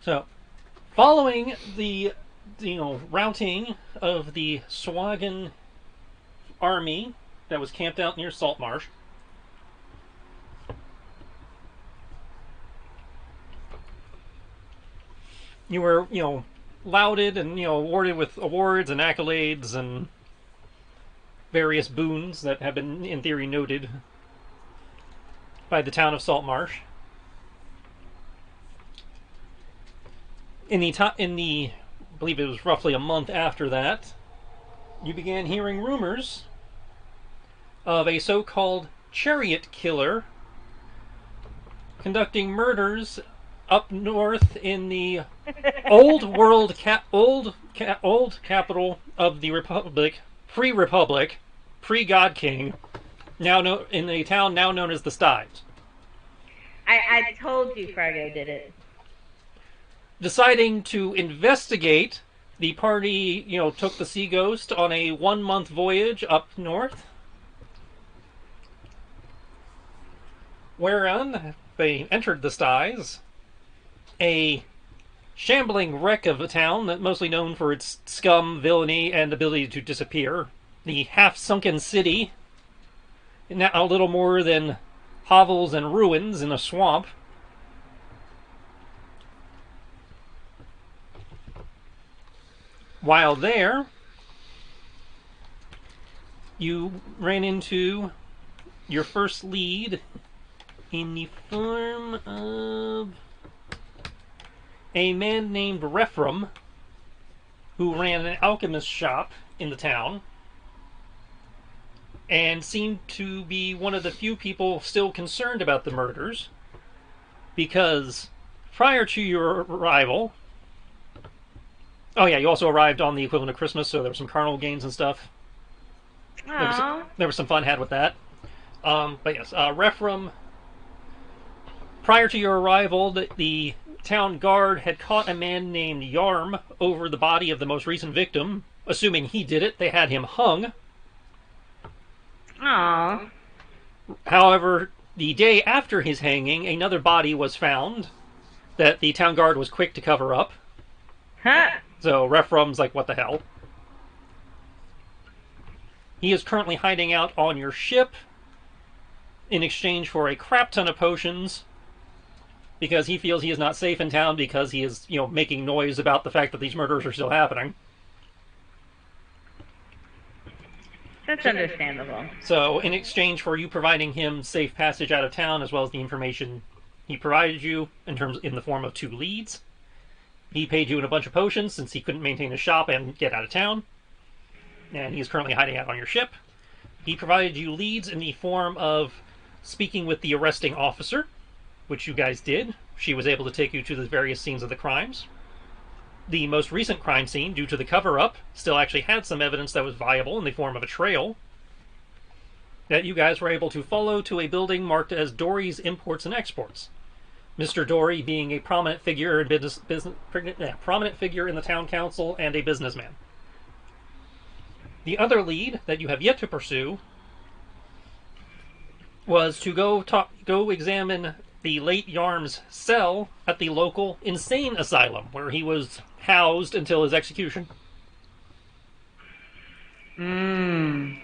So, following the routing of the Swagan army that was camped out near Saltmarsh, you were, lauded and, awarded with awards and accolades and various boons that have been, in theory, noted by the town of Saltmarsh. I believe it was roughly a month after that, you began hearing rumors of a so-called chariot killer conducting murders up north in the old capital of the Republic, pre-Republic, pre-God King, in a town now known as the Styes. I told you Fargo did it. Deciding to investigate, the party, took the Sea Ghost on a 1-month voyage up north, wherein they entered the Styes, a shambling wreck of a town that mostly known for its scum, villainy, and ability to disappear. The half-sunken city, now a little more than hovels and ruins in a swamp. While there, you ran into your first lead in the form of a man named Rephram, who ran an alchemist shop in the town and seemed to be one of the few people still concerned about the murders, because prior to your arrival... Oh yeah, you also arrived on the equivalent of Christmas, so there were some carnival games and stuff. There was some fun had with that. But yes, Rephram, prior to your arrival, the town guard had caught a man named Yarm over the body of the most recent victim. Assuming he did it, they had him hung. Aww. However, the day after his hanging, another body was found that the town guard was quick to cover up. Huh. So Rephram's like, what the hell? He is currently hiding out on your ship in exchange for a crap ton of potions, because he feels he is not safe in town because he is, making noise about the fact that these murders are still happening. That's understandable. So, in exchange for you providing him safe passage out of town, as well as the information he provided you in the form of 2 leads, he paid you in a bunch of potions since he couldn't maintain a shop and get out of town. And he's currently hiding out on your ship. He provided you leads in the form of speaking with the arresting officer, which you guys did. She was able to take you to the various scenes of the crimes. The most recent crime scene, due to the cover-up, still actually had some evidence that was viable in the form of a trail that you guys were able to follow to a building marked as Dory's Imports and Exports. Mr. Dory being a prominent figure in prominent figure in the town council and a businessman. The other lead that you have yet to pursue was to go examine the late Yarm's cell at the local insane asylum, where he was housed until his execution. And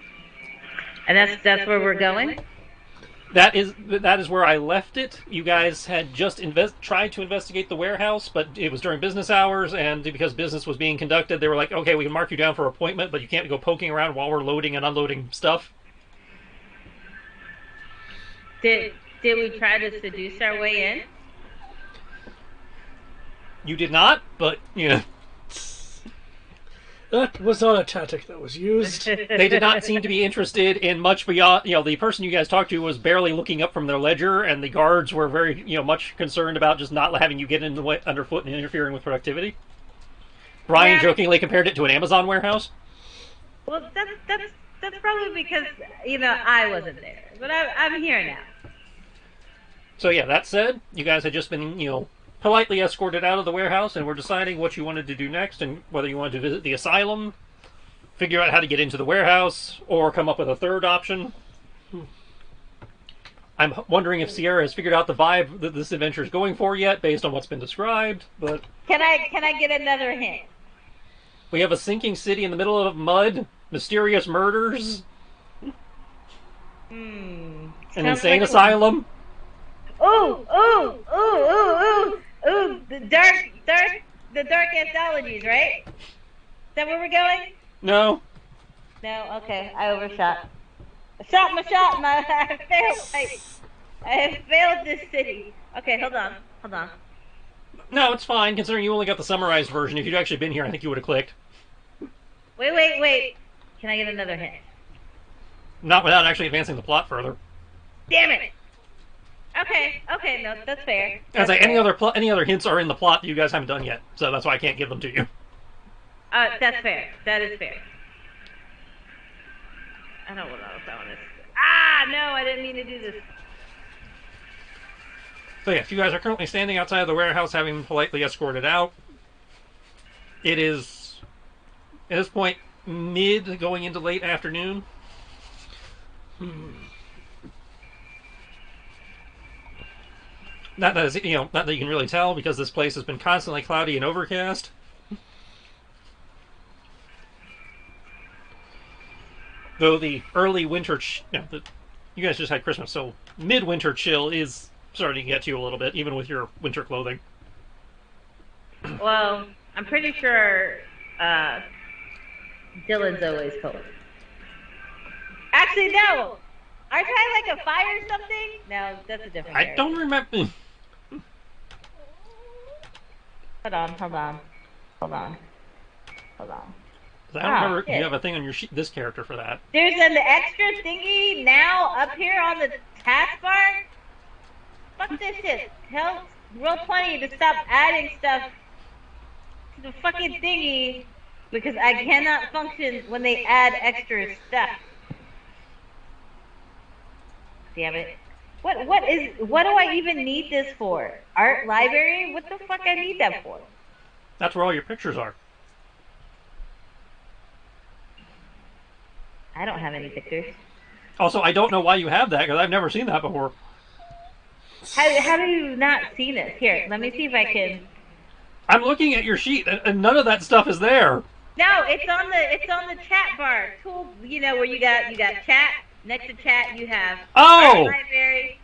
that's where we're going? That is where I left it. You guys had just tried to investigate the warehouse, but it was during business hours, and because business was being conducted, they were like, okay, we can mark you down for appointment, but you can't go poking around while we're loading and unloading stuff. Did we try to seduce our way in? You did not, but, That was not a tactic that was used. They did not seem to be interested in much beyond, the person you guys talked to was barely looking up from their ledger, and the guards were very, much concerned about just not having you get in the way, underfoot and interfering with productivity. Brian jokingly compared it to an Amazon warehouse. Well, that's probably because, I wasn't there. But I'm here now. So yeah, that said, you guys had just been, politely escorted out of the warehouse, and were deciding what you wanted to do next, and whether you wanted to visit the asylum, figure out how to get into the warehouse, or come up with a third option. I'm wondering if Sierra has figured out the vibe that this adventure is going for yet, based on what's been described. But Can I get another hint? we have a sinking city in the middle of mud, mysterious murders, an Sounds insane like asylum. Ooh! The dark anthologies, right? Is that where we're going? No. No. Okay, I overshot. I shot my shot. I failed. I have failed this city. Okay, hold on. No, it's fine, considering you only got the summarized version. If you'd actually been here, I think you would have clicked. Wait. Can I get another hint? Not without actually advancing the plot further. Damn it. Okay, no, that's fair. As any other hints are in the plot that you guys haven't done yet, so that's why I can't give them to you. That's fair. That is fair. I don't know if I want to. Ah, no, I didn't mean to do this. So yes, you guys are currently standing outside of the warehouse, having been politely escorted out. It is, at this point, mid going into late afternoon. Not that you can really tell, because this place has been constantly cloudy and overcast. Though the early winter, you guys just had Christmas, so midwinter chill is starting to get to you a little bit, even with your winter clothing. Well, I'm pretty sure Dylan's always cold. Actually, no. Aren't I like a fire or something? No, that's a different I character. don't remember. Hold on. I don't remember. You have a thing on your sheet, this character for that. There's an extra thingy now up here on the taskbar. Fuck this shit. Tell Roll20 to stop adding stuff to the fucking thingy because I cannot function when they add extra stuff. Damn it. What do I even need this for? Art library? What the fuck I need that for? That's where all your pictures are. I don't have any pictures. Also, I don't know why you have that, because I've never seen that before. How do you not see this? Here, let me see if I can. I'm looking at your sheet, and none of that stuff is there. No, it's on the chat bar. Tool, where you got chat. Next to chat, you have Oh! art library.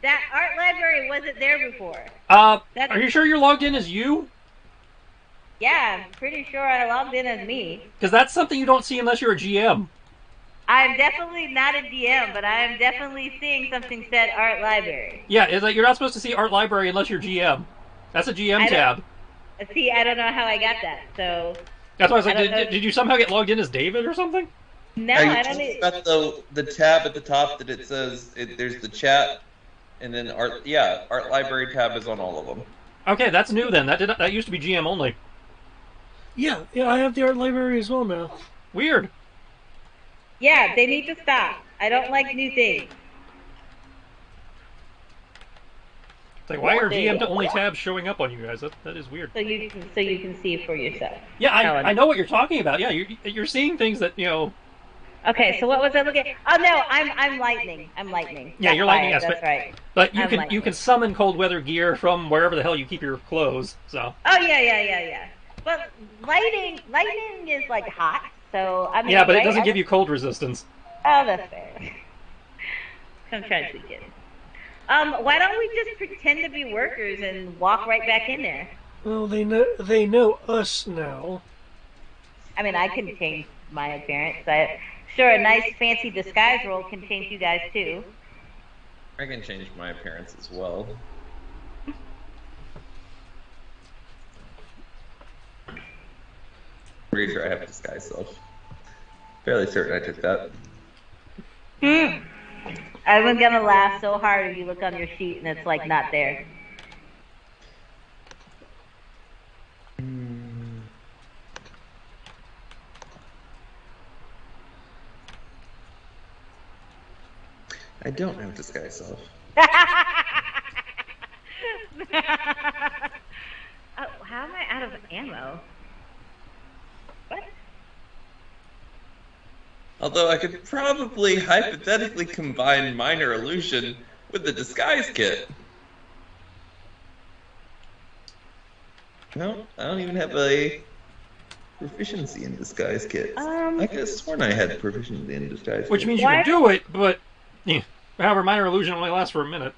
That art library wasn't there before. Are you sure you're logged in as you? Yeah, I'm pretty sure I logged in as me. Because that's something you don't see unless you're a GM. I'm definitely not a DM, but I am definitely seeing something said art library. Yeah, it's like you're not supposed to see art library unless you're GM. That's a GM tab. See, I don't know how I got that, so... That's why I was like, did you somehow get logged in as David or something? No, I don't need... got the tab at the top that it says, there's the chat, and then art library tab is on all of them. Okay, that's new then. That used to be GM only. Yeah, I have the art library as well now. Weird. Yeah, they need to stop. I don't like new things. It's like, why are GM only tabs showing up on you guys? That is weird. So you can see for yourself. Yeah, I know what you're talking about. Yeah, you're seeing things that, Okay, so what was I looking at? Oh no, I'm lightning. Yeah, you're lightning aspect. That's right. But you can summon cold weather gear from wherever the hell you keep your clothes. So. Oh yeah. But lightning is like hot, so I mean. Yeah, but it doesn't give you cold resistance. Oh, that's fair. I'm trying to be kidding. Why don't we just pretend to be workers and walk right back in there? Well, they know us now. I mean, I can change my appearance. Sure, a nice fancy disguise roll can change you guys too. I can change my appearance as well. Pretty sure I have disguise self. Fairly certain I took that. I'm gonna laugh so hard if you look on your sheet and it's like not there. I don't have disguise self. Oh, how am I out of ammo? What? Although I could probably hypothetically combine minor illusion with the disguise kit. No, I don't even have a proficiency in disguise kits. I could have sworn I had proficiency in disguise kits. Which means you can do it, but however, minor illusion only lasts for a minute.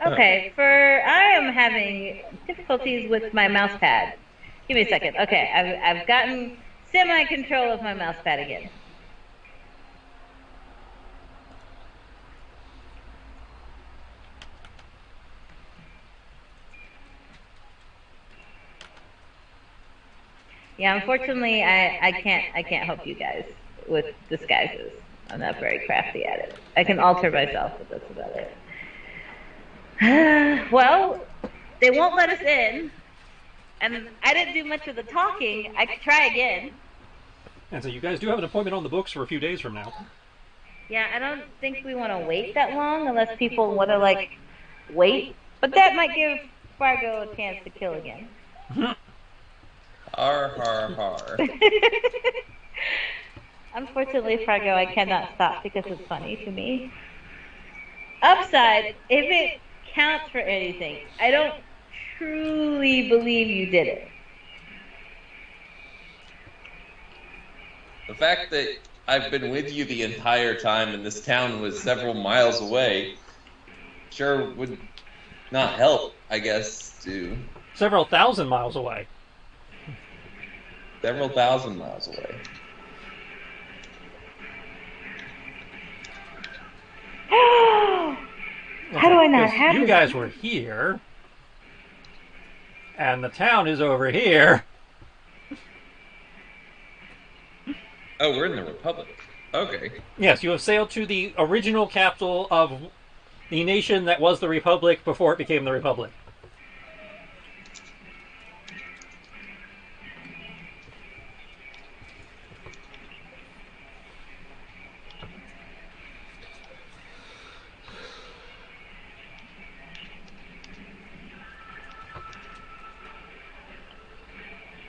Okay, I am having difficulties with my mouse pad. Give me a second. Okay, I've gotten semi-control of my mouse pad again. Yeah, unfortunately, I can't help you guys with disguises. I'm not very crafty at it. I can alter myself, but that's about it. Well, they won't let us in, and I didn't do much of the talking. I could try again. And so you guys do have an appointment on the books for a few days from now. Yeah, I don't think we want to wait that long unless people want to, like, wait. But that might give Fargo a chance to kill again. Har, har, har. Unfortunately, Fargo, I cannot stop because it's funny to me. Upside, if it counts for anything, I don't truly believe you did it. The fact that I've been with you the entire time and this town was several miles away sure would not help, I guess, to... Several thousand miles away. Several thousand miles away. How do I not have you guys were here, and the town is over here. Oh, we're in the Republic. Okay. Yes, you have sailed to the original capital of the nation that was the Republic before it became the Republic.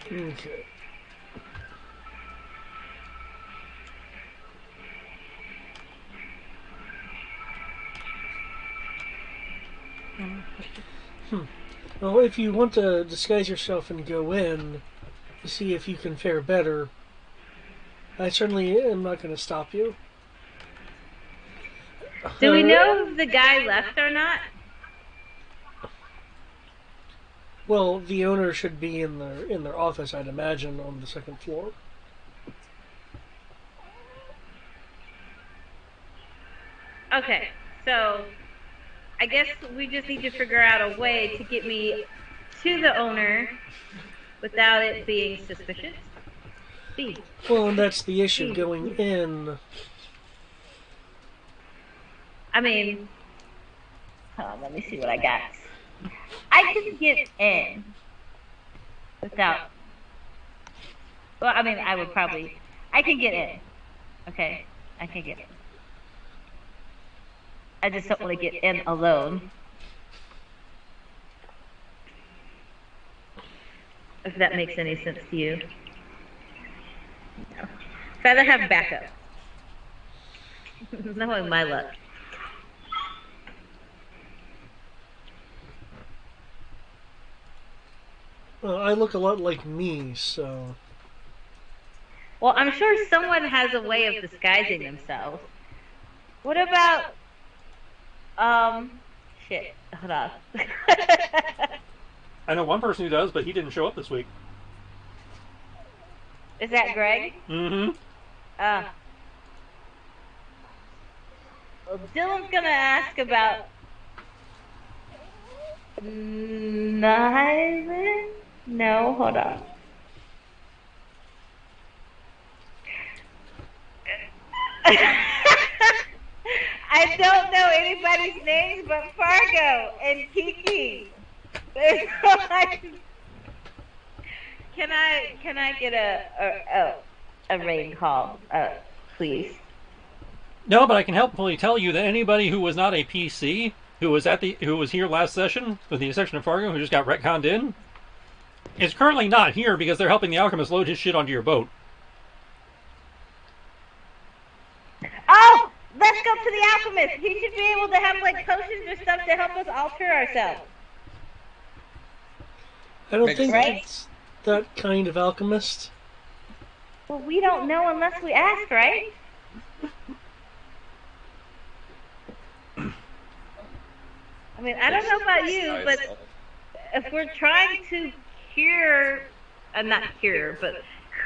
Okay. Well, if you want to disguise yourself and go in to see if you can fare better, I certainly am not going to stop you. Do we know if the guy left or not? Well, the owner should be in their office, I'd imagine, on the second floor. Okay, so I guess we just need to figure out a way to get me to the owner without it being suspicious. B. Well, and that's the issue, going in. I mean, hold on, let me see what I got. I can get in without... Well, I mean, I would probably... I can get in. Okay? I can get in. I just don't want to get in alone. If that makes any sense to you. No. Rather have backup. Knowing my luck. Well, I look a lot like me, so... Well, I'm sure someone has a way of disguising themselves. What about... Shit. Hold on. I know one person who does, but he didn't show up this week. Is that Greg? Mm-hmm. Well, Dylan's gonna ask about... Nyland? No, hold on. I don't know anybody's names but Fargo and Kiki. There's no Can I get a rain call, please? No, but I can helpfully tell you that anybody who was not a PC, who was here last session, with the exception of Fargo, who just got retconned in, is currently not here because they're helping the alchemist load his shit onto your boat. to the alchemist. He should be able to have like potions or stuff to help us alter ourselves. I don't Makes think sense. it's that kind of alchemist. Well, we don't know unless we ask, right? I mean, I don't know about you, but if we're trying to cure, not cure, but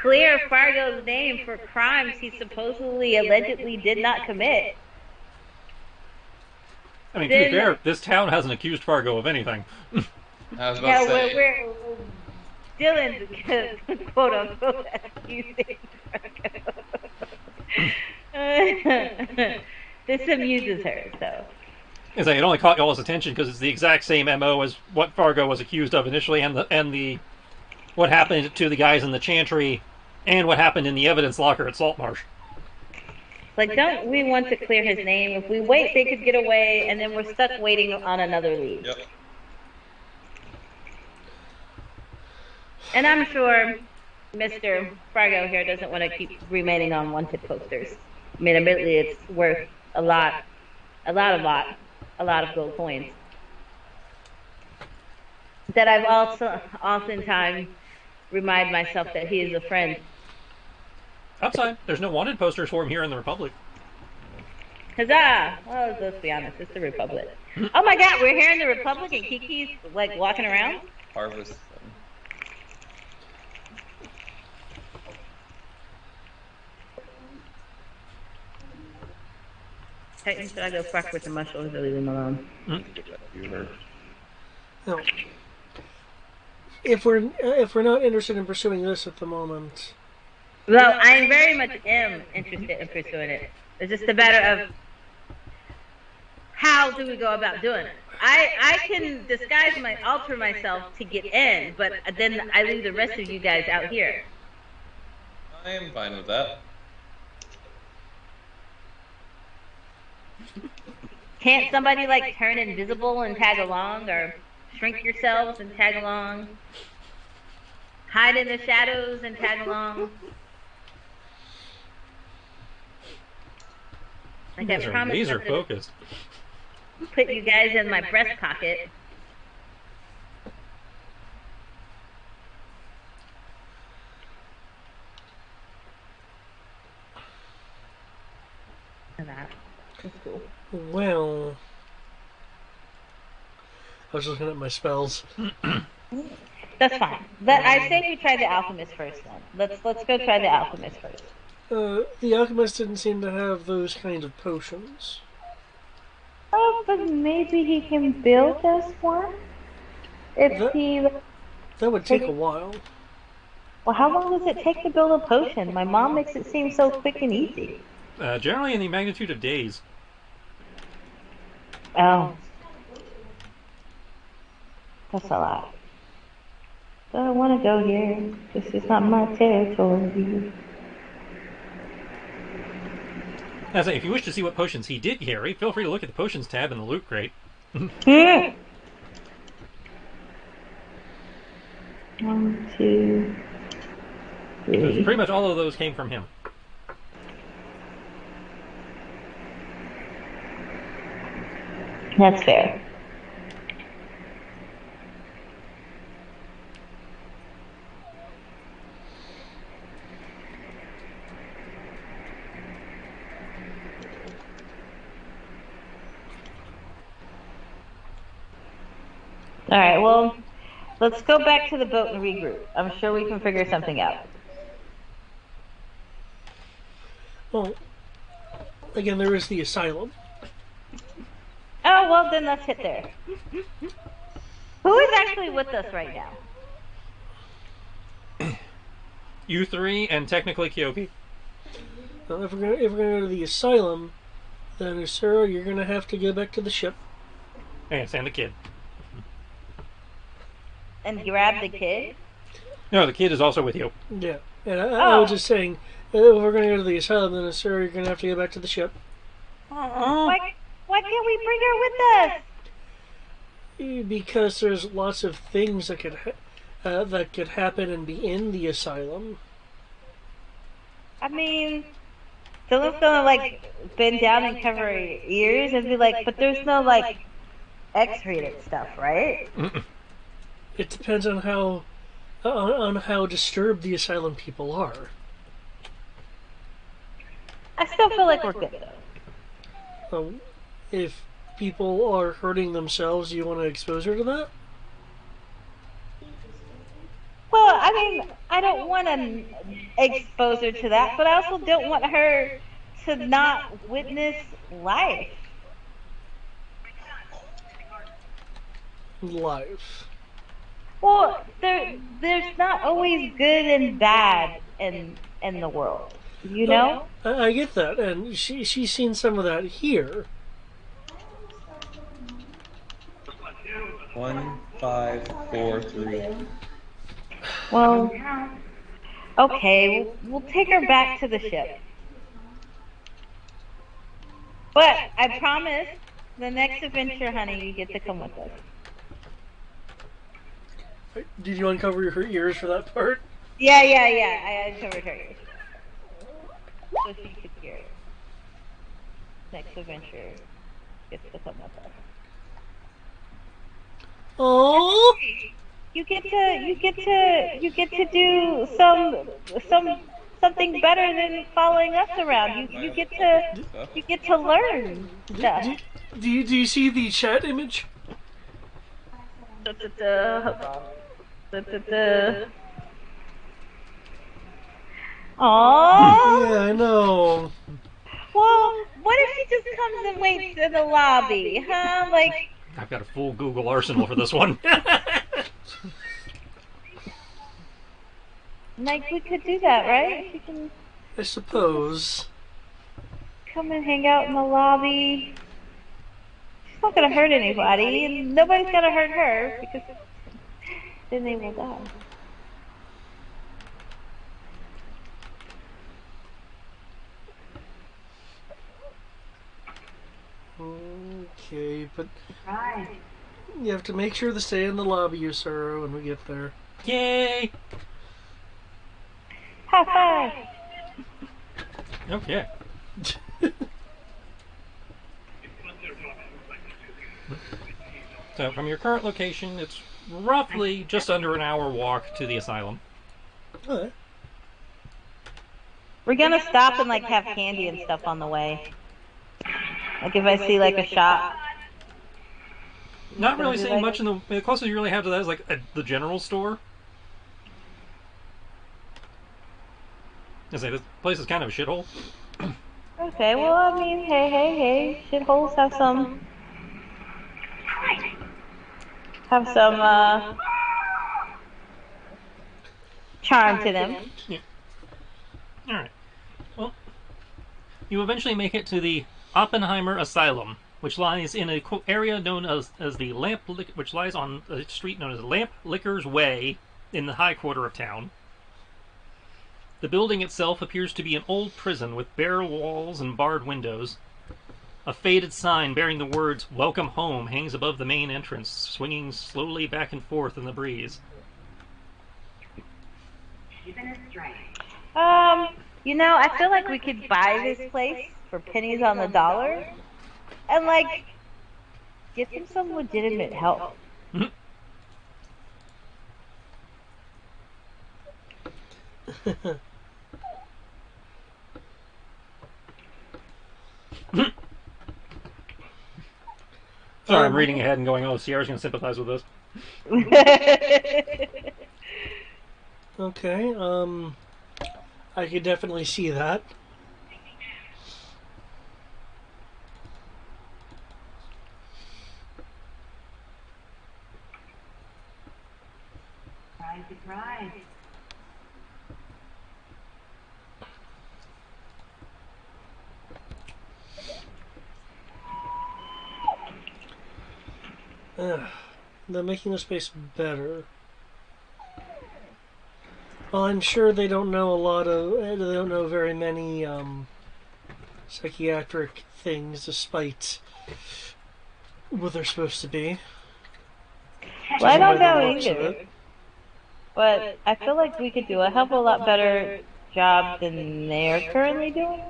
clear Fargo's name for crimes he supposedly, allegedly did not commit. I mean, to be fair, this town hasn't accused Fargo of anything. I was about to say. we're Dylan's quote unquote accusing Fargo. This amuses her, so. As I, it only caught y'all's attention because it's the exact same MO as what Fargo was accused of initially, and the what happened to the guys in the Chantry, and what happened in the evidence locker at Saltmarsh. Like, don't we want to clear his name? If we wait, they could get away, and then we're stuck waiting on another lead. Yep. And I'm sure Mr. Fargo here doesn't want to keep remaining on wanted posters. I mean, admittedly, it's worth a lot of gold coins. That I've also oftentimes remind myself that he is a friend. Outside, there's no wanted posters for him here in the Republic. Huzzah! Well, let's be honest, it's the Republic. Oh my God, we're here in the Republic and Kiki's like walking around. Harvest. Hey, should I go fuck with the mushrooms or leave them alone? No. If we're not interested in pursuing this at the moment, Well, I very much am interested in pursuing it. It's just a matter of how do we go about doing it. I can alter myself to get in, but then I leave the rest of you guys out here. I am fine with that. Can't somebody like turn invisible and tag along, or shrink yourselves and tag along? Hide in the shadows and tag along? Like You guys I are promised laser not to focused. put you guys in my breast pocket. That's cool. well, I was looking at my spells. That's fine. But I say we try the alchemist first then. Let's go try the alchemist first. The alchemist didn't seem to have those kind of potions. Oh, but maybe he can build us one? That would take a while. Well, how long does it take to build a potion? My mom makes it seem so quick and easy. Generally in the magnitude of days. Oh. That's a lot. Don't want to go here. This is not my territory. As I say, if you wish to see what potions he did carry, feel free to look at the potions tab in the loot crate. 1, 2, 3. Pretty much all of those came from him. That's fair. All right, well, let's go back to the boat and regroup. I'm sure we can figure something out. Well, again, there is the asylum. Oh, well, then let's hit there. Who is actually with us right now? You three and technically Kyoki. Well, if we're gonna go to the asylum, then Usura, you're gonna have to go back to the ship. Yes, and the kid. And grab the kid? No, the kid is also with you. Yeah, and I was just saying, if we're gonna go to the asylum, then Usura, you're gonna have to go back to the ship. Why can't we bring her with us? Because there's lots of things that could happen and be in the asylum. I mean, someone's gonna like bend down and cover your ears and be like, but there's no like X-rated stuff, right? It depends on how disturbed the asylum people are. I still feel like we're good though. If people are hurting themselves, you want to expose her to that? Well, I mean, I don't want to expose her to that, but I also don't want her to not witness life. Life. Well, there's not always good and bad in the world, you know? I get that, and she's seen some of that here. 1, 5, 4, 3. Well, okay, we'll take her back to the ship. But I promise, the next adventure, honey, you get to come with us. Did you uncover her ears for that part? Yeah. I uncovered her ears. So she could hear it. Next adventure gets to come with us. Oh, You get to do something better than following us around. You get to learn stuff. do you see the chat image? Aww. Yeah, I know. Well, what if she just comes and waits in the lobby, huh? Like, I've got a full Google arsenal for this one. we could do that, right? She can I suppose. come and hang out in the lobby. She's not gonna hurt anybody, and nobody's gonna hurt her because then they will die. Okay, but you have to make sure to stay in the lobby, Yusura, when we get there. Yay! High five! Okay. So from your current location, it's roughly just under an hour walk to the asylum. Alright. We're gonna stop and like have candy and stuff on the way. Like if I see like a shop. Not really Gonna be seeing like- much in the closest you really have to that is like the general store. I say this place is kind of a shithole. Okay, well I mean, hey, shitholes have some charm to them. Alright. Well, you eventually make it to the Oppenheimer Asylum, which lies in a area known as the which lies on a street known as Lamp Liquor's Way in the high quarter of town. The building itself appears to be an old prison with bare walls and barred windows. A faded sign bearing the words "Welcome Home" hangs above the main entrance, swinging slowly back and forth in the breeze. You know, I feel like we could buy this place for pennies on the dollar and like get them some legitimate help. Sorry, I'm reading ahead and going, oh, Sierra's going to sympathize with this. Okay, I could definitely see that. Surprise. They're making the space better. Well, I'm sure they don't know they don't know very many psychiatric things, despite what they're supposed to be. Well, I don't By the know looks of either, it. but I feel like we could do a hell of a lot better job than they're currently doing.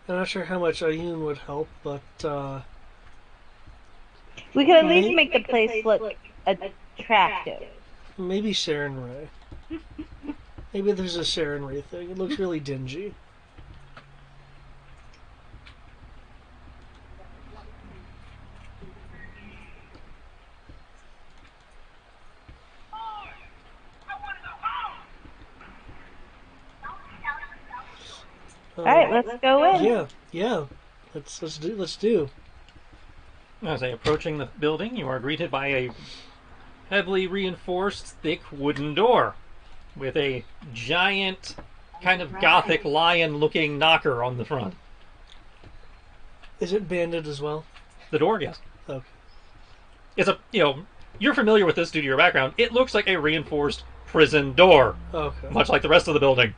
I'm not sure how much Ayun would help, but We could at least make the place look attractive. maybe Saren Ray. Maybe there's a Saren Ray thing. It looks really dingy. Alright, let's go in. Yeah. Let's do. As I approaching the building, you are greeted by a heavily reinforced, thick wooden door with a giant, kind of gothic lion-looking knocker on the front. Is it banded as well? The door, yes. Okay. It's a, you're familiar with this due to your background. It looks like a reinforced prison door, Okay. much like the rest of the building.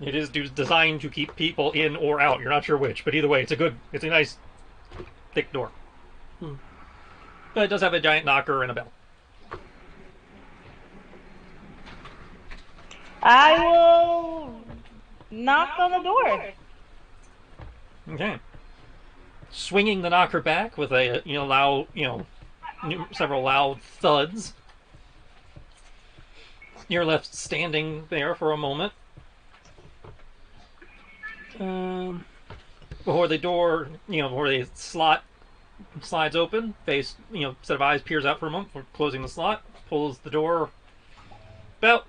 It is designed to keep people in or out. You're not sure which, but either way, it's a nice, thick door. But it does have a giant knocker and a bell. I will knock on the door. Okay. Swinging the knocker back with a loud, several loud thuds. You're left standing there for a moment. Before the door, before the slot slides open, face, set of eyes peers out for a moment before closing the slot, pulls the door about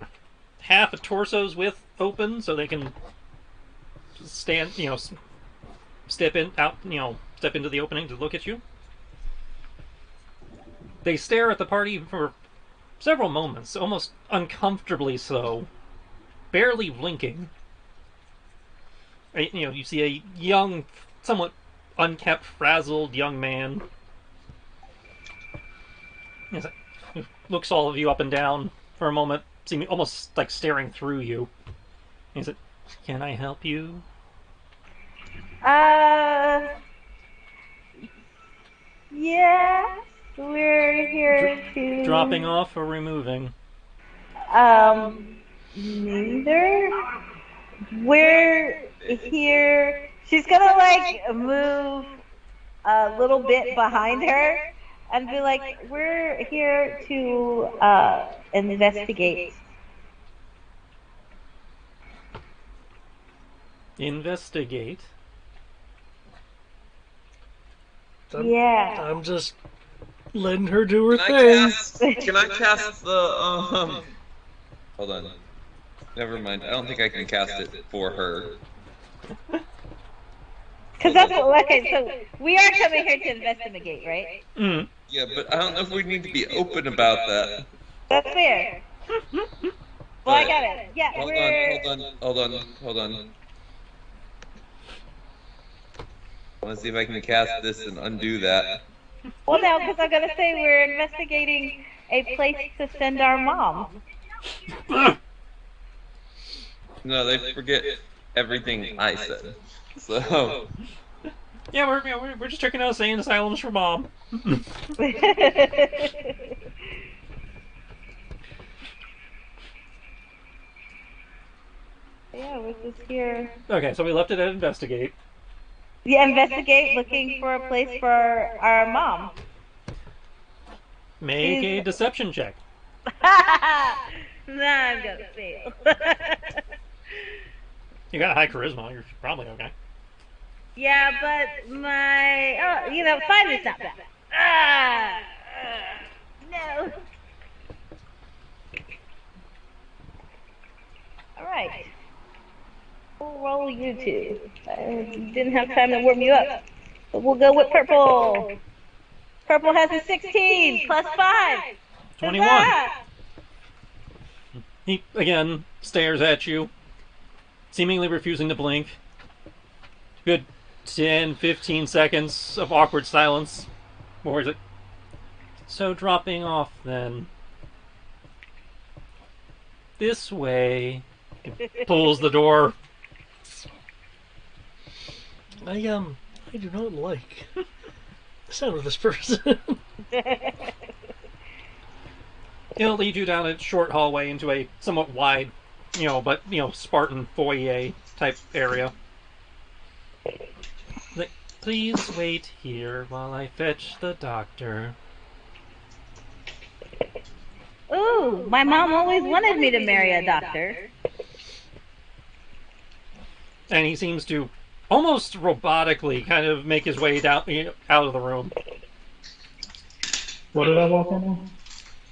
half a torso's width open so they can stand, step into the opening to look at you. They stare at the party for several moments, almost uncomfortably so, barely blinking. You see a young, somewhat unkept, frazzled young man. He looks all of you up and down for a moment, seeming almost like staring through you. He said, "Can I help you?" Yeah, we're here to... Dropping off or removing? Neither. We're here... She's gonna, move a little bit behind her and be like, we're here to, investigate. Investigate? Yeah. I'm just letting her do her thing. Can I cast the, Hold on. Never mind. I don't think I can cast it for her. Because that's what... Okay, so we are coming here to investigate, right? Mm. Yeah, but I don't know if we need to be open about that. That's fair. Well, I got it. Yeah, Hold on. I want to see if I can cast this and undo that. Well, no, because I'm going to say we're investigating a place to send our mom. No, they forget everything I said. So... Yeah, we're just checking out insane asylums for mom. Yeah, we're just here. Okay, so we left it at investigate. Yeah, investigate, looking for a place for our mom. Make a deception check. Nah, I'm gonna fail. You got high charisma. You're probably okay. Yeah, but my... 5 is not bad. No. Alright. We'll roll you two. I didn't have time to warm you up. But we'll go with purple. Purple has a 16 plus 5. 21. Huzzah! He, again, stares at you, seemingly refusing to blink. Good 10, 15 seconds of awkward silence. Or is it? So dropping off then. This way. He pulls the door. I do not like the sound of this person. He'll lead you down a short hallway into a somewhat wide but Spartan foyer type area. Like, please wait here while I fetch the doctor. Ooh, my mom always wanted me to marry a doctor. And he seems to almost robotically kind of make his way down out of the room. What did I walk in?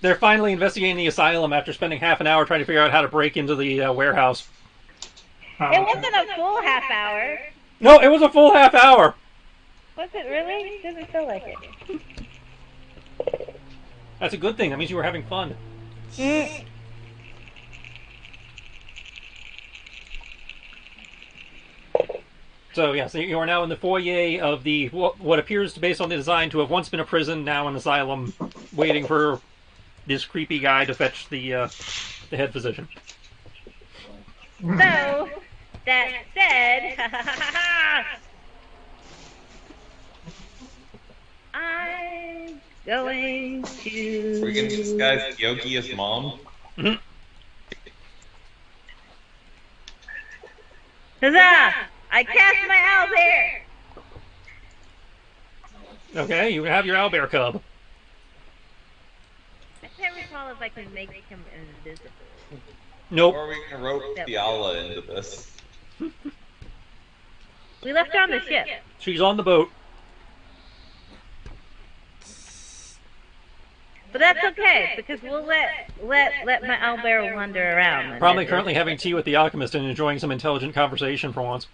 They're finally investigating the asylum after spending half an hour trying to figure out how to break into the warehouse. It wasn't a full half hour. No, it was a full half hour. Was it really? Doesn't feel like it. That's a good thing. That means you were having fun. Mm. So yes, you are now in the foyer of the what appears to, based on the design, to have once been a prison, now an asylum, waiting for this creepy guy to fetch the head physician. So, that said, I'm going to... Are we gonna disguise Yogi as mom? Mm-hmm. Huzzah! I cast my owlbear! Okay, you have your owlbear cub. I can't recall if I can make him invisible. Nope. Or are we gonna rope Fiala into this? We left her on the ship. She's on the boat. But that's okay, because we'll let my owlbear wander around. Probably currently having tea with the alchemist and enjoying some intelligent conversation for once.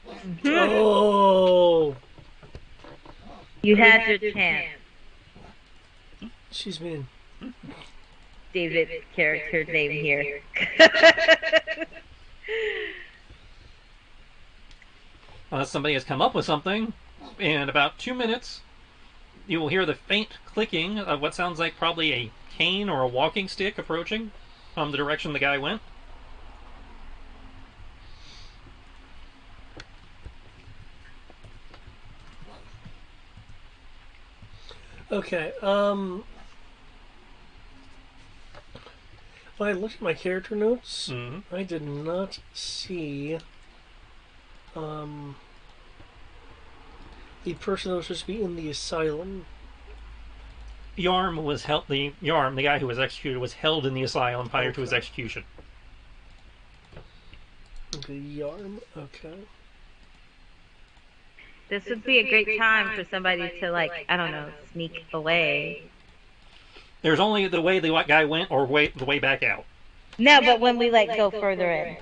Oh, You had your chance. she's mean. David's character name here. Unless somebody has come up with something, in about 2 minutes, you will hear the faint clicking of what sounds like probably a cane or a walking stick approaching from the direction the guy went. Okay, when I looked at my character notes, Mm-hmm. I did not see the person that was supposed to be in the asylum. Yarm was held. The guy who was executed, was held in the asylum prior to his execution. The Yarm, okay. This would be a great time for somebody to, like, I don't know, sneak away. There's only the way the guy went, or the way back out. No, but when we, like, go further in.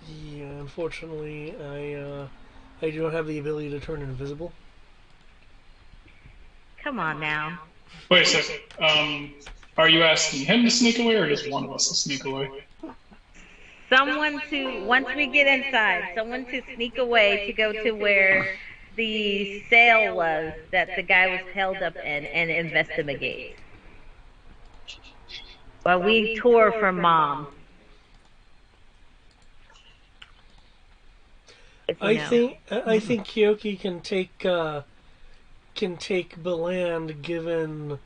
Yeah, unfortunately, I do not have the ability to turn invisible. Come on now. Wait a second. Are you asking him to sneak away, or just one of us to sneak away? Someone to, once we get inside, someone to sneak away to go to where the cell was that the guy was held up in and investigate. While we tour for Mom. I think Kyoki can take Beland, given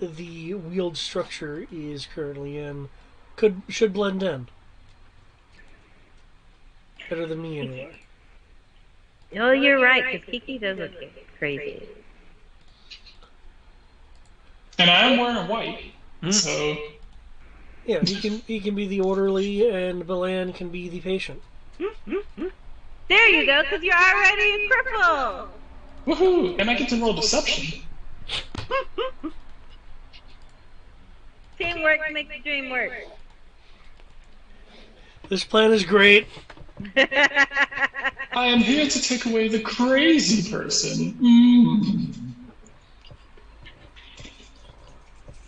the wheeled structure he is currently in. Should blend in. Better than me anyway. Oh, you're right, because Kiki does look crazy. And I am wearing white, so Yeah, he can be the orderly, and Beland can be the patient. There you go, because you're already a cripple. woohoo! And I get to roll deception. Teamwork makes the dream work. This plan is great. I am here to take away the crazy person.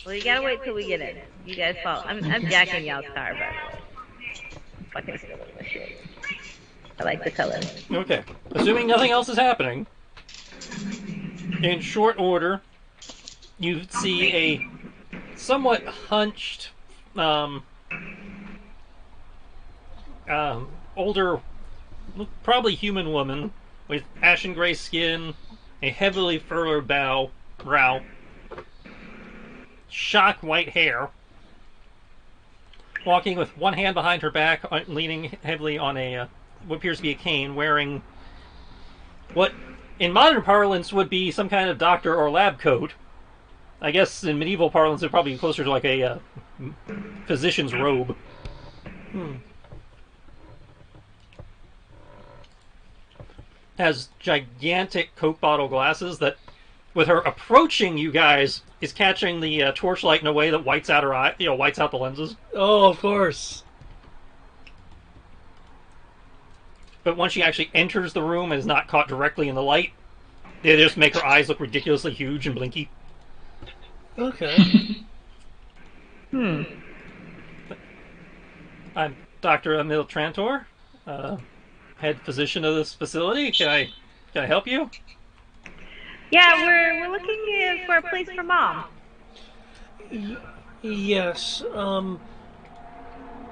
Well, you gotta wait till we get in. You guys follow. I'm jacking y'all's car, by the way. Fucking stealing my shit. I like the color. Okay. Assuming nothing else is happening, in short order, you see a somewhat hunched, older, probably human woman with ashen gray skin, a heavily furrowed brow, shock white hair, walking with one hand behind her back, leaning heavily on what appears to be a cane, wearing what in modern parlance would be some kind of doctor or lab coat. I guess in medieval parlance it would probably be closer to like a physician's robe. Has gigantic Coke bottle glasses that, with her approaching you guys, is catching the torchlight in a way that whites out her eye, whites out the lenses. Oh, of course. But once she actually enters the room and is not caught directly in the light, they just make her eyes look ridiculously huge and blinky. Okay. I'm Dr. Emil Trantor, head physician of this facility. Can I help you? Yeah, we're looking for a place for Mom. Yes.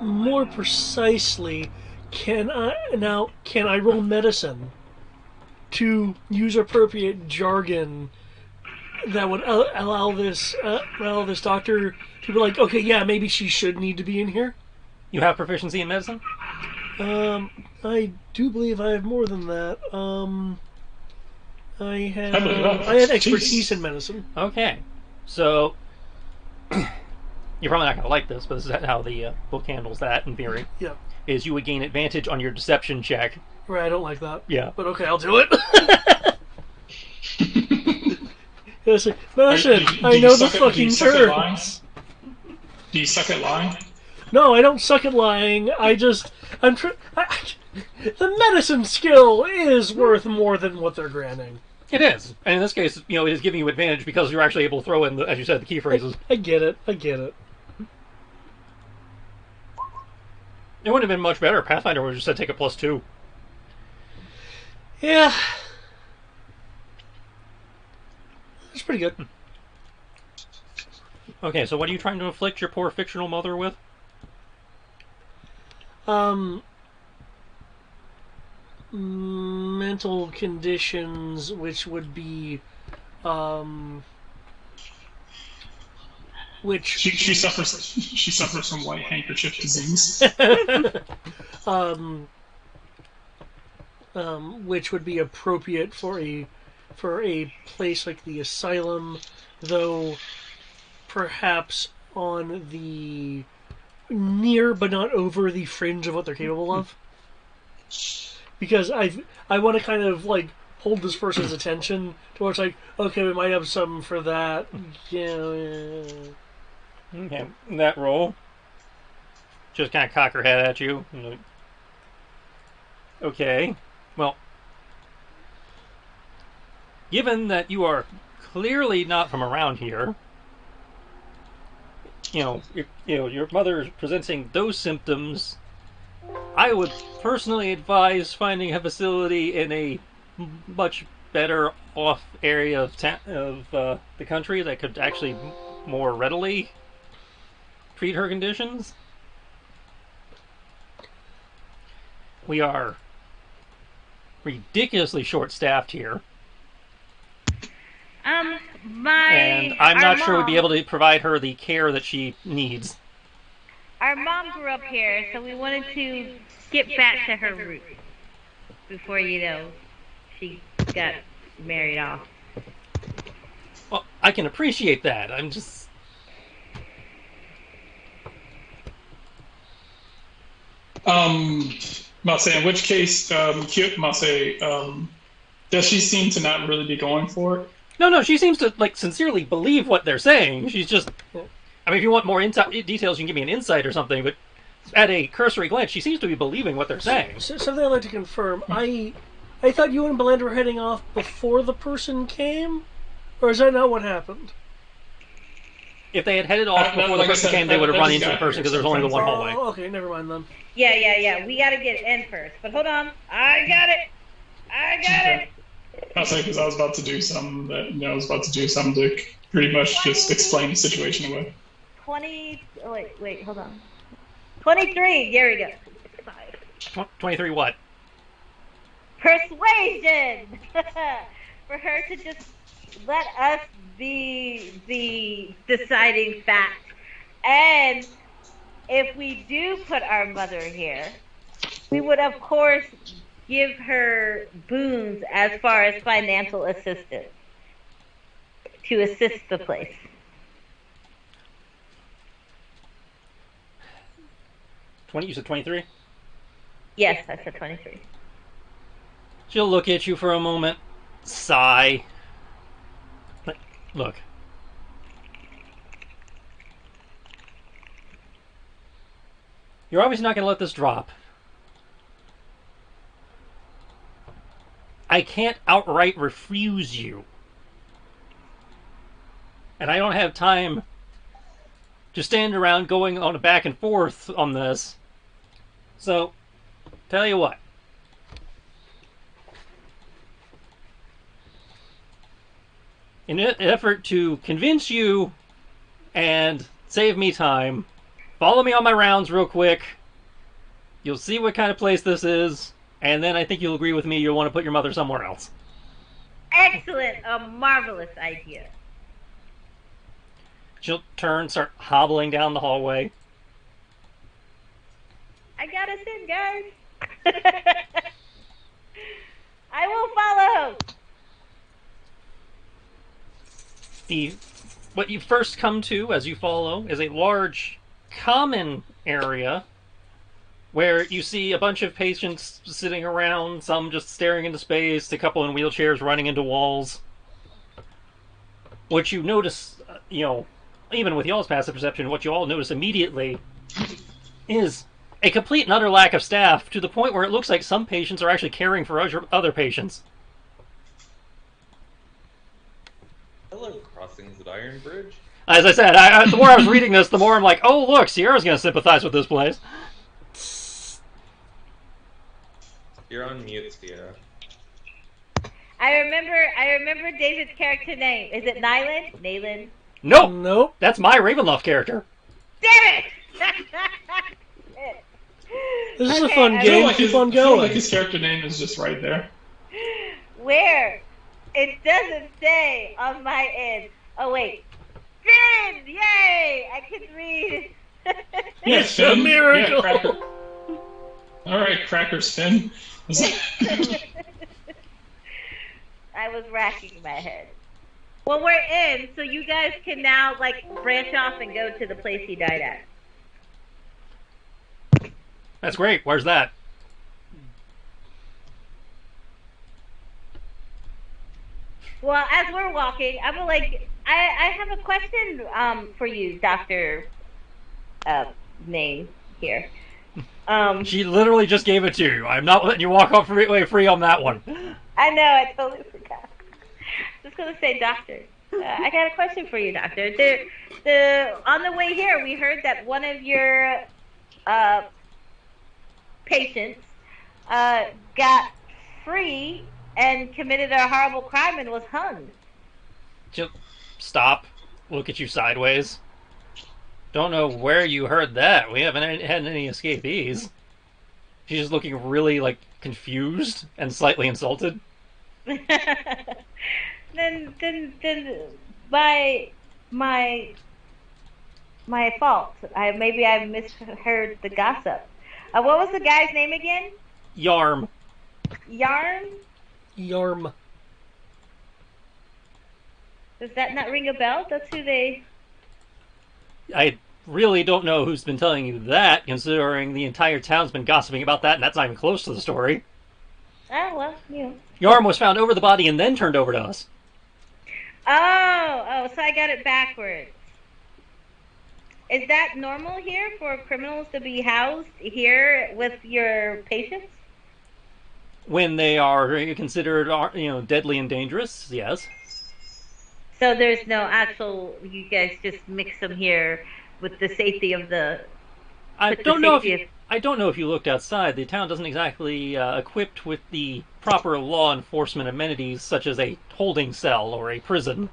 More precisely, can I roll medicine to use appropriate jargon that would allow this doctor to be like, okay, yeah, maybe she should need to be in here? You have proficiency in medicine? I do believe I have more than that. I have expertise in medicine. Okay. So, you're probably not going to like this, but this is how the book handles that, in theory. Yeah. Is you would gain advantage on your deception check. Right, I don't like that. Yeah. But okay, I'll do it. Listen, I know the fucking terms. Do you suck at lying? No, I don't suck at lying. The medicine skill is worth more than what they're granting. It is. And in this case, it is giving you advantage because you're actually able to throw in, as you said, the key phrases. I get it. It wouldn't have been much better. Pathfinder would have just said take a +2. Yeah. That's pretty good. Okay, so what are you trying to afflict your poor fictional mother with? Mental conditions, which would be, which she suffers from white handkerchief disease. Which would be appropriate for a place like the asylum, though perhaps on the near but not over the fringe of what they're capable of. Because I want to kind of like hold this person's attention towards like, okay, we might have something for that. Yeah. Okay, that roll. Just kind of cock her head at you. Okay, well, given that you are clearly not from around here, your mother is presenting those symptoms, I would personally advise finding a facility in a much better off area of the country that could actually more readily treat her conditions. We are ridiculously short-staffed here. And I'm not sure we'd be able to provide her the care that she needs. Our mom grew up here, so we wanted to get back to her roots before, she got married off. Well, I can appreciate that. I'm just... Mase, in which case, Mase, does she seem to not really be going for it? No, she seems to, sincerely believe what they're saying. She's just... I mean, if you want more details, you can give me an insight or something, but at a cursory glance, she seems to be believing what they're saying. Something I'd like to confirm. I thought you and Belinda were heading off before the person came? Or is that not what happened? If they had headed off before the person came, they would have run into the person because there was only the one hallway. Oh, okay, never mind then. Yeah. We gotta get in first. But hold on. I got it. I'll say because I was about to do something to pretty much just explain the situation away. 20. Oh, wait, hold on. 23. There we go. 23 what? Persuasion! For her to just let us be the deciding fact. And if we do put our mother here, we would, of course, give her boons as far as financial assistance to assist the place. You said 23? Yes, I said 23. She'll look at you for a moment, sigh. Look. You're obviously not going to let this drop. I can't outright refuse you. And I don't have time to stand around going on a back and forth on this. So, tell you what. In an effort to convince you and save me time, follow me on my rounds real quick. You'll see what kind of place this is, and then I think you'll agree with me you'll want to put your mother somewhere else. Excellent. A marvelous idea. She'll turn, start hobbling down the hallway. I got us in, guys. I will follow. What you first come to as you follow is a large common area where you see a bunch of patients sitting around, some just staring into space, a couple in wheelchairs running into walls. What you notice, even with y'all's passive perception, what you all notice immediately is a complete and utter lack of staff, to the point where it looks like some patients are actually caring for other patients. Hello, crossings at Iron Bridge. As I said, the more I was reading this, the more I'm like, oh look, Sierra's going to sympathize with this place. You're on mute, Sierra. I remember David's character name. Is it Nyland? Nayland? Nope. Nope. That's my Ravenloft character. Damn it! This is a Okay, fun I game. I Keep feel on like going. his character name is just right there. Where? It doesn't say on my end. Oh, wait. Finn! Yay! I can read. Yes, Finn. a miracle. Yeah, Cracker. All right, Cracker's Finn. I was racking my head. Well, we're in, so you guys can now, branch off and go to the place he died at. That's great. Where's that? Well, as we're walking, I have a question for you, Dr. Name here. She literally just gave it to you. I'm not letting you walk off free on that one. I know, I totally forgot. Just gonna say, Doctor. I got a question for you, Doctor. On the way here, we heard that one of your patients got free and committed a horrible crime and was hung. She'll stop, look at you sideways. Don't know where you heard that. We haven't had any escapees. She's just looking really, confused and slightly insulted. Then by my fault. Maybe I misheard the gossip. What was the guy's name again? Yarm. Yarn? Yarm. Does that not ring a bell? That's who they... I really don't know who's been telling you that, considering the entire town's been gossiping about that, and that's not even close to the story. Oh, well, you know. Yarm was found over the body and then turned over to us. Oh, so I got it backwards. Is that normal here for criminals to be housed here with your patients? When they are considered, deadly and dangerous, yes. So there's no actual, you guys just mix them here with the safety of the... I don't know if you looked outside. The town doesn't exactly equipped with the proper law enforcement amenities, such as a holding cell or a prison.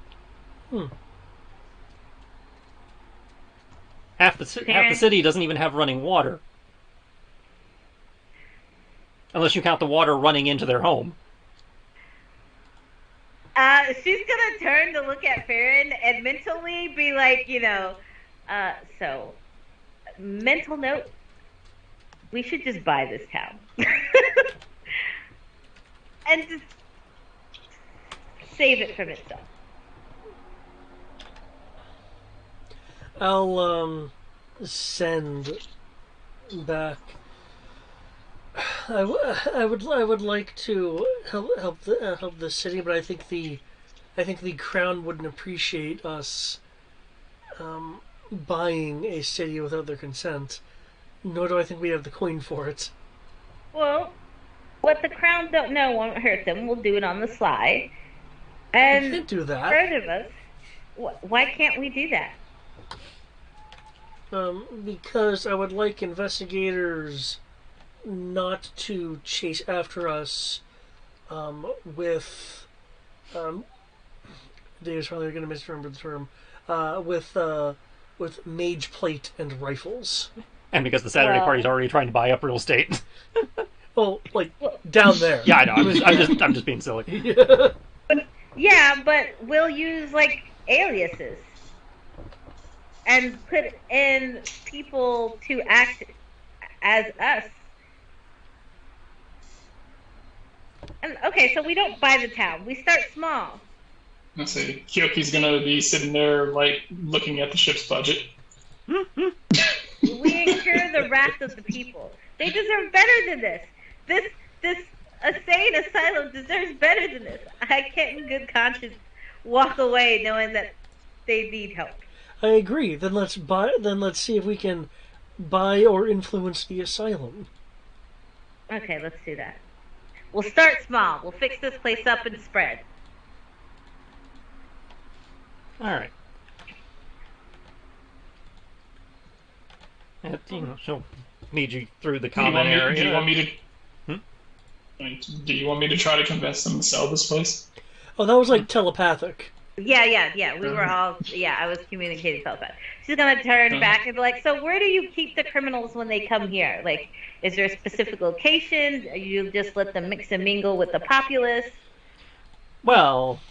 Half the city doesn't even have running water, unless you count the water running into their home. she's gonna turn to look at Farron and mentally be like, so, mental note, we should just buy this town. And just save it from itself. I'll send back. I would like to help the city, but I think the crown wouldn't appreciate us buying a city without their consent. Nor do I think we have the coin for it. Well, what the crown don't know won't hurt them. We'll do it on the sly. And We can't do that. further us, why can't we do that? Because I would like investigators not to chase after us with Dave's probably going to misremember the term with mage plate and rifles. And because the Saturday Well- party's already trying to buy up real estate. Well, like down there. Yeah, I know. I'm just being silly. Yeah. Yeah, but we'll use, aliases. And put in people to act as us. And, okay, so we don't buy the town. We start small. Let's see. Kyoki's gonna be sitting there, looking at the ship's budget. We incur the wrath of the people. They deserve better than this. This insane asylum deserves better than this. I can't in good conscience walk away knowing that they need help. I agree. Then let's see if we can buy or influence the asylum. Okay, let's do that. We'll start small. We'll fix this place up and spread. All right. And, she'll lead you through the common area. Do you want me to? Hmm? Do you want me to try to convince them to sell this place? Oh, that was like telepathic. Yeah. We were all, I was communicating telepathy. She's gonna turn back and be like, so where do you keep the criminals when they come here? Is there a specific location? You just let them mix and mingle with the populace? Well,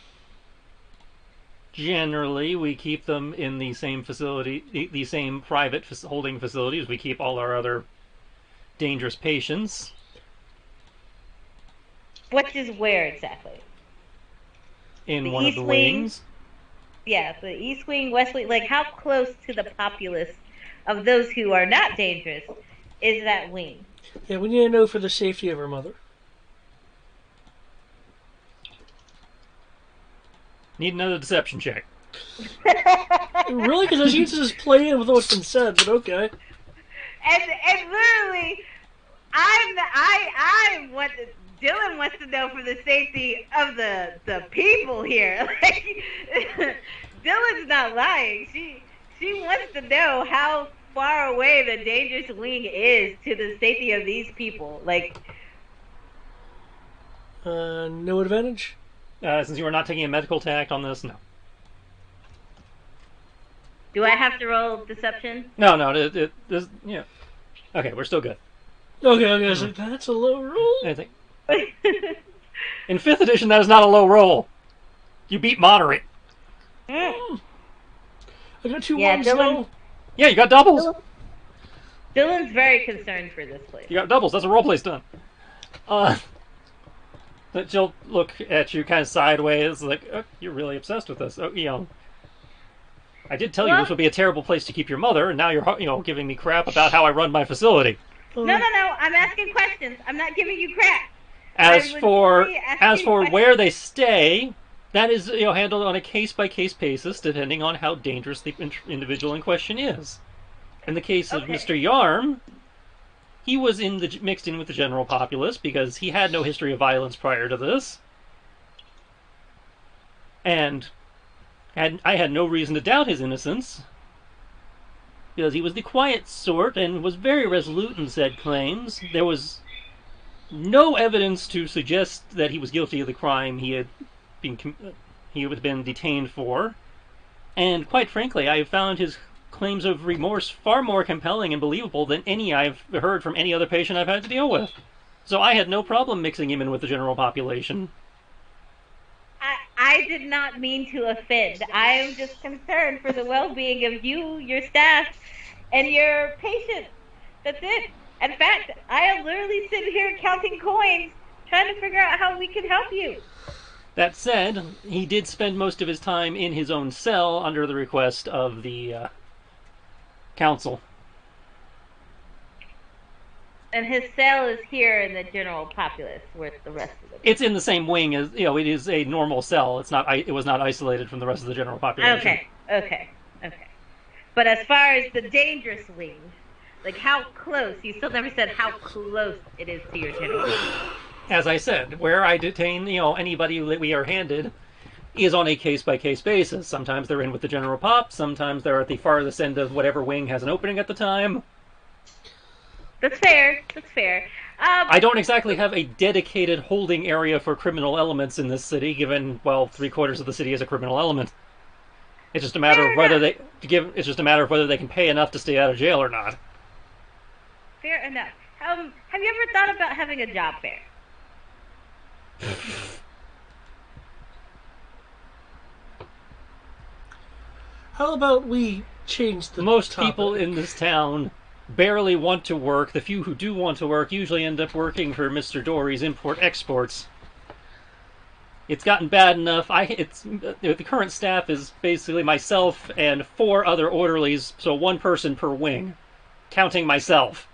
generally, we keep them in the same facility, the same private holding facilities. We keep all our other dangerous patients. Which is where exactly? In The one of East the Wing? wings. Yeah, the East Wing, West Wing, how close to the populace of those who are not dangerous is that wing? Yeah, we need to know for the safety of our mother. Need another deception check. Really? Because I seem to just play in with what's been said, but okay. And literally, I'm what Dylan wants to know for the safety of the people here. Dylan's not lying. She wants to know how far away the dangerous wing is to the safety of these people. No advantage? Since you are not taking a medical tact on this, no. Do I have to roll deception? No, this, yeah. Okay, we're still good. Okay, I was like, that's a low roll. I think. In 5th edition, that is not a low roll. You beat moderate. I got 2 Yeah, ones, Dylan- though. Yeah, you got doubles. Dylan's very concerned for this place. You got doubles. That's a roleplay stunt. But she'll look at you kind of sideways, like, oh, you're really obsessed with this. Oh, I did tell you this would be a terrible place to keep your mother, and now you're, giving me crap about how I run my facility. No. I'm asking questions. I'm not giving you crap. As I would for be asking where questions. they stay, that is handled on a case-by-case basis, depending on how dangerous the individual in question is. In the case of Okay. Mr. Yarm, he was mixed in with the general populace because he had no history of violence prior to this, and I had no reason to doubt his innocence because he was the quiet sort and was very resolute in said claims. There was no evidence to suggest that he was guilty of the crime he had been detained for, and quite frankly, I have found his claims of remorse far more compelling and believable than any I've heard from any other patient I've had to deal with. So I had no problem mixing him in with the general population. I I did not mean to offend. I am just concerned for the well-being of you, your staff, and your patients. That's it. In fact, I am literally sitting here counting coins, trying to figure out how we can help you. That said, he did spend most of his time in his own cell under the request of the council. And his cell is here in the general populace, where the rest of them. It's in the same wing as it is a normal cell. It's not. It was not isolated from the rest of the general population. Okay. But as far as the dangerous wing, like how close? You still never said how close it is to your general. As I said, where I detain anybody that we are handed is on a case-by-case basis. Sometimes they're in with the general pop. Sometimes they're at the farthest end of whatever wing has an opening at the time. That's fair. I don't exactly have a dedicated holding area for criminal elements in this city, given, well, 3/4 of the city is a criminal element. It's just a matter of whether it's just a matter of whether they can pay enough to stay out of jail or not. Fair enough. Have you ever thought about having a job fair? How about we change the Most topic? people in this town barely want to work. The few who do want to work usually end up working for Mr. Dory's import-exports. It's gotten bad enough. The current staff is basically myself and 4 other orderlies, so 1 person per wing, counting myself.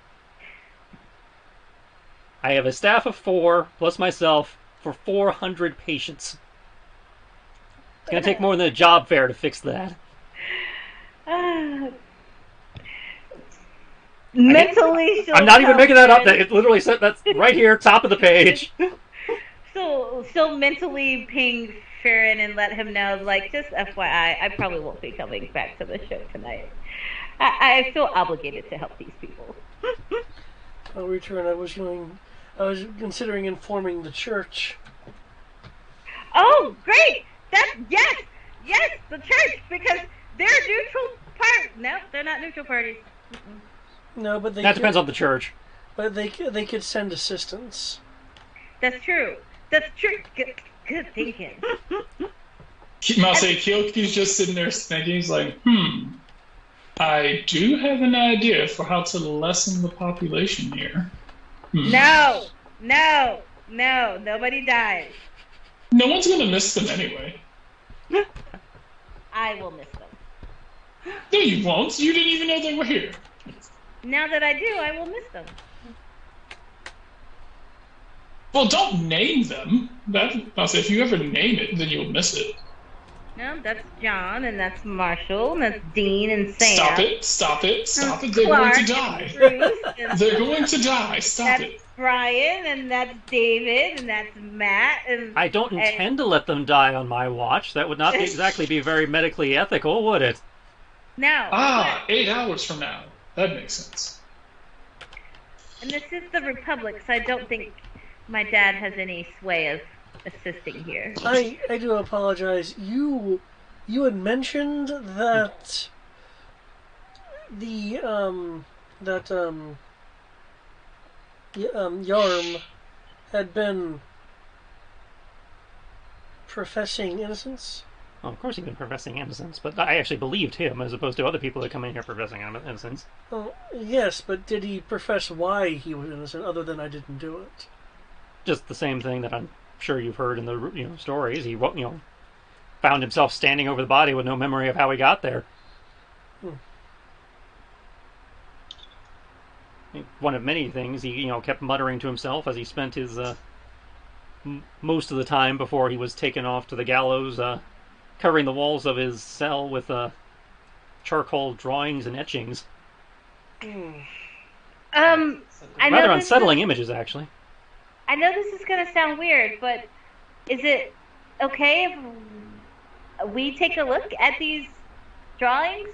I have a staff of 4, plus myself, for 400 patients. It's going to take more than a job fair to fix that. Mentally, I'm not even making that up. It literally said that's right here, top of the page. So mentally ping Sharon and let him know, like, just FYI, I probably won't be coming back to the show tonight. I feel obligated to help these people. I'll return. I was considering informing the church. Oh, great! Yes, the church, because they're neutral party. No, they're not neutral parties. No, but that depends on the church. But they could send assistance. That's true. Good thinking. I'll say Kyoki's just sitting there thinking. He's like, I do have an idea for how to lessen the population here. No, nobody dies. No one's gonna miss them anyway. I will miss them. No, you won't. You didn't even know they were here. Now that I do, I will miss them. Well, don't name them. I'll say if you ever name it, then you'll miss it. No, that's John, and that's Marshall, and that's Dean and Sam. Stop it. They're Clark going to die. They're going to die. Stop it. That's Brian, and that's David, and that's Matt, and... I don't intend to let them die on my watch. That would not exactly be very medically ethical, would it? No. 8 hours from now. That makes sense. And this is the Republic, so I don't think my dad has any sway of assisting here. I do apologize. You had mentioned that Yarm had been professing innocence. Well, of course he'd been professing innocence, but I actually believed him as opposed to other people that come in here professing innocence. Oh, yes, but did he profess why he was innocent other than I didn't do it? Just the same thing that I'm sure you've heard in the stories. He found himself standing over the body with no memory of how he got there. One of many things, he kept muttering to himself as he spent his most of the time before he was taken off to the gallows, covering the walls of his cell with charcoal drawings and etchings. I know Rather unsettling images, actually. I know this is going to sound weird, but is it okay if we take a look at these drawings?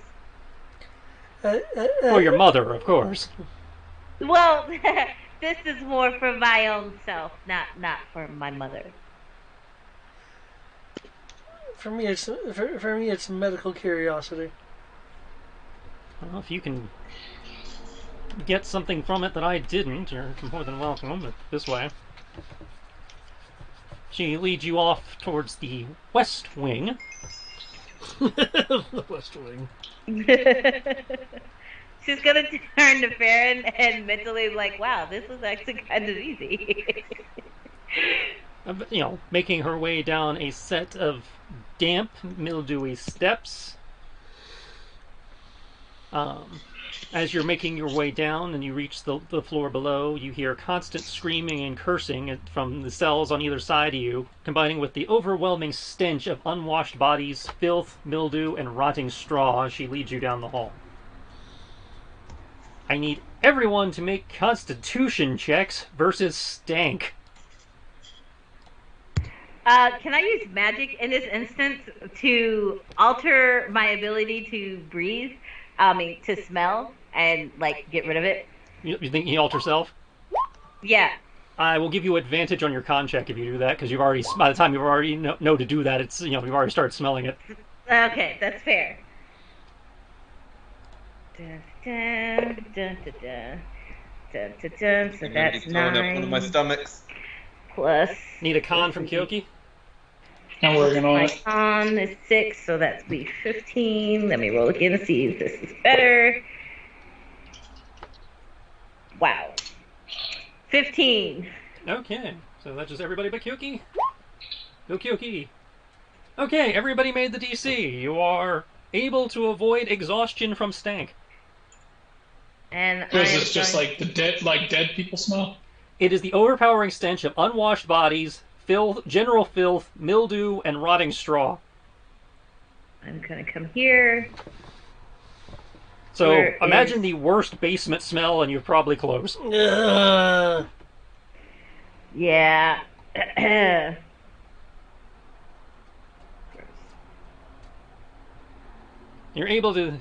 For your mother, of course. Well, this is more for my own self, not for my mother. For me, it's medical curiosity. Well, if you can get something from it that I didn't, you're more than welcome. But this way, She leads you off towards the west wing. The West Wing. She's gonna turn to Farron and mentally like, wow, this was actually kind of easy. Making her way down a set of damp, mildewy steps. As you're making your way down and you reach the floor below, you hear constant screaming and cursing from the cells on either side of you, combining with the overwhelming stench of unwashed bodies, filth, mildew, and rotting straw as she leads you down the hall. I need everyone to make constitution checks versus stank. Can I use magic in this instance to alter my ability to breathe? To smell and, like, get rid of it? You think you alter self? Yeah. I will give you advantage on your con check if you do that, because you've already, by the time you already know to do that, it's, you've already started smelling it. Okay, that's fair. Dun, dun, dun, dun, dun. Dun, dun, dun. So I'm gonna that's be throwing up one of 9 my stomachs. plus. Need a con from Kyoki? I'm working on My it. con is 6, so that's be 15. Let me roll again and see if this is better. Wow. 15. Okay, so that's just everybody but Kyoki. Go Kyoki. Okay, everybody made the DC. You are able to avoid exhaustion from stank. And Is this just like the dead people smell? It is the overpowering stench of unwashed bodies, filth, general filth, mildew, and rotting straw. I'm gonna come here. So Where imagine is- the worst basement smell, and you're probably close. Yeah. You're able to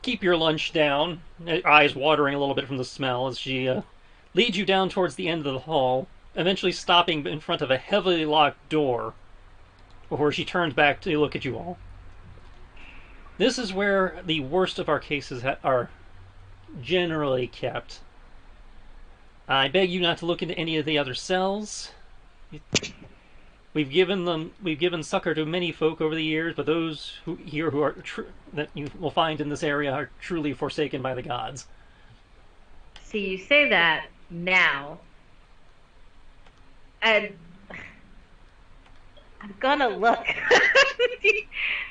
keep your lunch down, eyes watering a little bit from the smell, as she leads you down towards the end of the hall, eventually stopping in front of a heavily locked door before she turns back to look at you all. This is where the worst of our cases are generally kept. I beg you not to look into any of the other cells. We've given succor to many folk over the years, but those who are that you will find in this area are truly forsaken by the gods. See, you say that now, and I'm gonna look.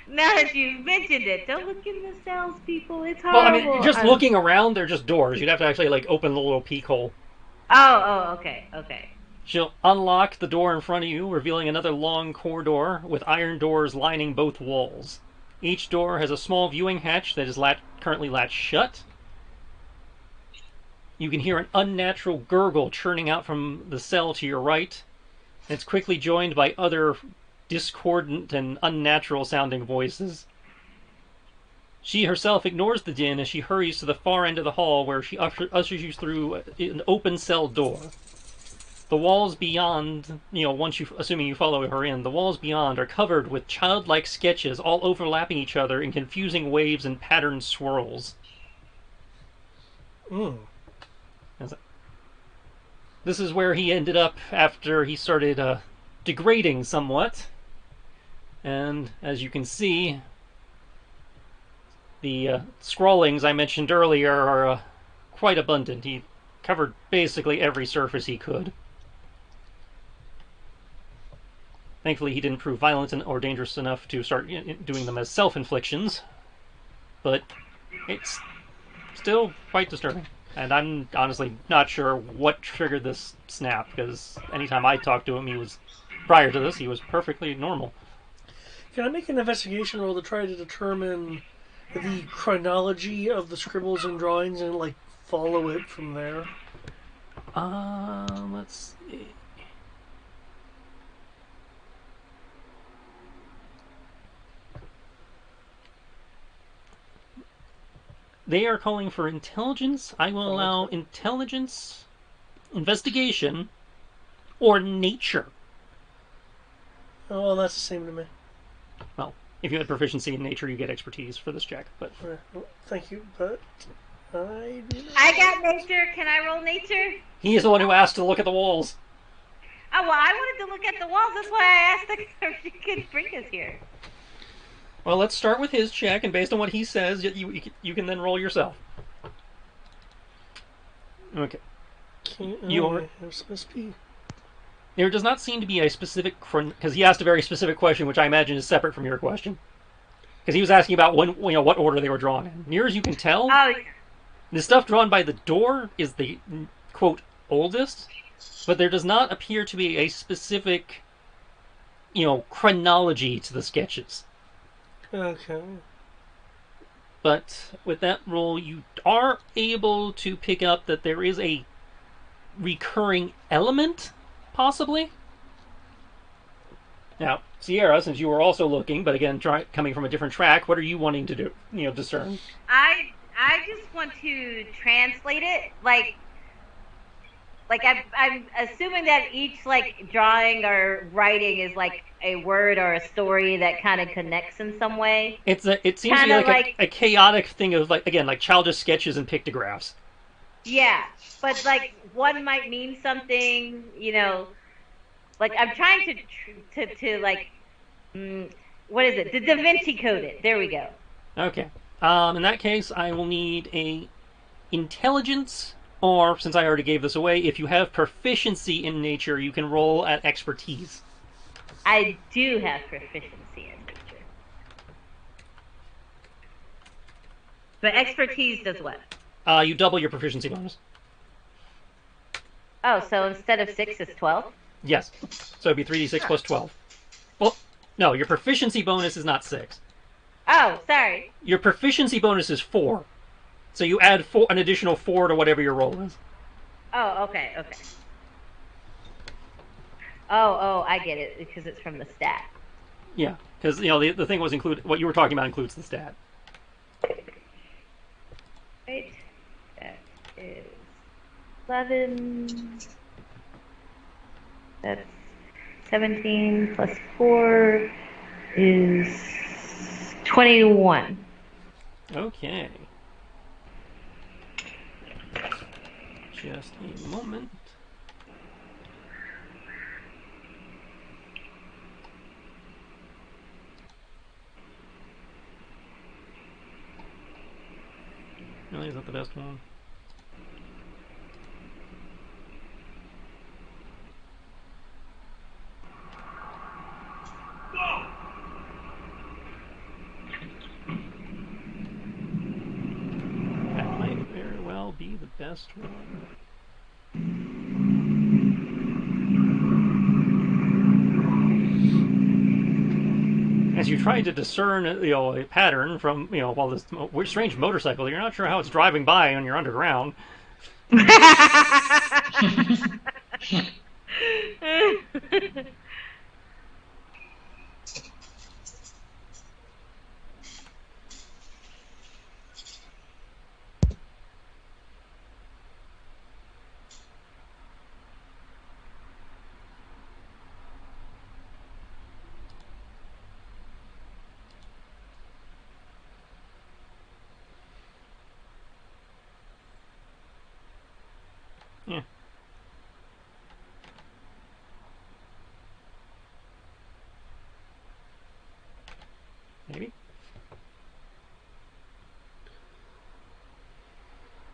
Now that you've mentioned it, don't look in the cells, people. It's Well, horrible. I mean, just looking around, they're just doors. You'd have to actually open the little peek hole. Okay. She'll unlock the door in front of you, revealing another long corridor with iron doors lining both walls. Each door has a small viewing hatch that is currently latched shut. You can hear an unnatural gurgle churning out from the cell to your right. It's quickly joined by other discordant and unnatural sounding voices. She herself ignores the din as she hurries to the far end of the hall, where she ushers you through an open cell door. The walls beyond, assuming you follow her in, the walls beyond are covered with childlike sketches, all overlapping each other in confusing waves and patterned swirls. This is where he ended up after he started degrading somewhat. And as you can see, the scrawlings I mentioned earlier are quite abundant. He covered basically every surface he could. Thankfully, he didn't prove violent or dangerous enough to start doing them as self-inflictions, but it's still quite disturbing. And I'm honestly not sure what triggered this snap, because anytime I talked to him, prior to this, he was perfectly normal. Can I make an investigation roll to try to determine the chronology of the scribbles and drawings and, follow it from there? Let's see. They are calling for intelligence. I will allow intelligence, investigation, or nature. Oh, well, that's the same to me. Well, if you had proficiency in nature, you get expertise for this check. But Well, thank you, but I do not. I got nature. Can I roll nature? he is the one who asked to look at the walls. Oh, well, I want wanted to look at the walls. That's why I asked if she could bring us here. Well, let's start with his check, and based on what he says, you can then roll yourself. Okay. There does not seem to be a specific... Because he asked a very specific question, which I imagine is separate from your question. Because he was asking about what order they were drawn in. Near as you can tell, the stuff drawn by the door is the, quote, oldest, but there does not appear to be a specific, chronology to the sketches. Okay. But with that roll, you are able to pick up that there is a recurring element, possibly. Now, Sierra, since you were also looking, but again, coming from a different track, what are you wanting to do? Discern. I just want to translate it, like I'm assuming that each drawing or writing is a word or a story that kind of connects in some way. It seems to be like a chaotic thing of like childish sketches and pictographs. Yeah, but one might mean something, I'm trying to what is it? The Da Vinci Code it. There we go. Okay. In that case, I will need a intelligence. Or, since I already gave this away, if you have proficiency in nature, you can roll at expertise. I do have proficiency in nature. But expertise does what? You double your proficiency bonus. Oh, so instead of 6, it's 12? Yes. So it'd be 3d6 plus 12. Well, no, your proficiency bonus is not 6. Oh, sorry. Your proficiency bonus is 4. So you add an additional 4 to whatever your roll is. Oh, okay. Oh, I get it, because it's from the stat. Yeah, because, the thing was what you were talking about includes the stat. Right. That is 11. That's 17 plus 4 is 21. Okay. Just a moment. Really, is that the best one? That might very well be the best one. As you try to discern, a pattern from, while this strange motorcycle, you're not sure how it's driving by when you're underground. Yeah. Maybe?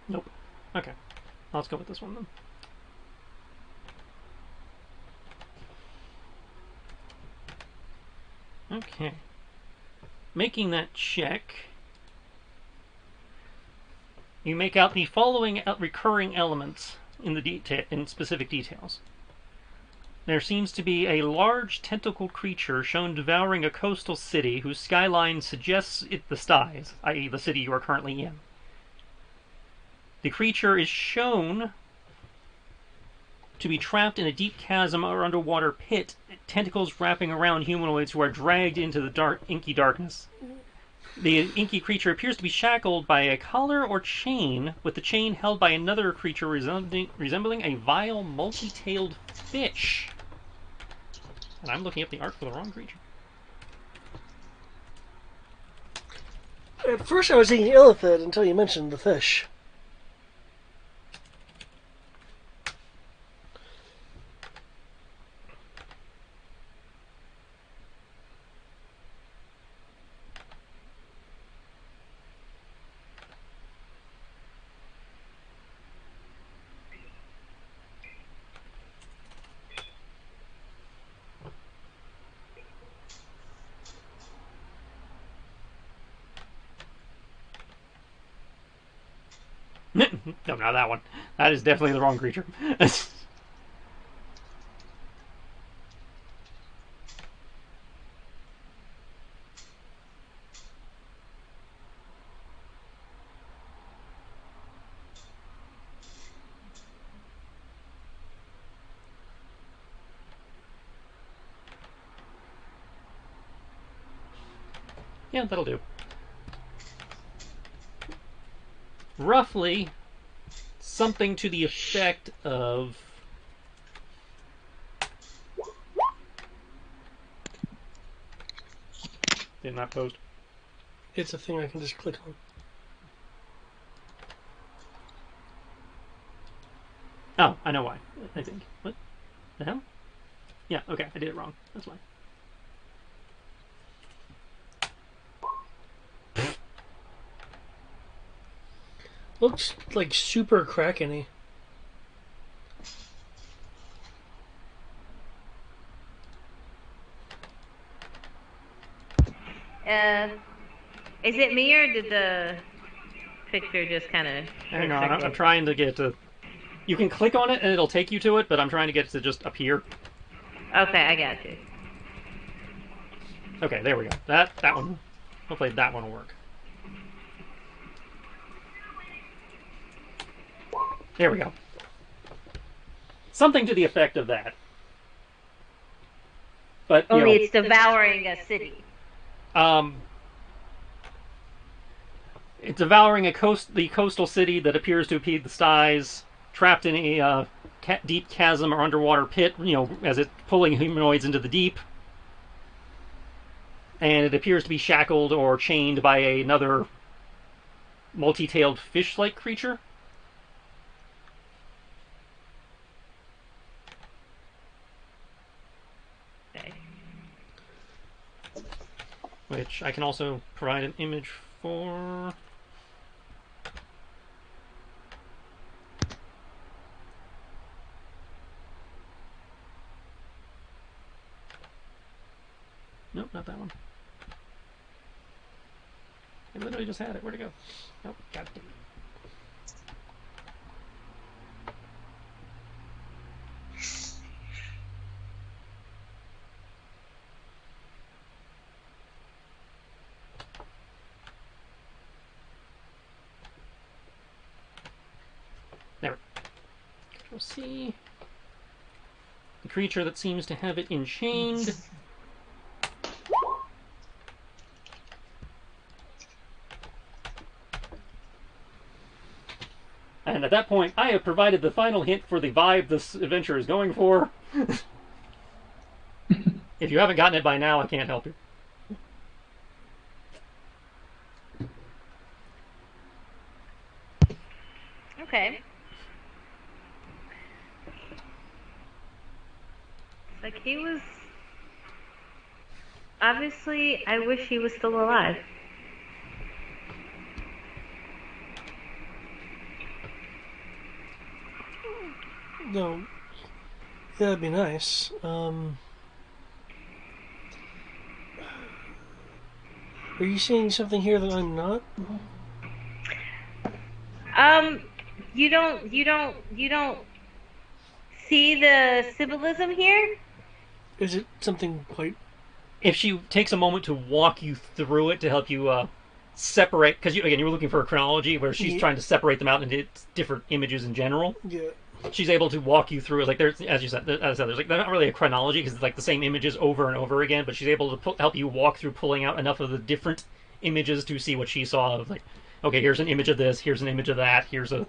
Nope. Okay. Let's go with this one then. Okay. Making that check, you make out the following recurring elements in specific details. There seems to be a large tentacled creature shown devouring a coastal city whose skyline suggests it the skies, i.e. the city you are currently in. The creature is shown to be trapped in a deep chasm or underwater pit, tentacles wrapping around humanoids who are dragged into the inky darkness. The inky creature appears to be shackled by a collar or chain, with the chain held by another creature resembling a vile, multi-tailed fish. And I'm looking up the art for the wrong creature. At first I was thinking illithid until you mentioned the fish. No, not that one. That is definitely the wrong creature. Yeah, that'll do. Roughly, something to the effect of... Did not post. It's a thing I can just click on. Oh, I know why. I think. What the hell? Yeah, okay, I did it wrong. That's why. Looks like super Kraken-y. Is it me or did the picture just kind of... Hang on, I'm trying to get it to... You can click on it and it'll take you to it, but I'm trying to get it to just appear. Okay, I got you. Okay, there we go. That one. Hopefully that one will work. There we go. Something to the effect of that. But Only it's devouring a city. It's devouring the coastal city that appears to impede the skies, trapped in a deep chasm or underwater pit, as it's pulling humanoids into the deep. And it appears to be shackled or chained by another multi-tailed fish-like creature. Okay. Which I can also provide an image for. Nope, not that one. I literally just had it. Where'd it go? Nope, got it. There. Control C. The creature that seems to have it enchained. And at that point, I have provided the final hint for the vibe this adventure is going for. If you haven't gotten it by now, I can't help you. Okay. Like he was... Obviously, I wish he was still alive. No. Yeah, that'd be nice. Are you seeing something here that I'm not? You don't see the symbolism here? Is it something quite... If she takes a moment to walk you through it to help you separate, because you were looking for a chronology where she's trying to separate them out into different images in general. Yeah. She's able to walk you through it. Like there's, as you said, there's like not really a chronology because it's like the same images over and over again. But she's able to help you walk through pulling out enough of the different images to see what she saw. Of like, okay, here's an image of this. Here's an image of that. Here's a...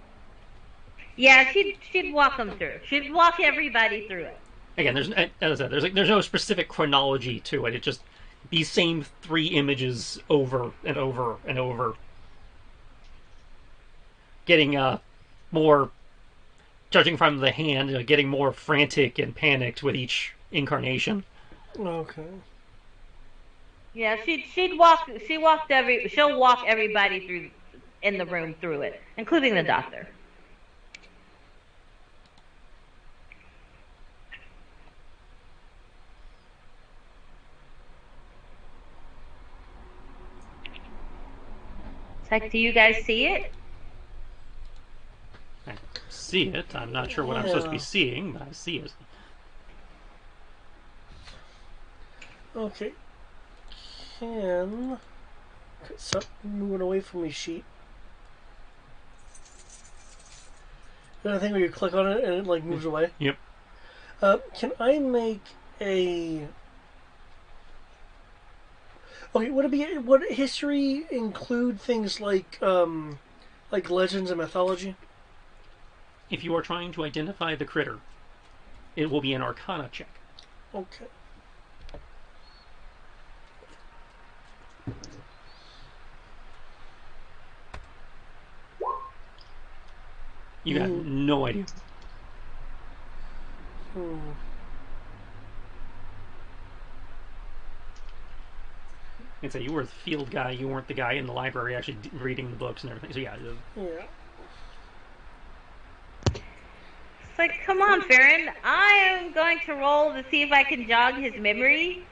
Yeah, she'd walk them through. She'd walk everybody through it. Again, as I said, there's no specific chronology to it. It's just these same three images over and over and over, getting more, judging from the hand, getting more frantic and panicked with each incarnation. Okay. Yeah, she'll walk everybody through in the room through it, including the doctor. It's like, do you guys see it? see it. I'm not sure what I'm supposed to be Yeah. seeing, but I see it. Okay. Stop moving away from me, sheet. That thing where you click on it and it like moves away. Yep. Can I make a? Okay, would history include things like legends and mythology? If you are trying to identify the critter, it will be an Arcana check. Okay. You got no idea. And say you were the field guy. You weren't the guy in the library actually reading the books and everything. So yeah. Yeah. It's like, come on, Farron. I am going to roll to see if I can jog his memory.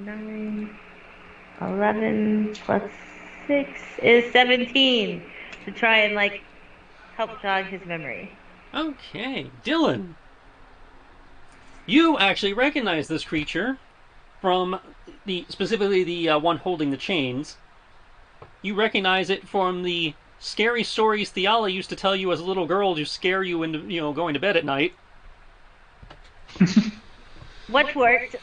9, 11 plus 6 is 17 to try and like help jog his memory. Okay, Dylan. You actually recognize this creature from specifically the one holding the chains. You recognize it from the scary stories Theala used to tell you as a little girl to scare you into, going to bed at night. What worked?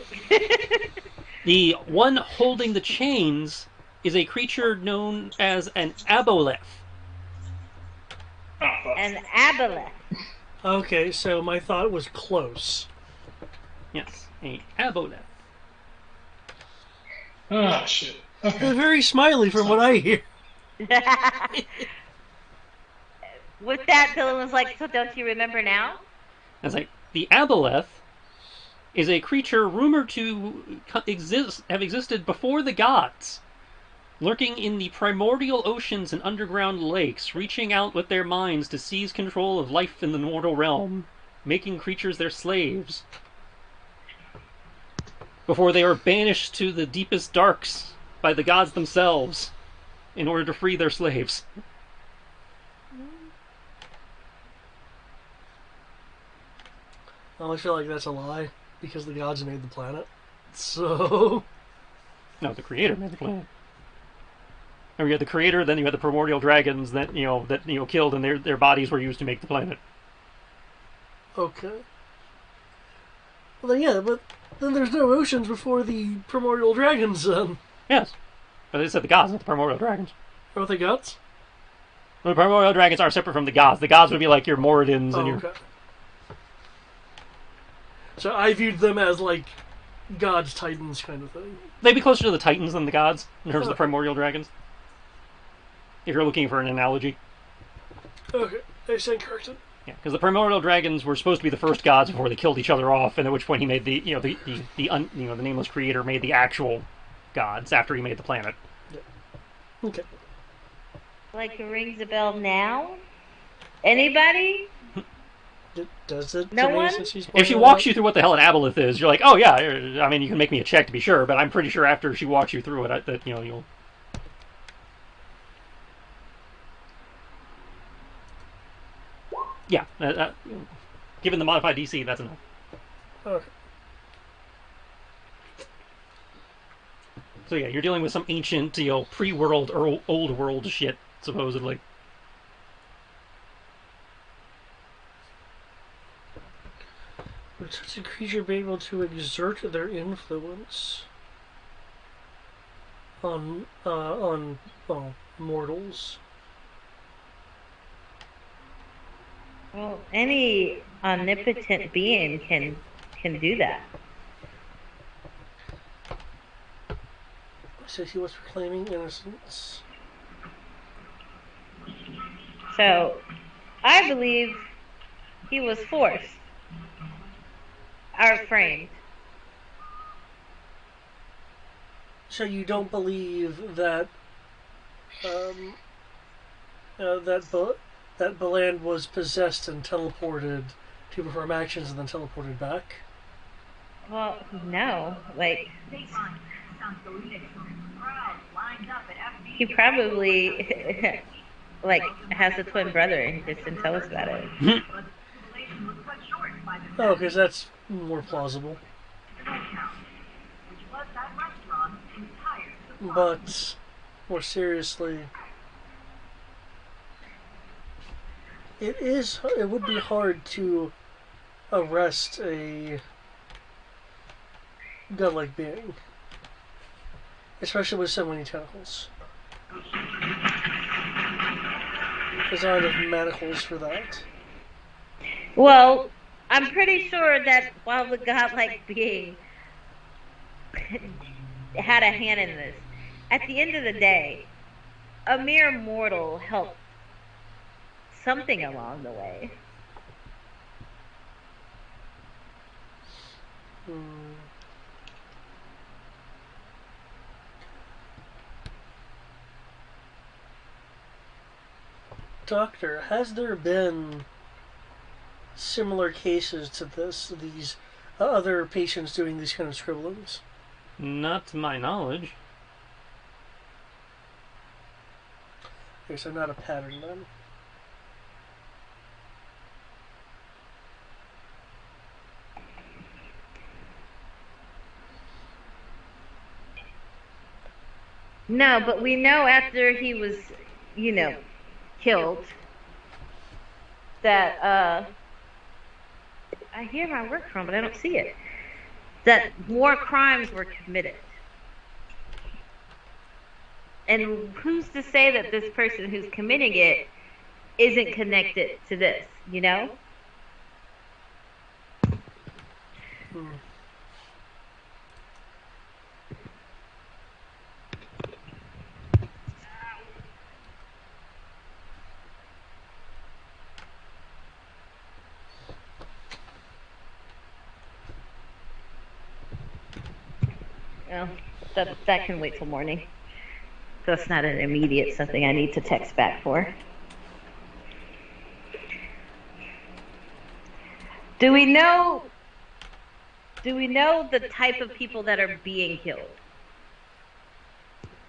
The one holding the chains is a creature known as an aboleth. An aboleth. Okay, so my thought was close. Yes, a aboleth. Ah, shit. Okay. They're very smiley from what I hear. With that, Dylan was like, so don't you remember now? That's like the aboleth is a creature rumored to have existed before the gods, lurking in the primordial oceans and underground lakes, reaching out with their minds to seize control of life in the mortal realm, making creatures their slaves, before they are banished to the deepest darks by the gods themselves in order to free their slaves. I feel like that's a lie, because the gods made the planet. So... No, the creator made the planet. And you had the creator, then you had the primordial dragons that killed, and their bodies were used to make the planet. Okay. Well then, yeah, but then there's no oceans before the primordial dragons, Yes. But they said the gods, not the primordial dragons. Are they gods? Well, the primordial dragons are separate from the gods. The gods would be like your Moradins and your... Okay. So I viewed them as, like, gods, titans kind of thing. They'd be closer to the titans than the gods, in terms of the primordial dragons. If you're looking for an analogy. Okay, I stand corrected. Yeah, because the primordial dragons were supposed to be the first gods before they killed each other off, and at which point he made the nameless creator made the actual gods after he made the planet. Yeah. Okay. Like it rings a bell now? Anybody? Does it? No to me, one? since she's If she pointing walks it you through what the hell an aboleth is, you're like, oh yeah, I mean, you can make me a check to be sure, but I'm pretty sure after she walks you through it, that you'll... Yeah, given the modified DC, that's enough. Okay. So yeah, you're dealing with some ancient, pre-world or old world shit, supposedly. Would such a creature be able to exert their influence on mortals? Well, any omnipotent being can do that. So he was proclaiming innocence. So, I believe he was forced. Or framed. So you don't believe that that Beland was possessed and teleported to perform actions and then teleported back? Well, no. Like, Dateline. Sounds deleted. Crowd lined up at FBI He probably like has a twin brother and he just didn't tell us about it. Oh, because that's more plausible. But more seriously, it would be hard to arrest a godlike being, especially with so many tentacles. There's not enough manacles for that. Well, I'm pretty sure that while the godlike being had a hand in this, at the end of the day, a mere mortal helped something along the way. Doctor, has there been similar cases to these other patients doing these kind of scribblings? Not to my knowledge. Okay, so not a pattern then. No, but we know after he was, killed, that, I hear my work phone, but I don't see it, that more crimes were committed. And who's to say that this person who's committing it isn't connected to this, you know? Well, that can wait till morning. That's not an immediate something I need to text back for. Do we know the type of people that are being killed?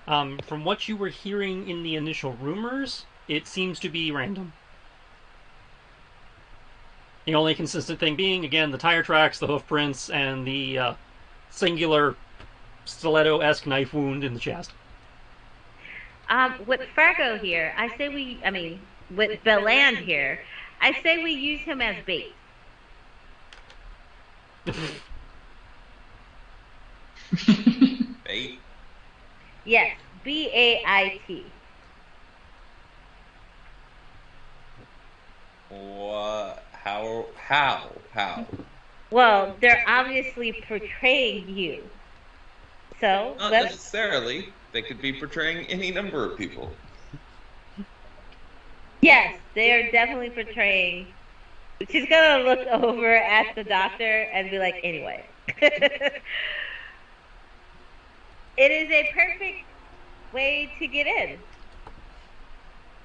From what you were hearing in the initial rumors, it seems to be random. The only consistent thing being, again, the tire tracks, the hoof prints, and the singular stiletto-esque knife wound in the chest. With Fargo here, with Beland here, I say we use him as bait. Bait? Yes, B-A-I-T. What? How? Well, they're obviously portraying you. So, Not necessarily. They could be portraying any number of people. Yes, they are definitely portraying. She's gonna look over at the doctor and be like, anyway. It is a perfect way to get in.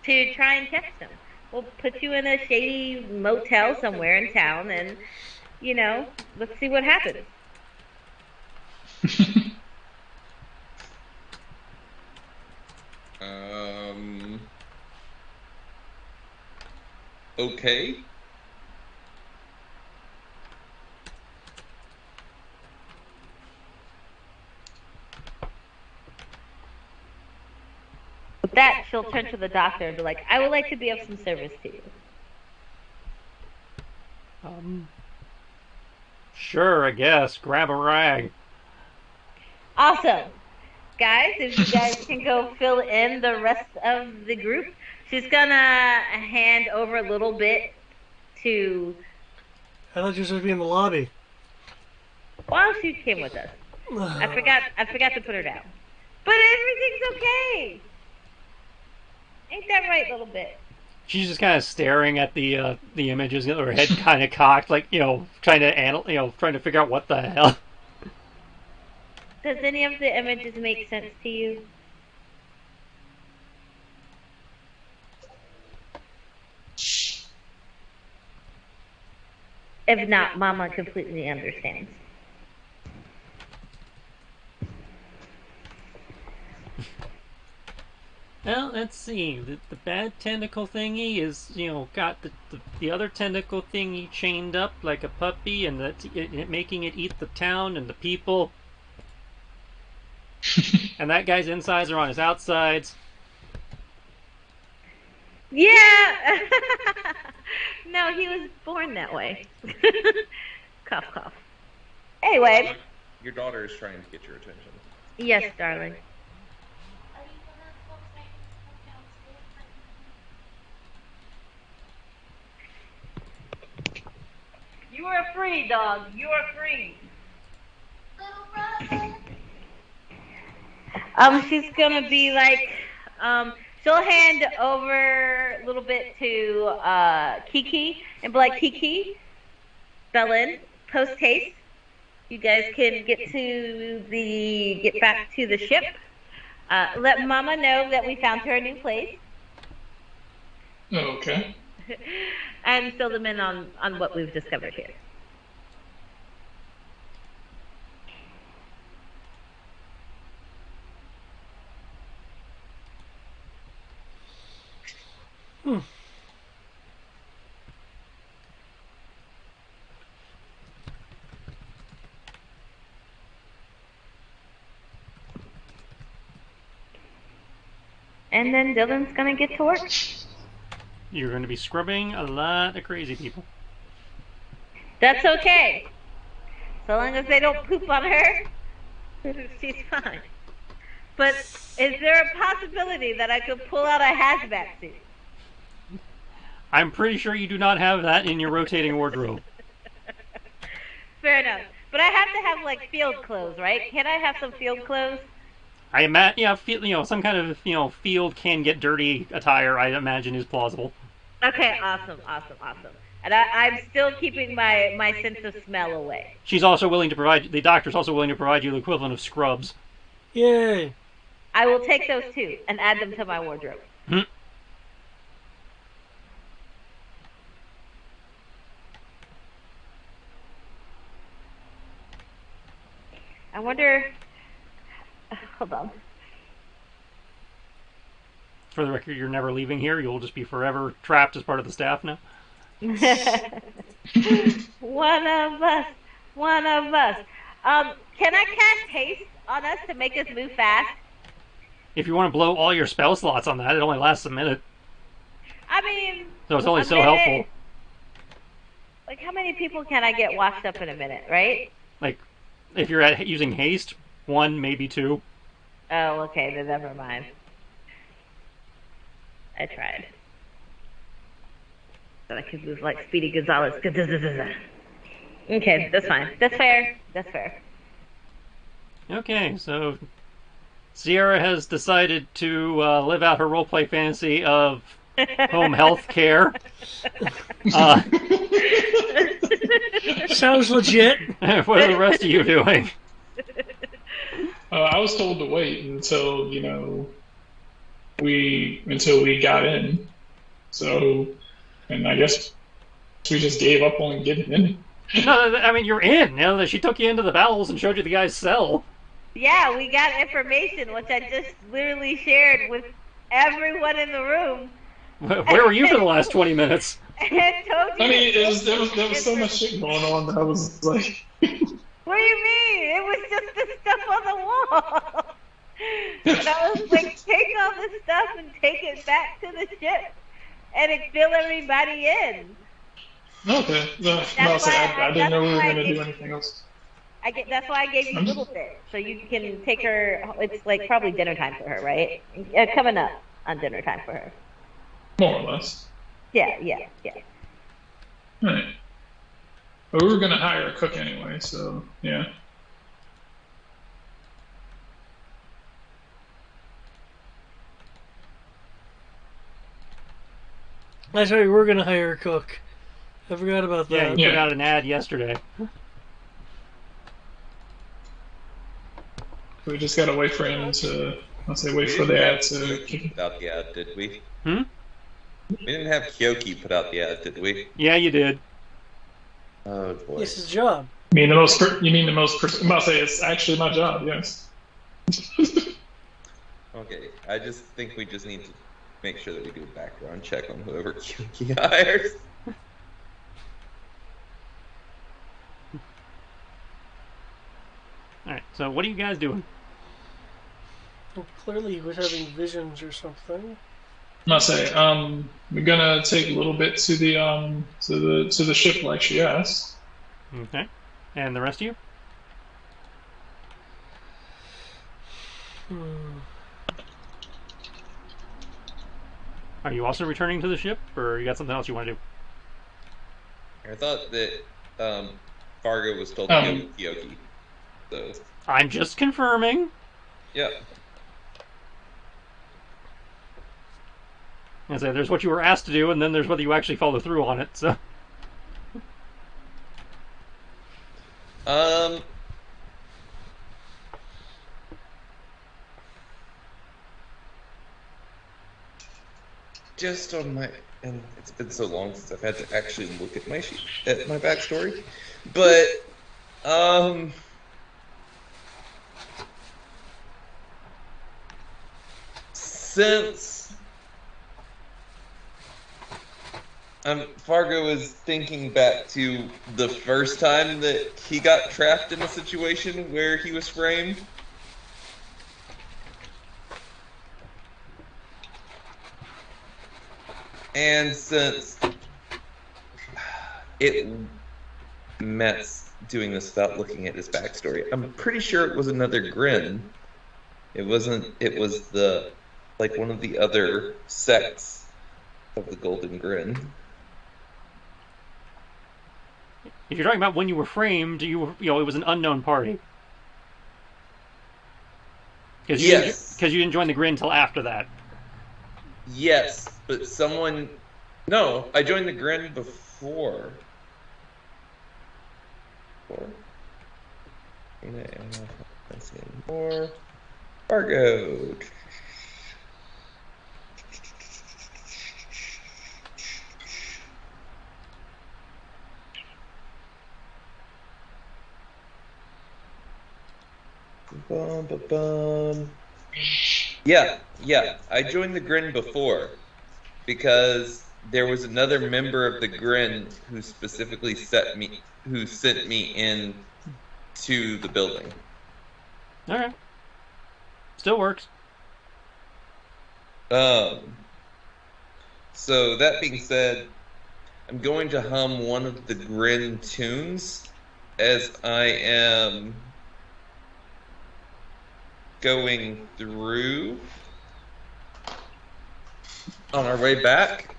To try and catch them. We'll put you in a shady motel somewhere in town and, let's see what happens. Okay. With that, she'll turn to the doctor and be like, I would like to be of some service to you. Sure, I guess. Grab a rag. Awesome. Guys, if you guys can go fill in the rest of the group, she's gonna hand over a little bit to... I thought you were supposed to be in the lobby. Well, she came with us. I forgot to put her down. But everything's okay. Ain't that right, little bit? She's just kind of staring at the images, her head kind of cocked, like trying to figure out what the hell. Does any of the images make sense to you? If not, Mama completely understands. Well, let's see. The bad tentacle thingy is, got the other tentacle thingy chained up like a puppy, and making it eat the town and the people. And that guy's insides are on his outsides. Yeah. No, he was born that way. Cough, cough. Anyway. Your daughter is trying to get your attention. Yes, darling. You are free, dog. You are free. She's gonna be like, she'll hand over a little bit to Kiki and be like, Kiki, Bellin, post haste. You guys can get back to the ship. Let Mama know that we found her a new place. Okay. And fill them in on what we've discovered here. And then Dylan's gonna get to work. You're going to be scrubbing a lot of crazy people. That's okay. So long as they don't poop on her, she's fine. But is there a possibility that I could pull out a hazmat suit? I'm pretty sure you do not have that in your rotating wardrobe. Fair enough. But I have to have, like, field clothes, right? Can I have some field clothes? I imagine, some kind of, field can get dirty attire, I imagine, is plausible. Okay, awesome. And I'm still keeping my sense of smell away. She's also willing to provide, the doctor's also willing to provide you the equivalent of scrubs. Yay! I will take those too and add them to my wardrobe. I wonder... Hold on. For the record, you're never leaving here. You'll just be forever trapped as part of the staff now. One of us. Can I cast haste on us to make us move fast? If you want to blow all your spell slots on that, it only lasts a minute. I mean... So it's only so helpful. Like, how many people can I get washed up in a minute, right? Like, if you're using haste, 1, maybe 2. Oh, okay, then never mind. I tried. But I could move like Speedy Gonzalez. Okay, that's fine. That's fair. Okay, so Sierra has decided to live out her roleplay fantasy of home health care. Sounds legit. What are the rest of you doing? I was told to wait until we got in. So, and I guess we just gave up on getting in. No, I mean, you're in. She took you into the bowels and showed you the guy's cell. Yeah, we got information, which I just literally shared with everyone in the room. Where were you for the last 20 minutes? And told you. I mean, there was so much shit going on that I was like... What do you mean? It was just the stuff on the wall. And I was like, take all this stuff and take it back to the ship. And fill everybody in. Okay. I didn't know we were going to do anything else. That's why I gave you a little bit. So you can take her. It's like probably dinner time for her, right? Coming up on dinner time for her. More or less. Yeah. Right. But we were going to hire a cook anyway, so yeah. That's right, we were going to hire a cook. I forgot about that. Yeah, you put out an ad yesterday. We just got to wait for him to... wait for the ad to... Put out the ad, did we? Hmm? We didn't have Kyoki put out the ad, did we? Yeah, you did. Oh boy. It's his job. You mean the most... I'm about to say it's actually my job, yes. Okay, I just think we just need to make sure that we do a background check on whoever Kyoki hires. Alright, so what are you guys doing? Well, clearly he was having visions or something. Must say, we're gonna take a little bit to the ship like she asked. Okay. And the rest of you? Are you also returning to the ship, or you got something else you want to do? I thought that Fargo was told to go with Kyoki. So, I'm just confirming. yeah. I say there's what you were asked to do, and then there's whether you actually follow through on it. So, Just on my, and it's been so long since I've had to actually look at my at my backstory, but since Fargo is thinking back to the first time that he got trapped in a situation where he was framed. And since it Matt's doing this without looking at his backstory, I'm pretty sure it was another Grin. It wasn't. It was the one of the other sects of the Golden Grin. if you're talking about when you were framed, it was an unknown party. Because you didn't join the Grin until after that. Yes, but someone... No, I joined the Grin before. More. Fargo. Bum, bum, bum. Yeah. I joined the Grin before because there was another member of the Grin who specifically sent me in to the building. Okay. Still works. So that being said, I'm going to hum one of the Grin tunes as I am going through on our way back.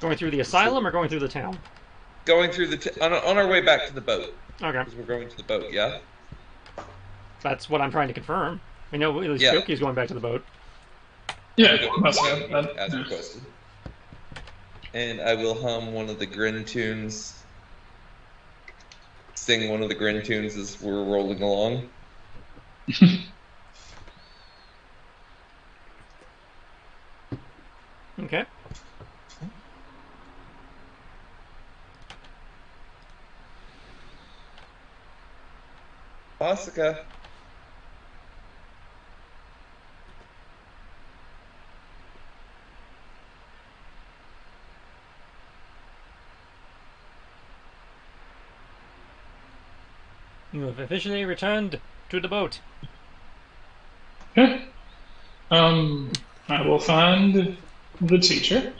Going through the asylum or going through the town? Going through on our way back to the boat. Okay. Because we're going to the boat, yeah? That's what I'm trying to confirm. I know at least Kyoki's going back to the boat. Yeah, must as requested. And I will hum one of the Grin tunes. Sing one of the Grin tunes as we're rolling along. Okay. Asuka. You have officially returned to the boat. Okay. I will find the teacher.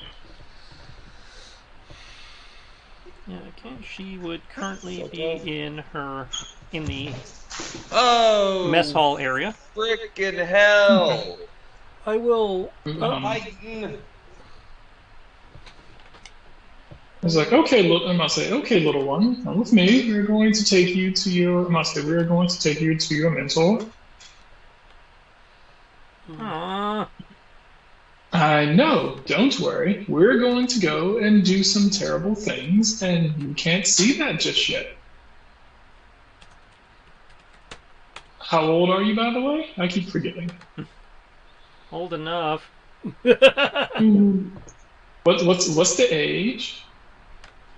Yeah, okay. She would currently be in the mess hall area. Frickin' hell! I will. Titan. I was like, okay, I must say, okay, little one, come with me. We're going to take you to your. I must say, we're going to take you to your mentor. Aww. I know. Don't worry. We're going to go and do some terrible things, and you can't see that just yet. How old are you, by the way? I keep forgetting. Old enough. What's the age?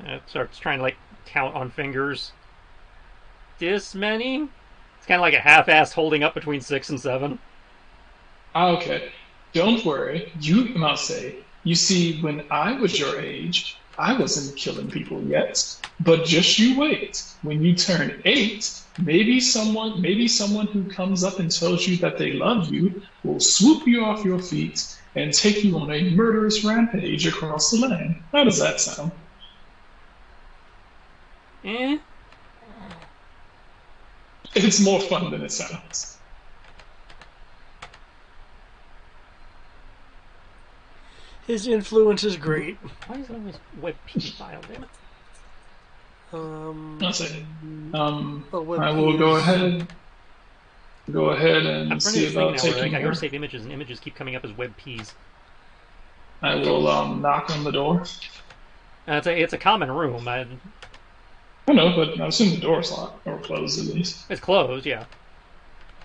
It starts trying to count on fingers. This many? It's kind of like a half-assed holding up between 6 and 7. Okay. Don't worry. You must say. You see, when I was your age, I wasn't killing people yet. But just you wait. When you turn 8, maybe someone who comes up and tells you that they love you will swoop you off your feet and take you on a murderous rampage across the land. How does that sound? Eh? It's more fun than it sounds. His influence is great. Why is it always WebP file, damn it? I'll say. WebP I will go ahead. Go ahead I'm and running see this thing about now where taking I go her. to save images, and images keep coming up as WebPs. I will knock on the door. It's a common room. I don't know, but I assume the door's locked or closed at least. It's closed, yeah.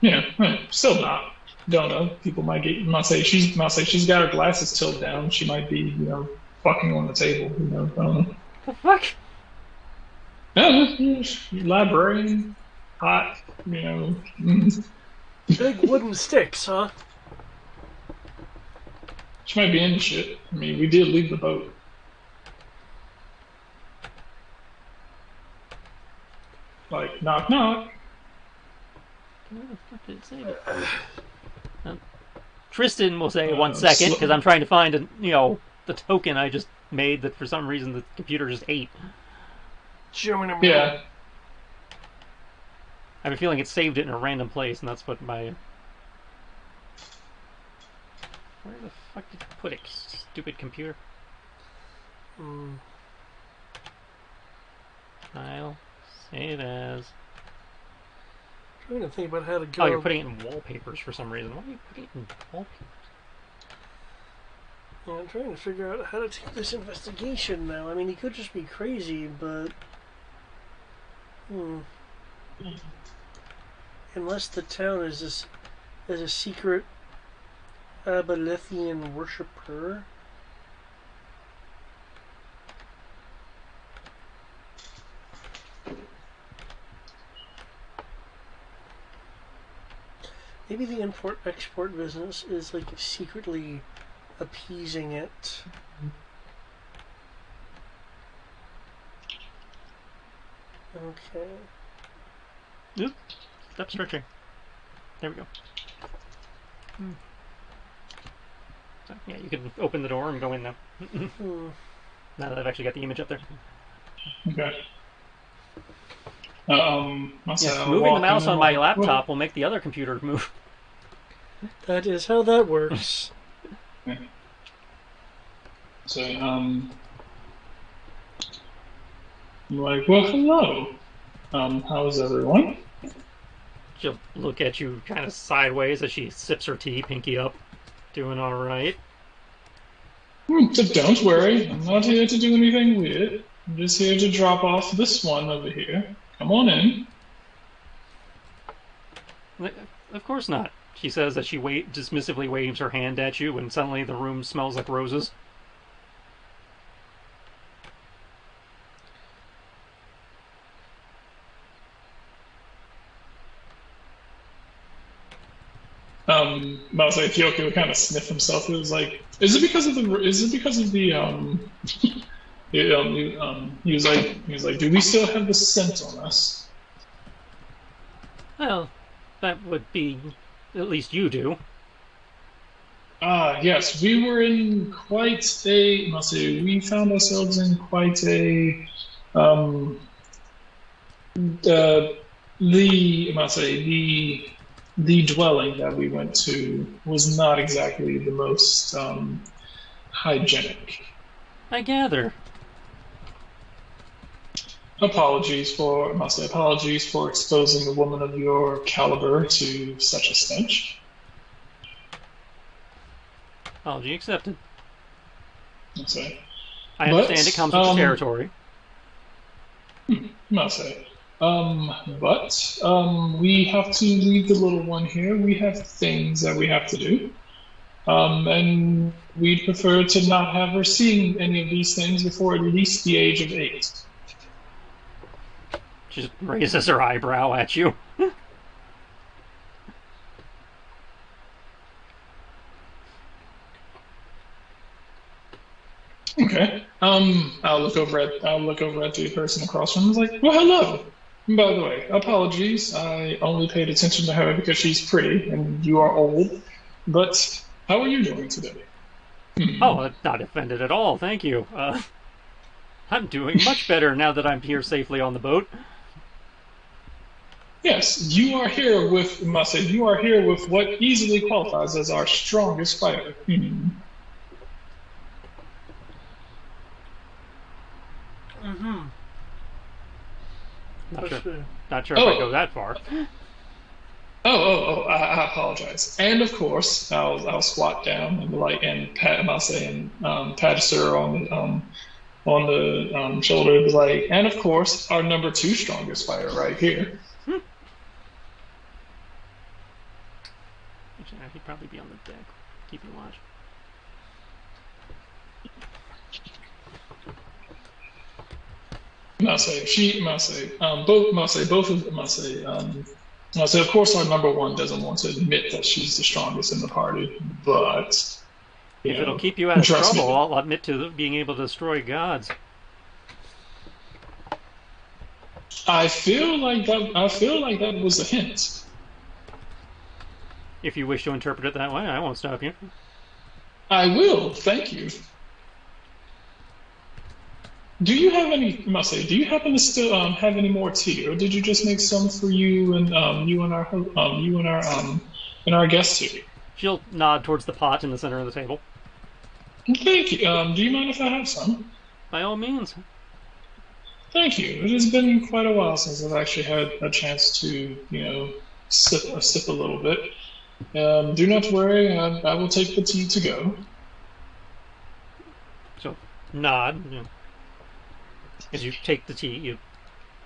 Yeah, right. Still not. Don't know. People might say she's got her glasses tilted down. She might be, fucking on the table. I don't know. The fuck? Yeah, librarian, hot. Big wooden sticks, huh? She might be into shit. I mean, we did leave the boat. Like, knock, knock. Where the fuck did it say that? Tristan will say 1 second, because I'm trying to find, the token I just made that for some reason the computer just ate. Yeah. I have a feeling it saved it in a random place, and that's what my... Where the fuck did you put it, stupid computer? File, save as... I'm trying to think about how to go. Oh, you're putting it in wallpapers for some reason. Why are you putting it in wallpapers? Yeah, I'm trying to figure out how to take this investigation now. I mean, he could just be crazy, but... Unless the town is a secret Abolithian worshipper. Maybe the import-export business is like secretly appeasing it. Okay. Oop. Stop stretching. There we go. So, yeah, you can open the door and go in now. Now that I've actually got the image up there. Okay. Yes, moving the mouse on my laptop will make the other computer move. That is how that works. So, I'm like, well, hello. How's everyone? She'll look at you kind of sideways as she sips her tea, pinky up. Doing alright. Don't worry, I'm not here to do anything weird. I'm just here to drop off this one over here. Come on in. Of course not. She says as she dismissively waves her hand at you, and suddenly the room smells like roses. I was like, Kyoki would kind of sniff himself. It was like, is it because of the he was like, do we still have the scent on us? Well, that would be, at least you do. Yes, we were in quite a, we found ourselves in quite a, the dwelling that we went to was not exactly the most hygienic. I gather. Apologies for exposing a woman of your caliber to such a stench. Apology accepted. Okay. I understand it comes with the territory. But we have to leave the little one here. We have things that we have to do. And we'd prefer to not have her seeing any of these things before at least the age of 8. She just raises her eyebrow at you. I'll look over at the person across from him. I was like, well, hello. And by the way, apologies. I only paid attention to her because she's pretty and you are old. But how are you doing today? Oh, I'm not offended at all, thank you. I'm doing much better now that I'm here safely on the boat. Yes, you are here with, must say, you are here with what easily qualifies as our strongest fighter. Mm-hmm. Not sure if I go that far. I apologize. And of course, I'll squat down and pat pat her on the shoulder, and be like, and of course, our number 2 strongest fighter right here. He'd probably be on the deck, keeping watch. Of course, our number 1 doesn't want to admit that she's the strongest in the party, but if it'll keep you out of trouble, I'll admit to being able to destroy gods. I feel like that was a hint. If you wish to interpret it that way, I won't stop you. I will. Thank you. Do you have any? Do you happen to still have any more tea, or did you just make some for you and our guest here? She'll nod towards the pot in the center of the table. Thank you. Do you mind if I have some? By all means. Thank you. It has been quite a while since I've actually had a chance to, sip a little bit. Do not worry. I will take the tea to go. So, nod. As you take the tea,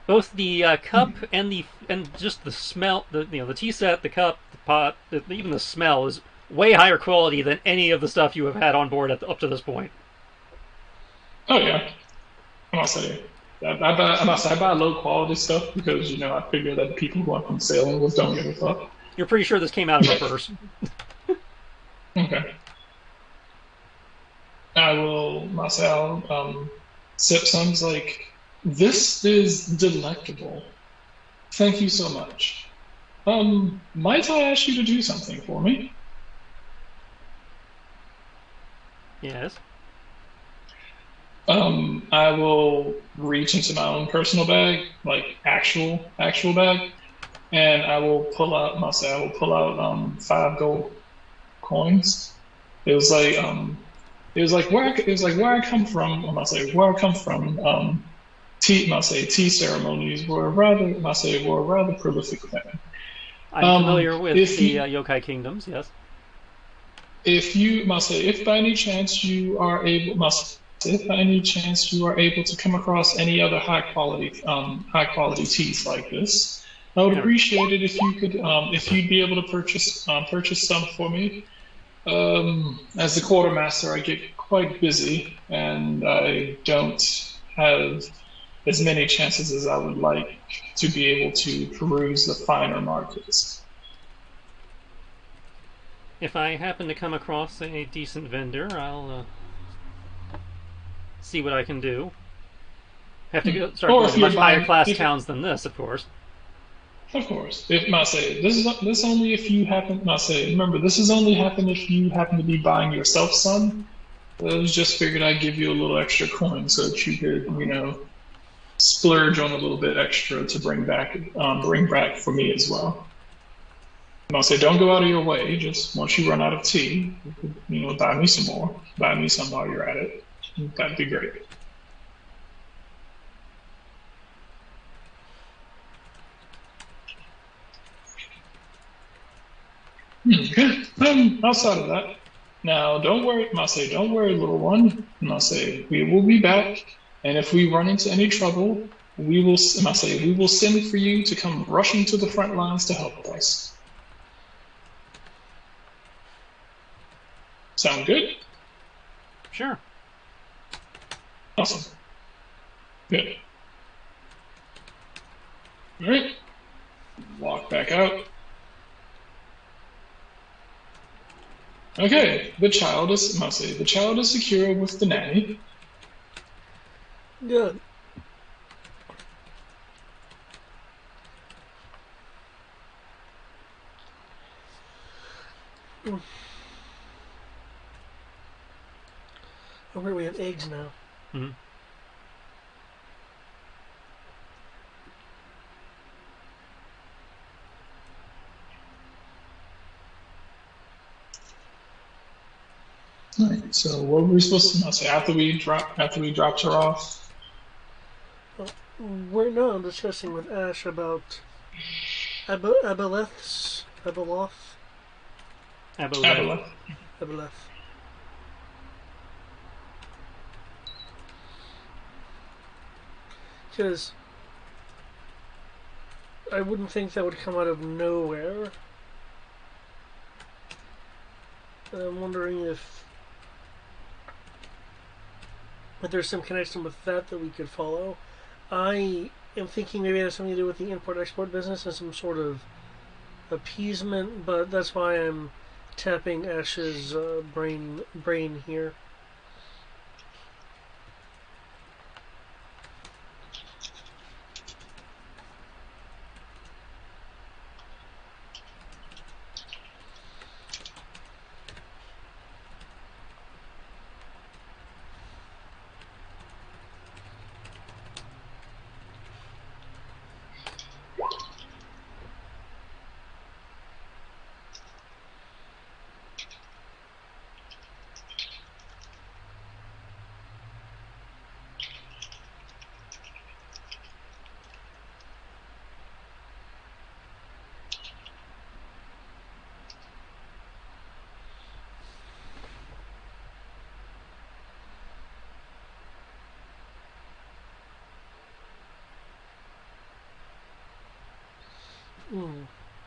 both the cup and just the smell, the tea set, the cup, the pot, even the smell is way higher quality than any of the stuff you have had on board up to this point. Oh yeah, I must say, I buy low quality stuff because I figure that people who I'm sailing with don't give a fuck. You're pretty sure this came out of a purse. Okay. I will myself sip some. Like, this is delectable. Thank you so much. Might I ask you to do something for me? Yes. I will reach into my own personal bag, like actual bag, and I will pull out 5 gold coins. It was like where I come from. Where I come from. Tea ceremonies were rather prolific then. I'm familiar with the yokai kingdoms. Yes. If by any chance you are able, to come across any other high quality teas like this, I would appreciate it if you could, if you'd be able to purchase some for me. As the quartermaster, I get quite busy, and I don't have as many chances as I would like to be able to peruse the finer markets. If I happen to come across a decent vendor, I'll see what I can do. Have to start going to much higher class towns than this, of course. Of course. This only if you happen. Remember, this is only happen if you happen to be buying yourself some. I was just figured I'd give you a little extra coin so that you could, splurge on a little bit extra to bring back for me as well. Don't go out of your way. Just once you run out of tea, buy me some more. Buy me some while you're at it. That'd be great. Okay. Outside of that, now don't worry, don't worry, little one. We will be back, and if we run into any trouble, we will send for you to come rushing to the front lines to help us. Sound good? Sure. Awesome. Good. All right. Walk back out. Okay, the child is secure with the nanny. Good. Oh, wait, we have eggs now. Mhm. Right. So what were we supposed to say after we dropped her off? We're now discussing with Ash about Aboleth's Abeloth. Aboleth. Aboleth. Because I wouldn't think that would come out of nowhere. I'm wondering if there's some connection with that we could follow. I am thinking maybe it has something to do with the import-export business and some sort of appeasement, but that's why I'm tapping Ash's brain here.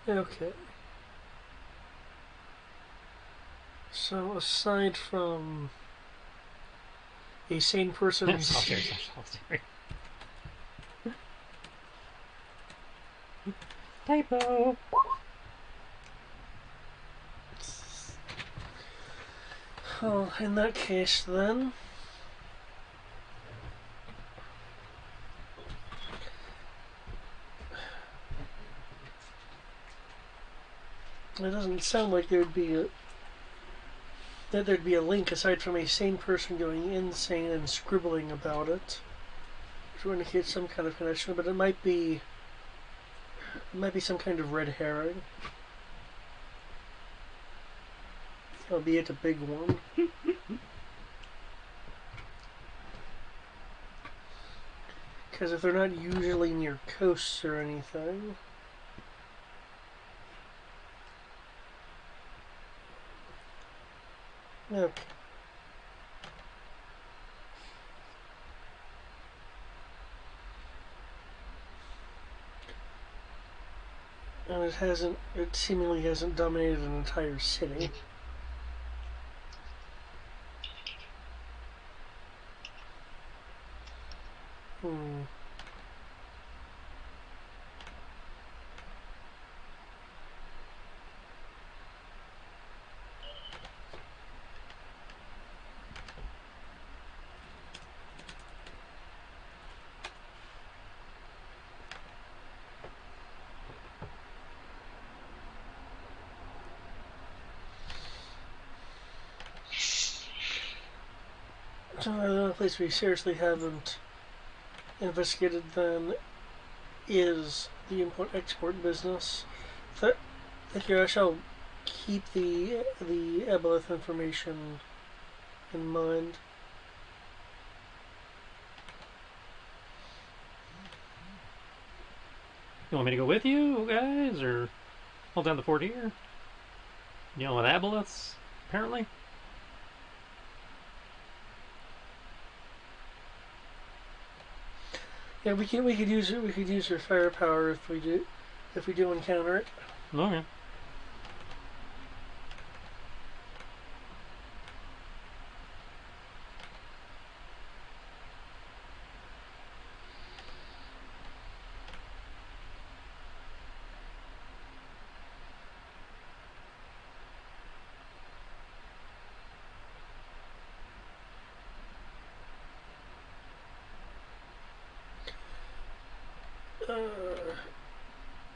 Okay. So aside from a sane person, Solitary. Typo. oh, in that case, then it doesn't sound like there'd be a link aside from a sane person going insane and scribbling about it, which would indicate some kind of connection. But it might be some kind of red herring, albeit a big one. Because if they're not usually near coasts or anything. Okay. And it seemingly hasn't dominated an entire city. Hmm. So another place we seriously haven't investigated then is the import-export business. Thank you. I shall keep the Eboleth information in mind. You want me to go with you, guys, or hold down the fort here? You know, with aboleths, apparently. Yeah, we could use your firepower if we do encounter it. Okay.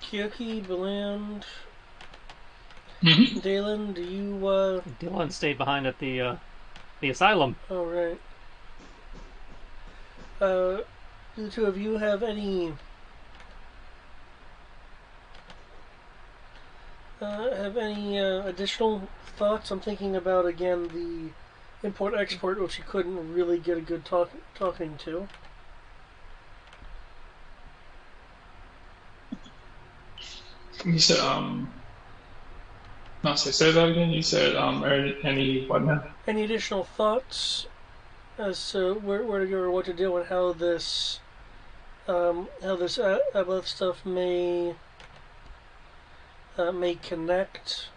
Kyoki, Beland, Mm-hmm. Dalen, do you, Dylan stayed behind at the asylum. oh, right. Do the two of you have any additional thoughts? I'm thinking about, again, the import-export, which you couldn't really get a good talking to. You said, no, say that again. You said, any, what now? Any additional thoughts as to where to go or what to do and how this Aboleth stuff may connect?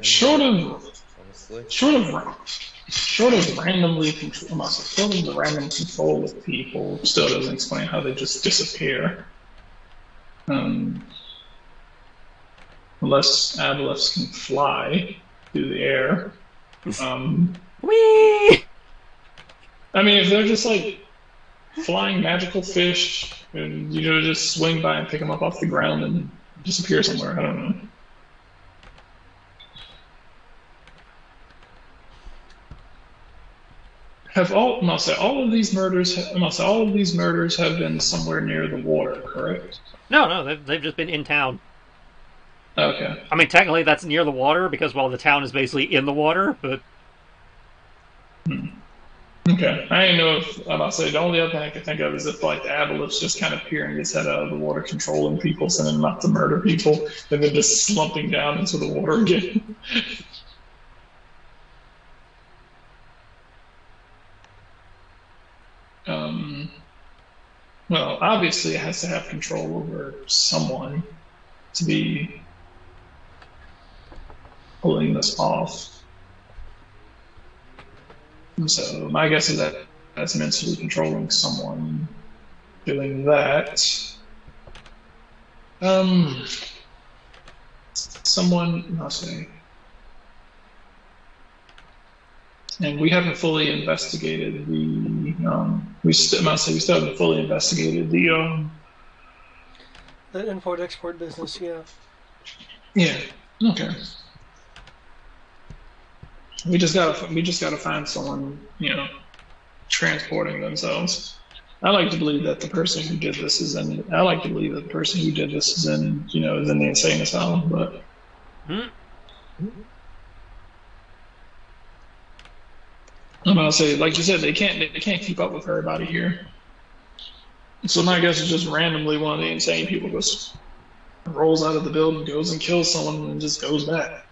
Short of honestly. Short of randomly short of the random control of people, still doesn't explain how they just disappear. Unless aboleths can fly through the air. Whee! I mean, if they're just like flying magical fish, and just swing by and pick them up off the ground and disappear somewhere. I don't know. All of these murders have been somewhere near the water, correct? No, they've just been in town. Okay. I mean, technically that's near the water because, well, the town is basically in the water, but... Okay. I didn't know if, the only other thing I could think of is if, like, the aboleth's just kind of peering his head out of the water, controlling people, sending them out to murder people, and then just slumping down into the water again. Well, obviously it has to have control over someone to be pulling this off. And so my guess is that that's mentally controlling someone doing that. Someone, I'll say. And we haven't fully investigated we still haven't fully investigated the import-export business, yeah. Yeah. Okay. We just gotta find someone, transporting themselves. I like to believe that the person who did this is in the insane asylum, but I'm gonna say, like you said, they can't keep up with everybody here. So my guess is just randomly one of the insane people just rolls out of the building, goes and kills someone, and just goes back.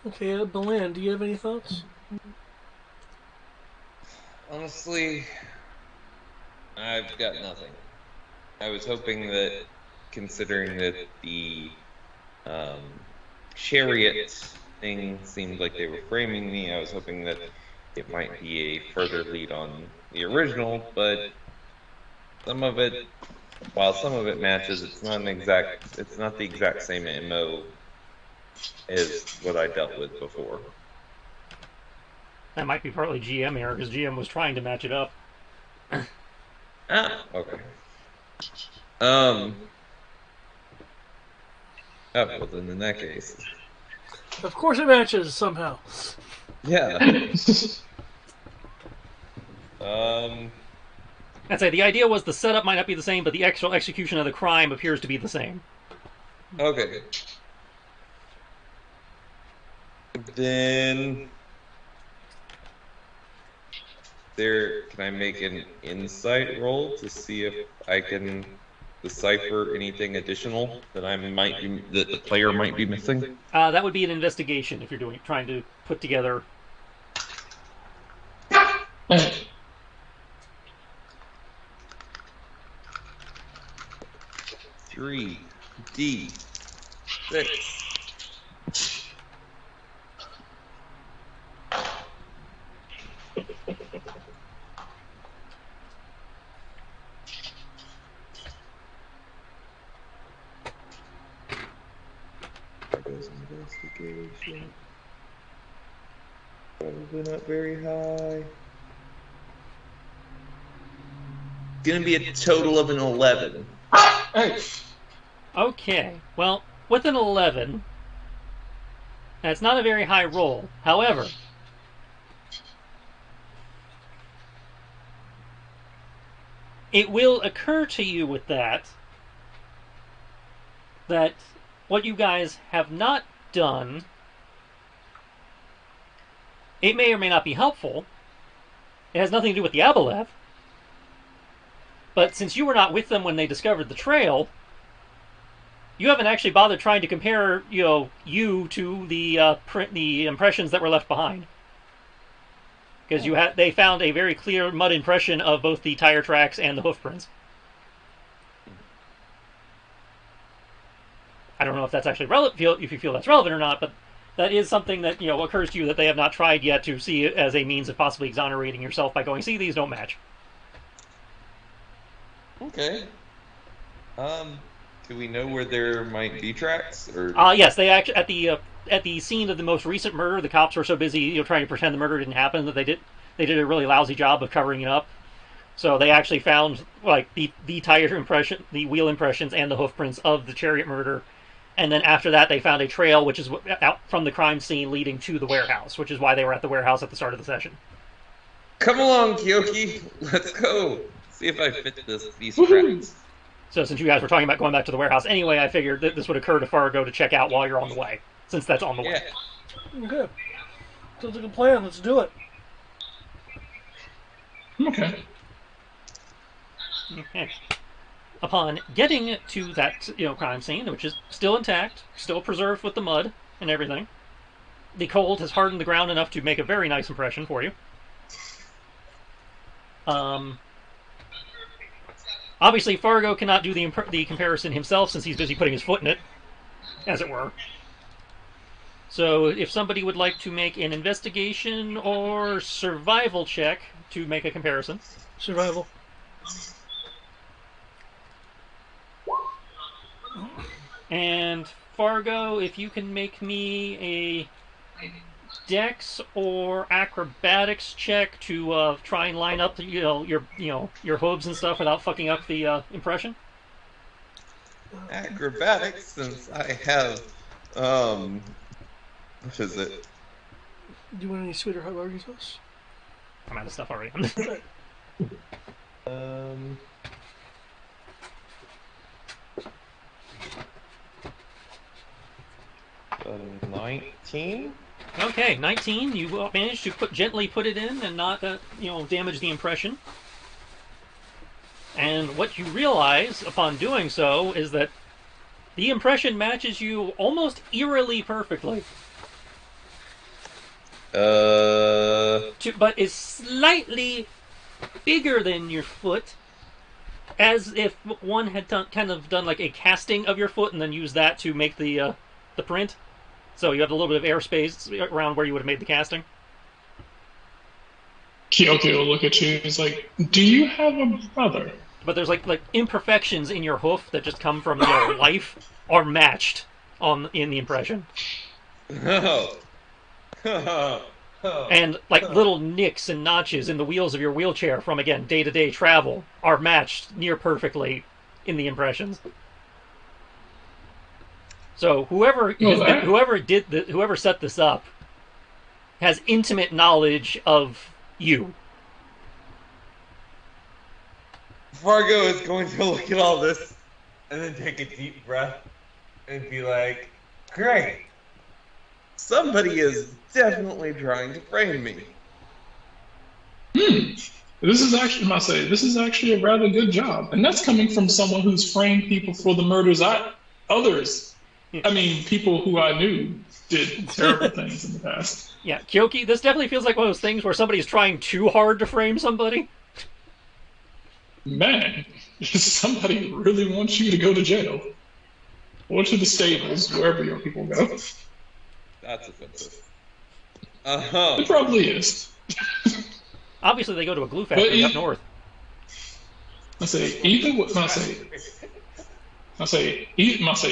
Okay, Belan, do you have any thoughts? Honestly, I've got nothing. I was hoping that, considering that the chariot thing seemed like they were framing me, I was hoping that it might be a further lead on the original, but while some of it matches, it's not the exact same MO as what I dealt with before. That might be partly GM error, because GM was trying to match it up. Okay. Oh, well then in that case. Of course it matches, somehow. Yeah. I'd say the idea was the setup might not be the same, but the actual execution of the crime appears to be the same. Okay. Then can I make an insight roll to see if I can decipher anything additional that that the player might be missing? That would be an investigation if you're trying to put together. 3d6. Investigation. Probably not very high. Gonna be a total of an 11. Hey, Okay, well, with an 11, that's not a very high roll. However, it will occur to you with that what you guys have not done, it may or may not be helpful. It has nothing to do with the Abilev. But since you were not with them when they discovered the trail, you haven't actually bothered trying to compare, you to the impressions that were left behind. Because they found a very clear mud impression of both the tire tracks and the hoof prints. I don't know if that's actually relevant, if you feel that's relevant or not, but that is something that occurs to you that they have not tried yet to see as a means of possibly exonerating yourself by going, see, these don't match. Okay. Do we know where there might be tracks? Or Yes, they actually at the scene of the most recent murder, the cops were so busy trying to pretend the murder didn't happen that they did a really lousy job of covering it up. So they actually found the tire impression, the wheel impressions, and the hoof prints of the Chariot murder. And then after that, they found a trail which is out from the crime scene leading to the warehouse, which is why they were at the warehouse at the start of the session. Come along, Kyoki. Let's go. See if I fit these tracks. So since you guys were talking about going back to the warehouse anyway, I figured that this would occur to Fargo to check out while you're on the way, since that's on the way. Okay. Sounds like a plan. Let's do it. okay. Okay. Upon getting to that crime scene, which is still intact, still preserved with the mud and everything, the cold has hardened the ground enough to make a very nice impression for you. Obviously, Fargo cannot do the comparison himself since he's busy putting his foot in it, as it were. So, if somebody would like to make an investigation or survival check to make a comparison. Survival. And Fargo, if you can make me a Dex or acrobatics check to try and line up your hooves and stuff without fucking up the impression. Acrobatics, since I have what is it? Do you want any sweet or hot barbecue sauce? I'm out of stuff already. 19. Okay, 19. You managed to gently put it in and not damage the impression. And what you realize upon doing so is that the impression matches you almost eerily perfectly. But is slightly bigger than your foot, as if one had done like a casting of your foot and then used that to make the print. So you have a little bit of airspace around where you would have made the casting. Kyoki will look at you and he's like, do you have a brother? But there's like imperfections in your hoof that just come from your life are matched in the impression. And like little nicks and notches in the wheels of your wheelchair from, again, day-to-day travel are matched near perfectly in the impressions. So whoever set this up has intimate knowledge of you. Fargo is going to look at all this and then take a deep breath and be like, great. Somebody is definitely trying to frame me. This is actually a rather good job. And that's coming from someone who's framed people for the murders people who I knew did terrible things in the past. Yeah, Kyoki, this definitely feels like one of those things where somebody's trying too hard to frame somebody. Man, somebody really wants you to go to jail. Or to the stables, wherever your people go. That's offensive. Uh-huh. It probably is. Obviously, they go to a glue factory up north.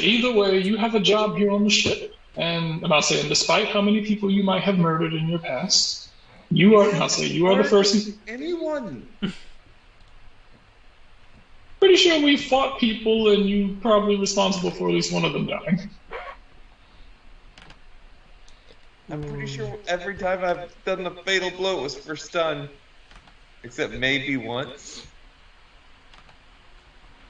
Either way, you have a job here on the ship. And I'm not saying, despite how many people you might have murdered in your past, you are not saying you are the person. Anyone? Pretty sure we fought people, and you probably responsible for at least one of them dying. I'm pretty sure every time I've done the fatal blow it was for stun. Except maybe once.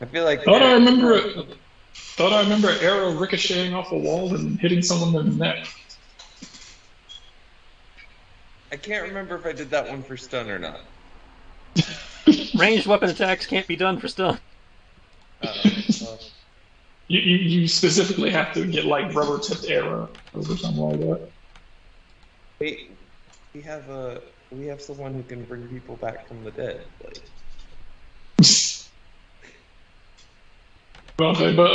I feel like... Thought I remember an arrow ricocheting off a wall and hitting someone in the neck. I can't remember if I did that one for stun or not. Ranged weapon attacks can't be done for stun. You specifically have to get like rubber-tipped arrows or something like that. Wait, we have someone who can bring people back from the dead. Like. Okay, but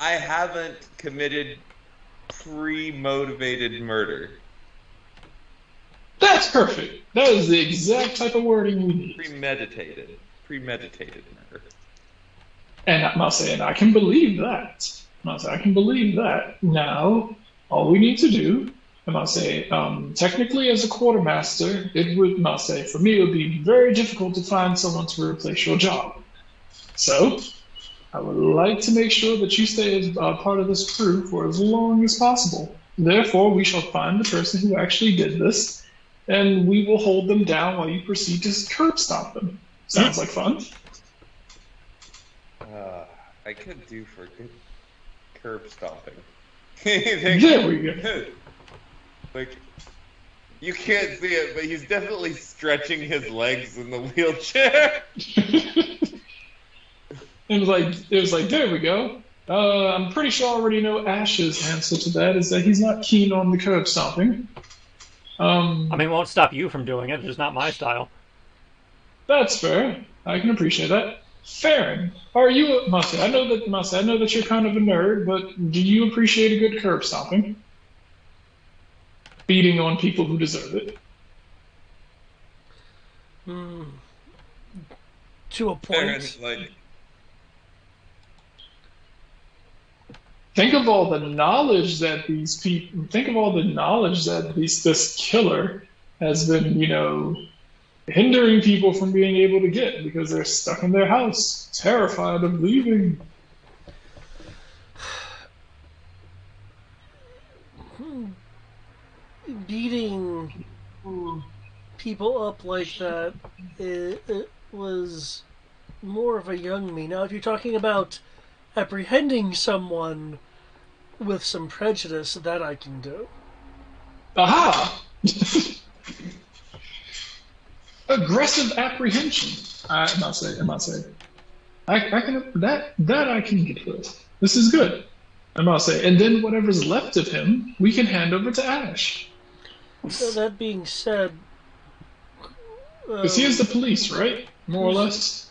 I haven't committed pre-motivated murder. That's perfect. That is the exact type of wording we need. Premeditated murder. And I'm not saying I can believe that. I can believe that. Now, all we need to do, I'm not saying, technically as a quartermaster, it would not say, for me, it would be very difficult to find someone to replace your job. So, I would like to make sure that you stay as part of this crew for as long as possible. Therefore, we shall find the person who actually did this, and we will hold them down while you proceed to curb stomp them. Sounds like fun. I could do for good curb stomping. There we go. Like, you can't see it, but he's definitely stretching his legs in the wheelchair. It was like, there we go. I'm pretty sure I already know Ash's answer to that is that he's not keen on the curb stomping. I mean, it won't stop you from doing it. It's just not my style. That's fair. I can appreciate that. Farron, are you, Masi? I know that you're kind of a nerd, but do you appreciate a good curb stomping? Beating on people who deserve it. To a point. Farron's like, Think of all the knowledge that these people. Think of all the knowledge that this killer has been, hindering people from being able to get because they're stuck in their house, terrified of leaving. Beating people up like that, it was more of a young me. Now, if you're talking about apprehending someone with some prejudice, that I can do. Aha! Aggressive apprehension. I must say, I can that I can get with. This is good. I must say, and then whatever's left of him, we can hand over to Ash. So that being said, Because he is the police, right? More or less.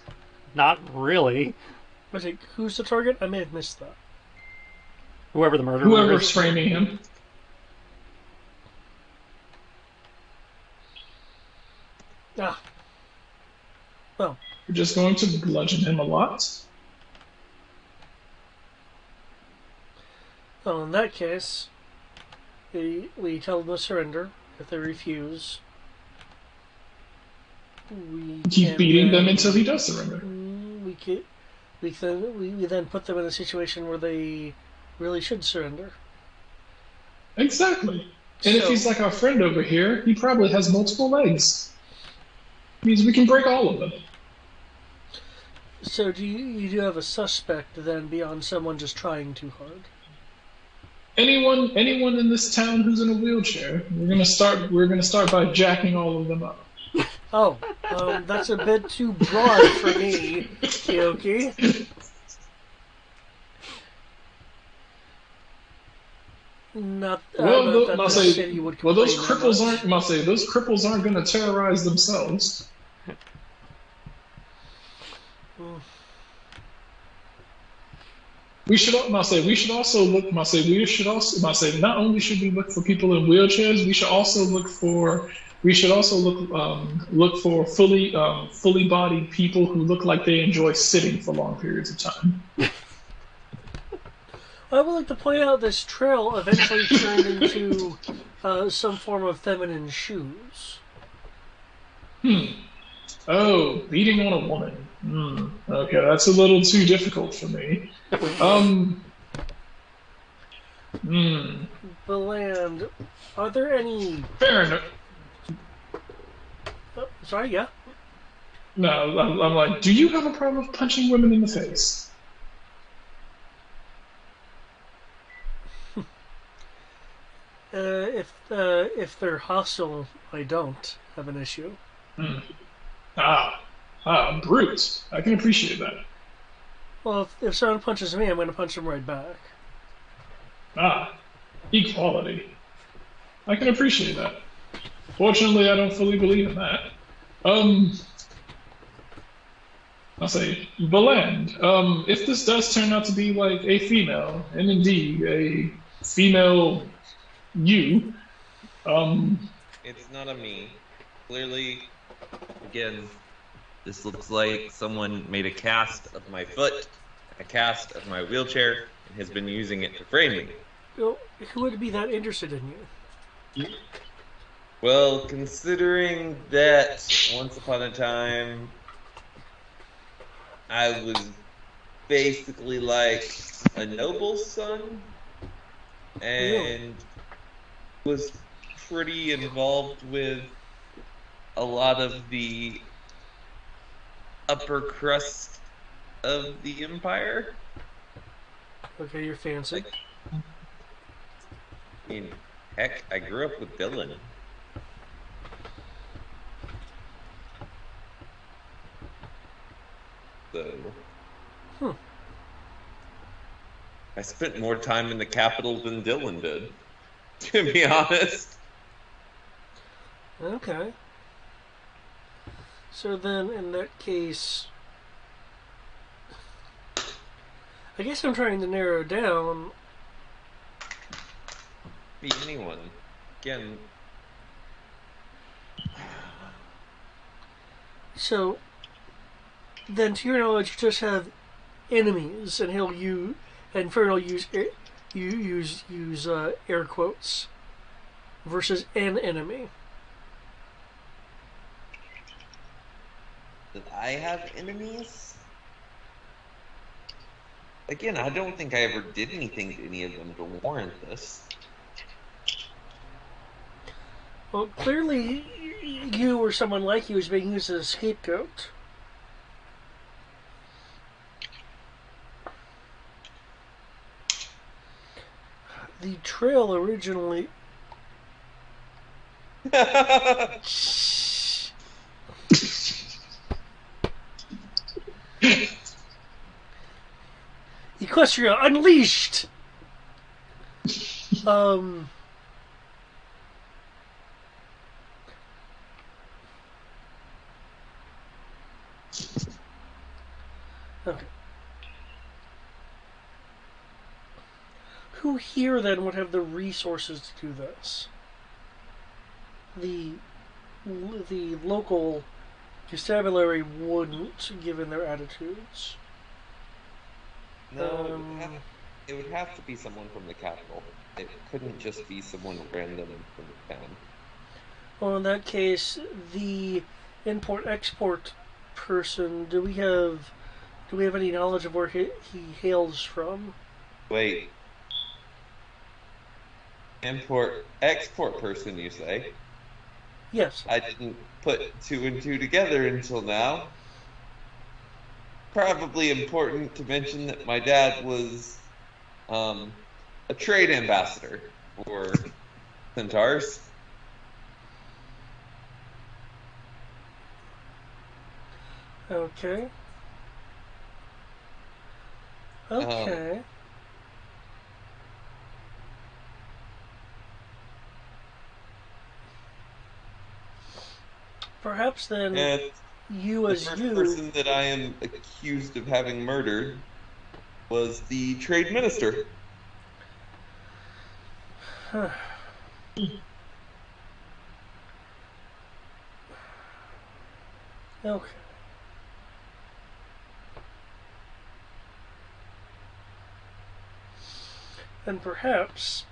Not really. I think, who's the target? I may have missed that. Whoever the murderer Whoever's is. framing him. Ah. Well. We're just going to bludgeon him a lot. Well, in that case, we tell them to surrender. If they refuse, we Keep beating them until he does surrender. We then put them in a situation where they really should surrender. Exactly. And if he's like our friend over here, he probably has multiple legs. Means we can break all of them. So you do have a suspect then beyond someone just trying too hard? Anyone in this town who's in a wheelchair, we're gonna start by jacking all of them up. Oh, that's a bit too broad for me, Kyoki. Not. Well, that those cripples aren't gonna terrorize themselves. We should also look. Not only should we look for people in wheelchairs, we should also look for fully bodied people who look like they enjoy sitting for long periods of time. I would like to point out this trail eventually turned into some form of feminine shoes. Oh, beating on a woman. Okay, that's a little too difficult for me. Um. Beland, are there any... Fair enough. Sorry, yeah? No, I'm like, do you have a problem with punching women in the face? If they're hostile, I don't have an issue. Brute. I can appreciate that. Well, if someone punches me, I'm going to punch them right back. Equality. I can appreciate that. Fortunately, I don't fully believe in that. I'll say, Valand, if this does turn out to be like a female, and indeed a female you, It's not a me. Clearly, again, this looks like someone made a cast of my foot, a cast of my wheelchair, and has been using it to frame me. Well, who would be that interested in you? Well, considering that once upon a time I was basically like a noble's son and was pretty involved with a lot of the upper crust of the empire. Okay, you're fancy. I mean, heck, I grew up with Dylan. So, I spent more time in the capital than Dylan did, to be honest. Okay. So then, in that case, I guess I'm trying to narrow down. Be anyone. Again. So, then, to your knowledge, you just have enemies, and he'll use, and Fern will use air quotes versus an enemy. That I have enemies? Again, I don't think I ever did anything to any of them to warrant this. Well, clearly, you or someone like you is being used as a scapegoat. The trail originally... Equestria Unleashed! Okay. Who here then would have the resources to do this? The local constabulary wouldn't, given their attitudes. No, it would have to be someone from the capital. It couldn't just be someone random from the town. Well, in that case, the import-export person, do we have any knowledge of where he hails from? Wait. Import-export person, you say? Yes. I didn't put two and two together until now. Probably important to mention that my dad was a trade ambassador for Centaurs. Okay. Okay. Perhaps then, And you the as first you... person that I am accused of having murdered was the trade minister. Huh. Okay. And perhaps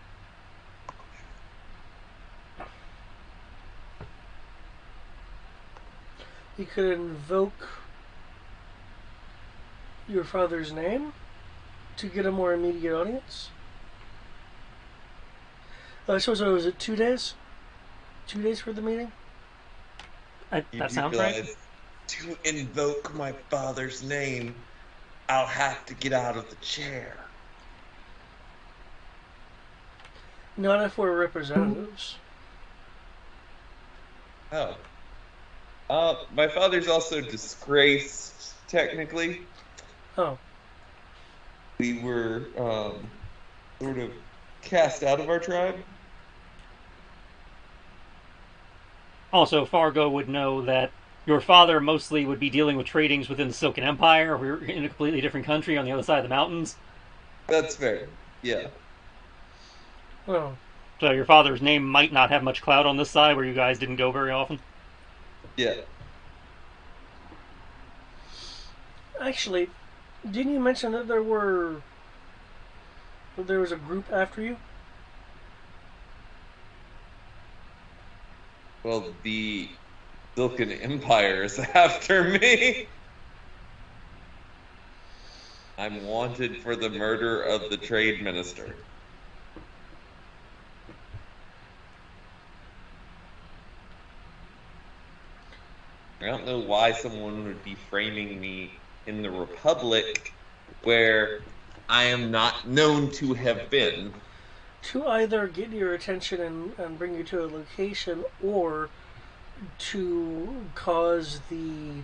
you could invoke your father's name to get a more immediate audience. So was it 2 days? 2 days for the meeting? That sounds right. To invoke my father's name, I'll have to get out of the chair. Not if we're representatives. Oh. My father's also disgraced, technically. Oh. We were, sort of cast out of our tribe. Also, Fargo would know that your father mostly would be dealing with tradings within the Silken Empire. We're in a completely different country on the other side of the mountains. That's fair. Yeah. Oh. So your father's name might not have much clout on this side where you guys didn't go very often. Yeah. Actually, didn't you mention that there was a group after you? Well, the Silken Empire is after me. I'm wanted for the murder of the trade minister. I don't know why someone would be framing me in the Republic where I am not known to have been. To either get your attention and bring you to a location, or to cause the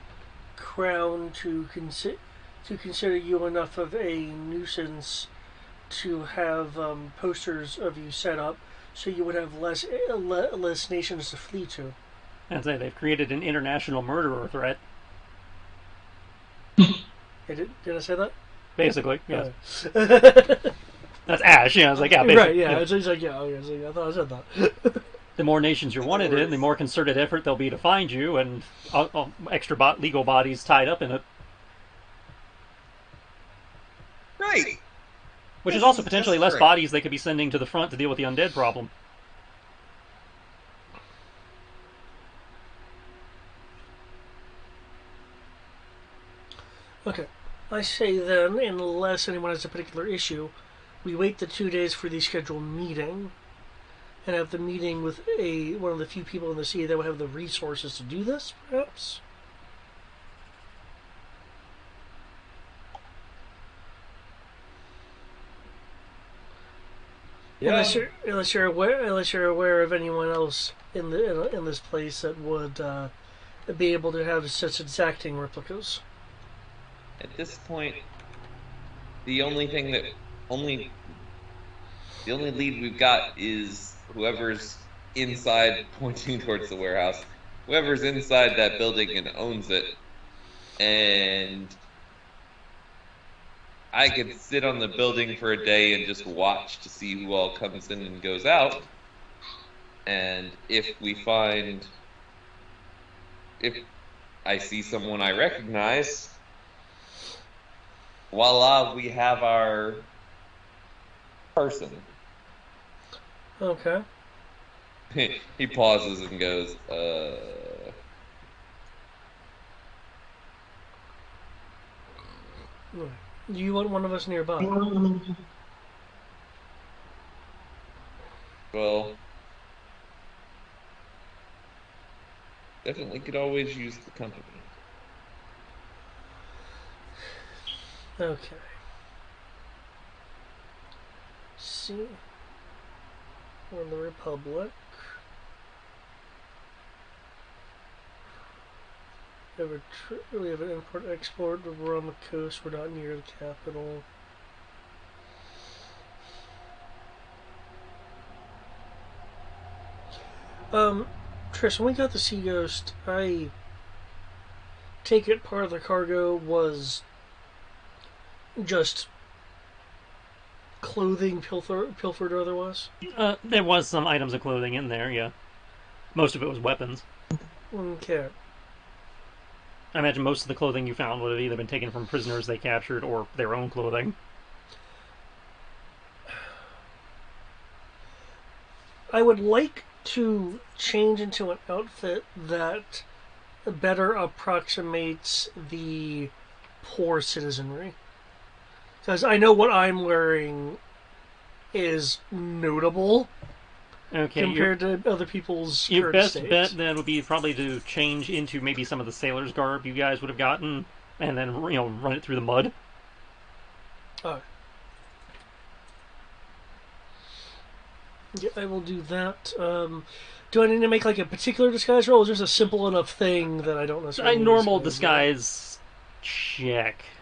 crown to consider you enough of a nuisance to have posters of you set up, so you would have less nations to flee to. I'd say they've created an international murderer threat. Did I say that? Basically, yes. That's Ash. Yeah, I was like, yeah, basically. Right, yeah. It's like, yeah, okay, I thought I said that. The more nations you're wanted in, the more concerted effort there'll be to find you, and extra legal bodies tied up in it. Right. Which is also potentially less bodies they could be sending to the front to deal with the undead problem. Okay. I say then, unless anyone has a particular issue, we wait the 2 days for the scheduled meeting, and have the meeting with one of the few people in the city that will have the resources to do this, perhaps? Yeah. Unless you're aware of anyone else in this place that would be able to have such exacting replicas. At this point, the only lead we've got is whoever's inside, pointing towards the warehouse. Whoever's inside that building and owns it. And I could sit on the building for a day and just watch to see who all comes in and goes out. And if I see someone I recognize, voila, we have our person. Okay. He pauses and goes, Do you want one of us nearby? well, definitely could always use the company. Okay. See. We're in the Republic. We have an import-export, but we're on the coast. We're not near the capital. Tris, when we got the Sea Ghost, I take it part of the cargo was just clothing pilfered or otherwise? There was some items of clothing in there, yeah. Most of it was weapons. Okay. I imagine most of the clothing you found would have either been taken from prisoners they captured or their own clothing. I would like to change into an outfit that better approximates the poor citizenry. Because I know what I'm wearing is notable Okay, compared to other people's your current best states. bet then would be probably to change into maybe some of the sailor's garb you guys would have gotten, and then run it through the mud. Oh. Yeah, I will do that. Do I need to make like a particular disguise roll? Or is this a simple enough thing that I don't necessarily A need normal disguise check. roll?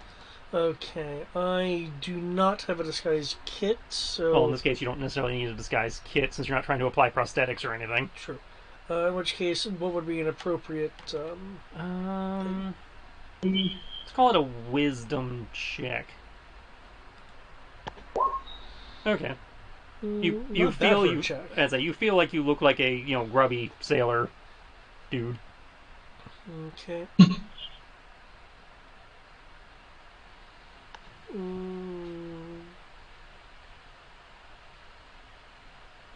Okay, I do not have a disguise kit, so... Well, in this case, you don't necessarily need a disguise kit since you're not trying to apply prosthetics or anything. True. In which case, what would be an appropriate... Let's call it a wisdom check. Okay. You not bad feel for a you check. as a you feel like you look like a grubby sailor dude. Okay.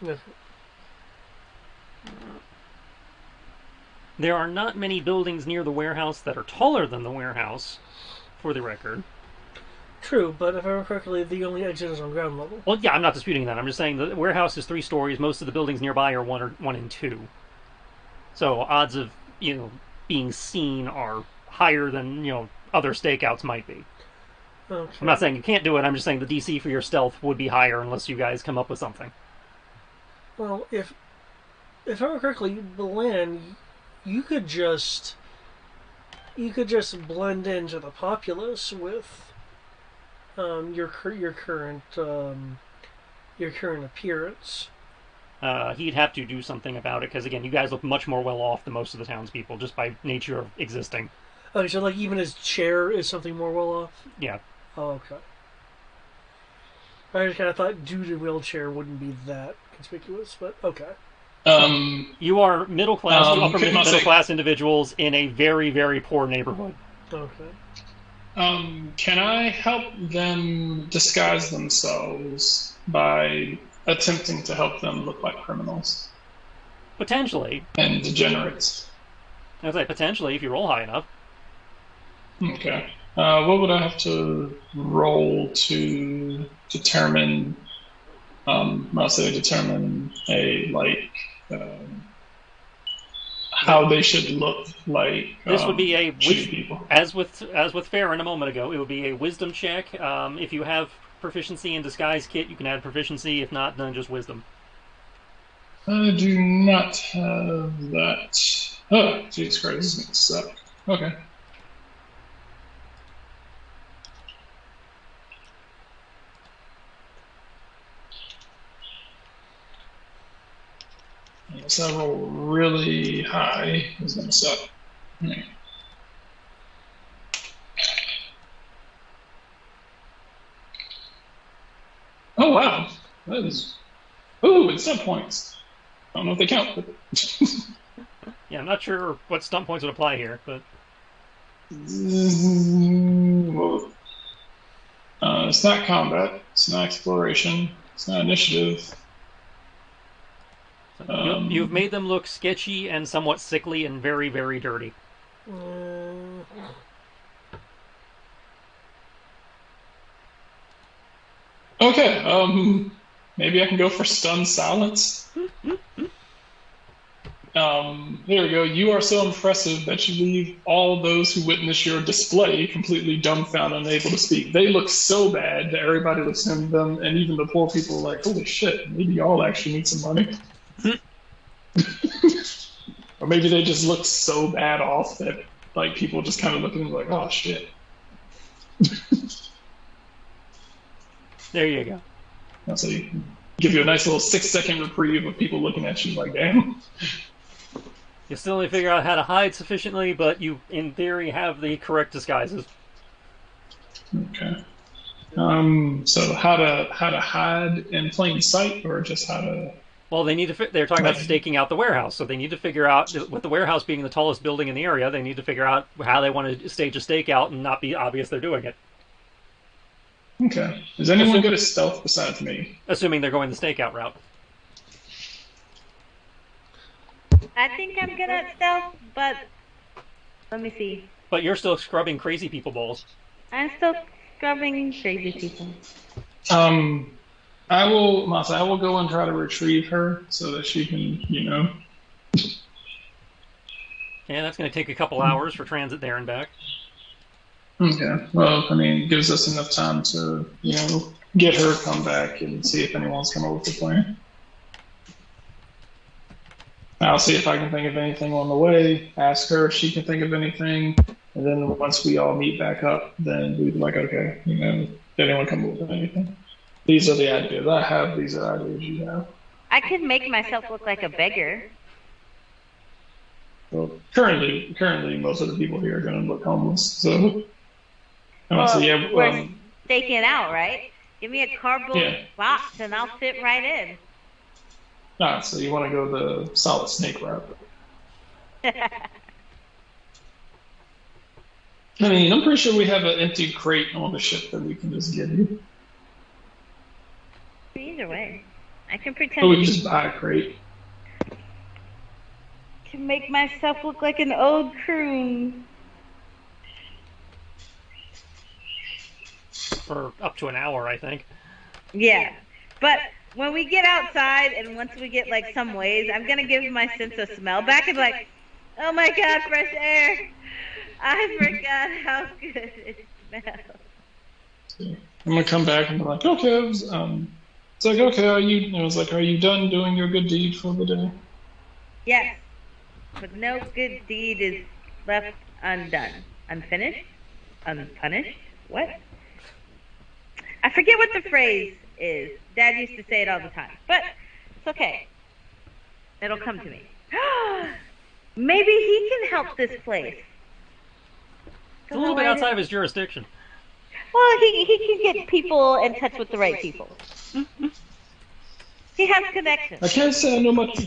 Okay. There are not many buildings near the warehouse that are taller than the warehouse, for the record. True, but if I remember correctly, the only exit is on ground level. Well, yeah, I'm not disputing that. I'm just saying the warehouse is 3 stories. Most of the buildings nearby are 1 and 2. So odds of being seen are higher than other stakeouts might be. Okay. I'm not saying you can't do it. I'm just saying the DC for your stealth would be higher unless you guys come up with something. Well, if I remember correctly, Belan, you could just blend into the populace with your current appearance. He'd have to do something about it because again, you guys look much more well off than most of the townspeople just by nature of existing. Okay, so like even his chair is something more well off. Yeah. Oh, okay. I just kind of thought dude in wheelchair wouldn't be that conspicuous, but okay. You are middle class, upper middle say- class individuals in a very, very poor neighborhood. Okay. Can I help them disguise themselves by attempting to help them look like criminals Potentially. and degenerates? I was like, potentially, if you roll high enough. Okay. What would I have to roll to determine? I'll say determine how they should look like. This would be a shitty people. as with Farron a moment ago. It would be a wisdom check. If you have proficiency in disguise kit, you can add proficiency. If not, then just wisdom. I do not have that. Oh, Jesus Christ, this is gonna suck. Okay. Unless I roll really high, it's gonna suck. Okay. Oh wow, that is. Ooh, it's stunt points. I don't know if they count, but Yeah, I'm not sure what stunt points would apply here, but it's not combat. It's not exploration. It's not initiative. you've made them look sketchy and somewhat sickly and very, very dirty. Okay, maybe I can go for stun silence. There we go. You are so impressive that you leave all those who witness your display completely dumbfounded, unable to speak. They look so bad that everybody looks at them, and even the poor people are like, holy shit, maybe y'all actually need some money. Or maybe they just look so bad off that like people just kind of look at them like, oh shit. There you go. So you give you a nice little 6-second reprieve of people looking at you like, damn. You still need to figure out how to hide sufficiently, but you, in theory, have the correct disguises. Okay. So how to hide in plain sight, or just how to? Well, they need to. They're talking about staking out the warehouse, so they need to figure out, with the warehouse being the tallest building in the area, they need to figure out how they want to stage a stakeout and not be obvious they're doing it. Okay. Is anyone good at stealth besides me? Assuming they're going the stakeout route. I think I'm good at stealth, but let me see. But you're still scrubbing crazy people balls. I'm still scrubbing crazy people. I will, Masa, I will go and try to retrieve her so that she can, Yeah, that's going to take a couple hours for transit there and back. Okay. Well, I mean, it gives us enough time to, get her, come back, and see if anyone's come up with a plan. I'll see if I can think of anything on the way, ask her if she can think of anything, and then once we all meet back up, then we'd be like, okay, did anyone come up with anything? These are the ideas I have, these are the ideas you have. I could make myself look like a beggar. Well, currently, most of the people here are going to look homeless, so... We're staking it out, right? Give me a cardboard box and I'll fit right in. So you want to go the solid snake route. I mean, I'm pretty sure we have an empty crate on the ship that we can just give you. Either way, I can pretend. Or we can just buy a crate. To make myself look like an old croon. For up to an hour, I think. Yeah, but when we get outside and once we get like some ways, I'm gonna give my sense of smell back and be like, oh my god, fresh air! I forgot how good it smells. I'm gonna come back and be like, okay, it's like, okay, are you done doing your good deed for the day? Yes, but no good deed is left undone, unfinished, unpunished. What? I forget what the phrase is. Dad used to say it all the time, but it's okay. It'll come to me. Maybe he can help this place. It's a little bit outside of his jurisdiction. Well, he can get people in touch with the right people. He has connections. I can't say I know much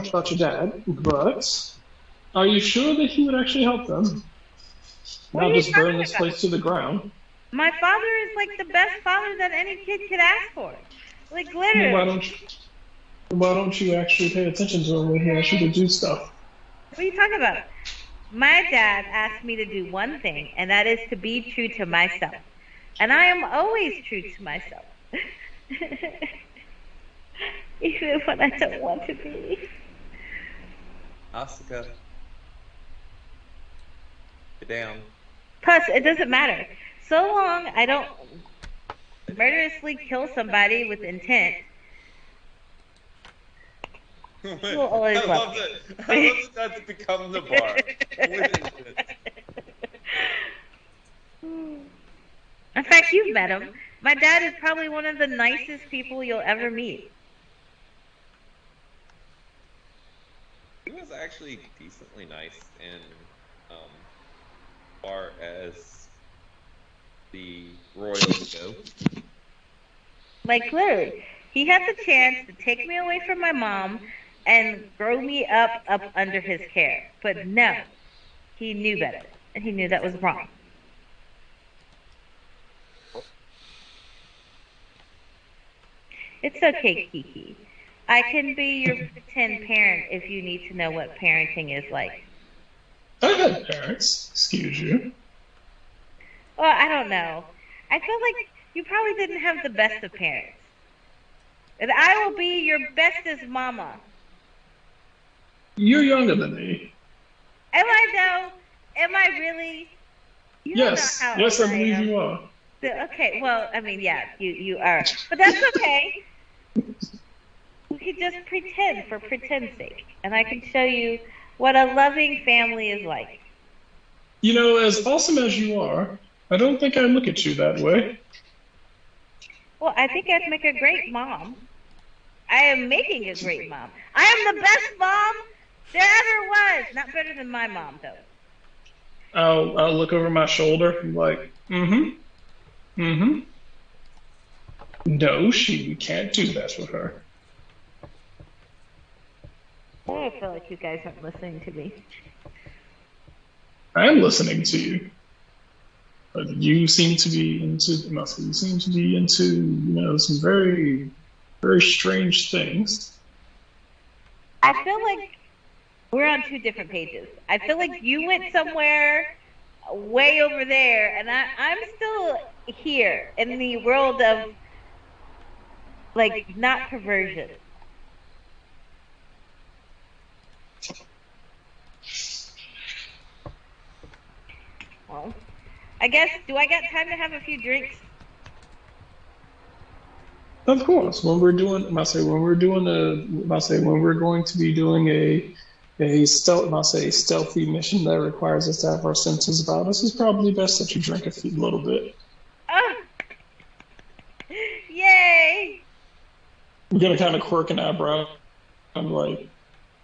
about your dad, but are you sure that he would actually help them? Not just burn this place to the ground. My father is like the best father that any kid could ask for. Like literally. Why don't you actually pay attention to him when he asks you to do stuff? What are you talking about? My dad asked me to do one thing, and that is to be true to myself. And I am always true to myself. Even when I don't want to be. Asuka. Get down. Plus, it doesn't matter. So long I don't murderously kill somebody with intent. We'll always love that. I love that that's become the bar. In fact, you've met him. My dad is probably one of the nicest people you'll ever meet. He was actually decently nice in far as the royals go. Like literally, he had the chance to take me away from my mom and grow me up under his care. But no, he knew better, and he knew that was wrong. It's okay, Kiki. I can be your pretend parent if you need to know what parenting is like. I've had parents, excuse you. Well, I don't know. I feel like you probably didn't have the best of parents. And I will be your bestest mama. You're younger than me. Am I though? Am I really? You yes. Don't know how yes, I old believe am. you are. Okay, well, I mean, yeah, you are. But that's okay. We can just pretend for pretend's sake. And I can show you what a loving family is like. You know, as awesome as you are, I don't think I look at you that way. Well, I think I'd make a great mom. I am making a great mom. I am the best mom there ever was. Not better than my mom, though. I'll look over my shoulder and be like, No, you can't do that with her. I feel like you guys aren't listening to me. I am listening to you. But you seem to be into some very, very strange things. I feel like We're on two different pages. I feel like you went somewhere way over there, and I'm still here in the world of, like, not perversion. Well, I guess, do I got time to have a few drinks? Of course, when we're doing, I say when we're doing a, I say when we're going to be doing a stealth, I say stealthy mission that requires us to have our senses about us, it's probably best that you drink a little bit. Oh, yay! I'm gonna kind of quirk an eyebrow. I'm like,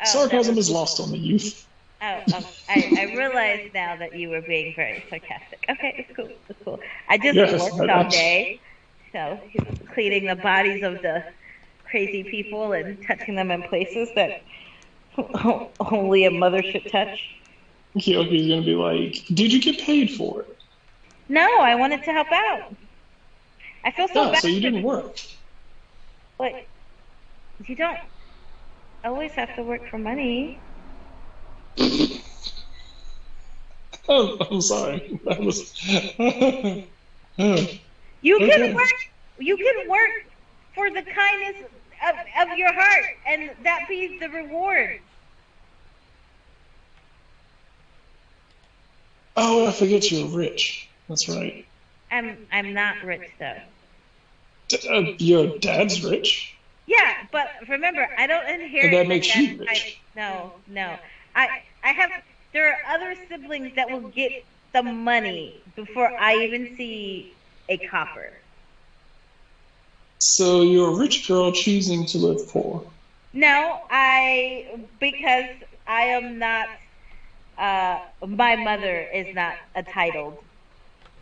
sarcasm is lost on the youth. I realize now that you were being very sarcastic. Okay, it's cool. It's cool. I just Yes, worked all day, so cleaning the bodies of the crazy people and touching them in places that only a mother should touch. Kyoki's gonna be like, did you get paid for it? No, I wanted to help out. I feel so bad. So you didn't work. But you don't always have to work for money. Oh, I'm sorry. That was. You can work. You can work for the kindness of your heart, and that be the reward. Oh, I forget you're rich. That's right. I'm not rich though. Your dad's rich. Yeah, but remember, I don't inherit. And that makes my you dad's rich. title. No. I have. There are other siblings that will get the money before I even see a copper. So you're a rich girl choosing to live poor. No, because I am not. My mother is not a titled.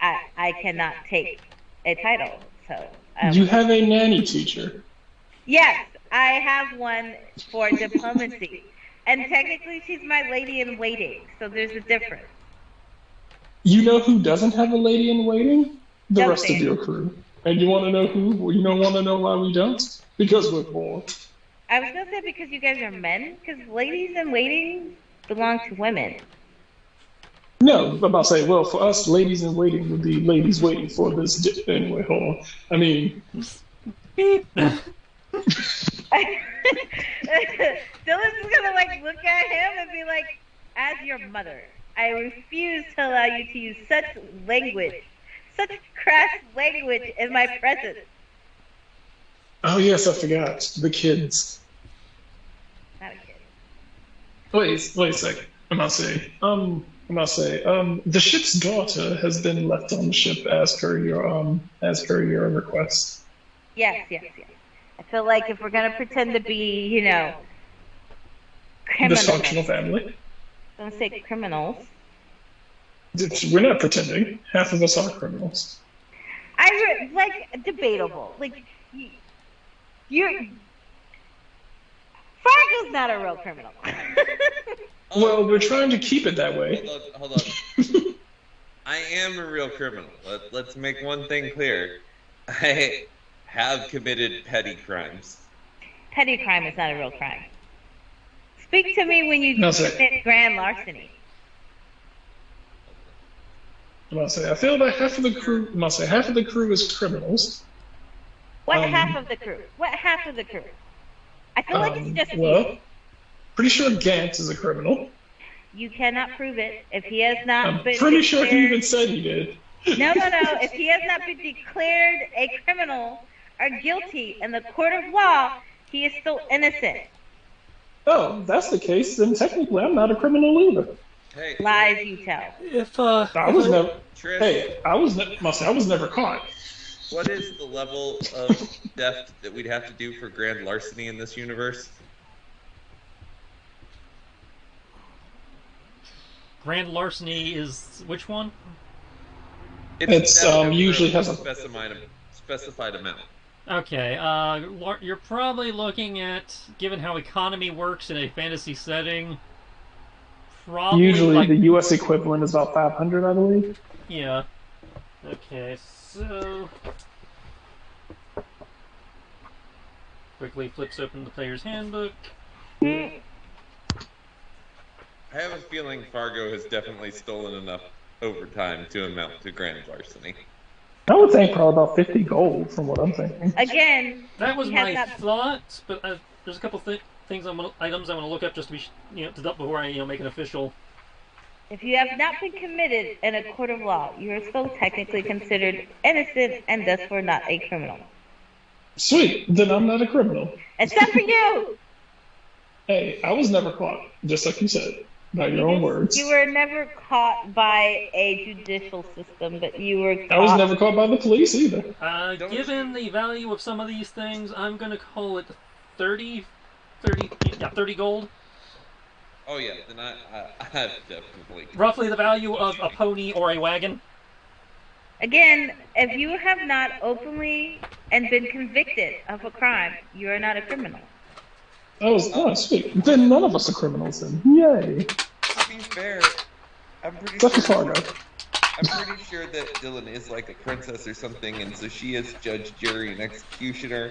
I cannot take a title. So. You have a nanny teacher. Yes, I have one for diplomacy. And technically she's my lady in waiting, so there's a difference. You know who doesn't have a lady in waiting? The Don't rest say of it. your crew. And you want to know who? Well, you don't want to know why we don't? Because we're poor. I was going to say because you guys are men, because ladies in waiting belong to women. No, I'm about to say, well, for us, ladies in waiting would be ladies waiting for this. Anyway, hold on. I mean. Dylan's is gonna like look at him and be like, as your mother, I refuse to allow you to use such language, such crass language in my presence. Oh, yes, I forgot. The kids. Not a kid. Wait a second. I'm about to say, the ship's daughter has been left on the ship as per your request. Yes. I feel like if we're gonna pretend to be, criminals. Dysfunctional family. Don't say criminals. We're not pretending. Half of us are criminals. Debatable. Like, you're. Fargo's not a real criminal. Well, we're trying to keep it that way. Hold on. I am a real criminal. Let's make one thing clear. I have committed petty crimes. Petty crime is not a real crime. Speak to me when you No, sir. commit grand larceny. I'm about to say, I feel like half of the crew is criminals. What half of the crew? What half of the crew? I feel like it's just well, pretty sure Gantz is a criminal. you cannot prove it. If he has not I'm been pretty sure he declared- even said he did. No. If he has not been declared a criminal or guilty in the court of law, he is still innocent. Oh, that's the case, then technically I'm not a criminal either. Hey, Lies you tell. I was never. Trish, Hey, I was never caught. what is the level of theft that we'd have to do for grand larceny in this universe? Grand larceny is which one? It's, theft over usually has a- specified amount. Okay, you're probably looking at, given how economy works in a fantasy setting, probably Usually like, the U.S. equivalent is about 500, I believe. yeah. Okay, so quickly flips open the player's handbook. I have a feeling Fargo has definitely stolen enough overtime to amount to grand larceny. I would think probably about 50 gold from what I'm thinking. Again, That was he has my not. thought, but there's a couple things items I want to look up just to be before I make an official. If you have not been committed in a court of law, you are still technically considered innocent and therefore not a criminal. Sweet, then I'm not a criminal. Except for you! Hey, I was never caught, just like you said, by your own words. You were never caught by a judicial system, but you were caught. I was never caught by the police either. Given the value of some of these things, I'm going to call it 30 gold. Oh yeah, then I definitely... Roughly the value of a pony or a wagon. Again, if you have not openly and been convicted of a crime, you are not a criminal. Oh, sweet. Then none of us are criminals then. Yay. To be fair, I'm pretty Except for sure... Fargo. I'm pretty sure that Dylan is like a princess or something, and so she is judge, jury, and executioner.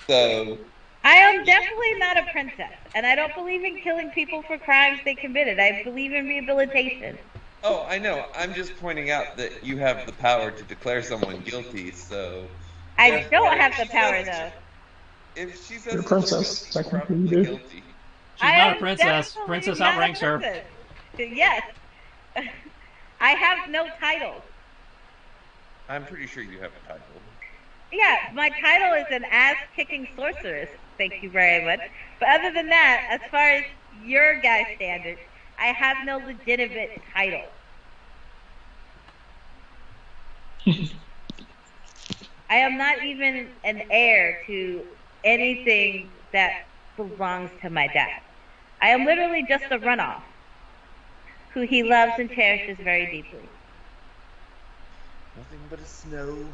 So... I am definitely not a princess, and I don't believe in killing people for crimes they committed. I believe in rehabilitation. Oh, I know. I'm just pointing out that you have the power to declare someone guilty, so... I don't have the power, though. If she says You're a princess, she's technically you probably do. guilty. She's not a princess. Princess outranks her. Yes. I have no title. I'm pretty sure you have a title. Yeah, my title is an ass-kicking sorceress. Thank you very much. But other than that, as far as your guys' standards, I have no legitimate title. I am not even an heir to anything that belongs to my dad. I am literally just a runoff who he loves and cherishes very deeply. Nothing but a snow.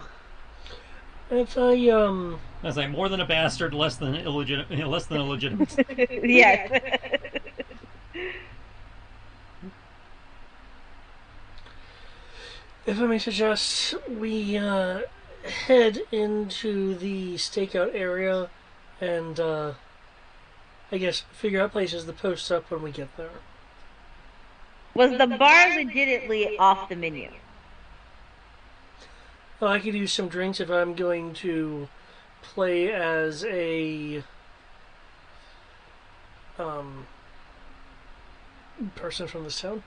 If I As I'm more than a bastard, less than illegitimate. Yes. if I may suggest, we head into the stakeout area and I guess figure out places to post up when we get there. Was the bar legitimately off the menu? Oh, I could use some drinks if I'm going to play as a person from this town.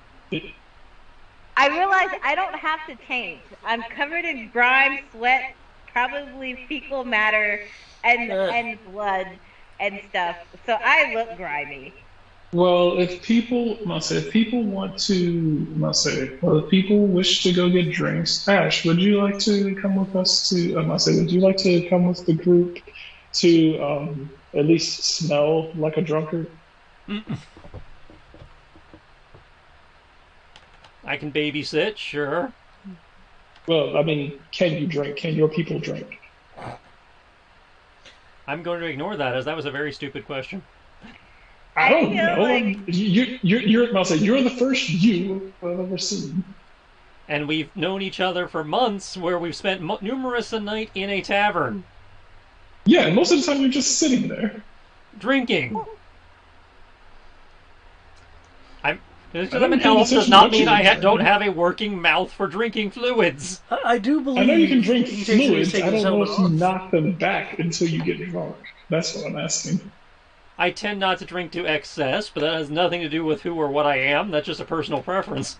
I realize I don't have to change. I'm covered in grime, sweat, probably fecal matter, and blood and stuff. So I look grimy. Well, if people wish to go get drinks, Ash, would you like to come with us to? Would you like to come with the group to at least smell like a drunkard? I can babysit, sure. Well, I mean, can you drink? Can your people drink? I'm going to ignore that, as that was a very stupid question. I don't feel know. like- You're the first you I've ever seen. And we've known each other for months, where we've spent numerous a night in a tavern. Yeah, and most of the time you're just sitting there. Drinking. Because I I'm an don't elf pay does attention not to mean what I you're don't doing. have a working mouth for drinking fluids. I do believe. I know you can drink he takes it, he's fluids. taking I don't some know of if it you off. knock them back until you get drunk. That's what I'm asking. I tend not to drink to excess, but that has nothing to do with who or what I am. That's just a personal preference.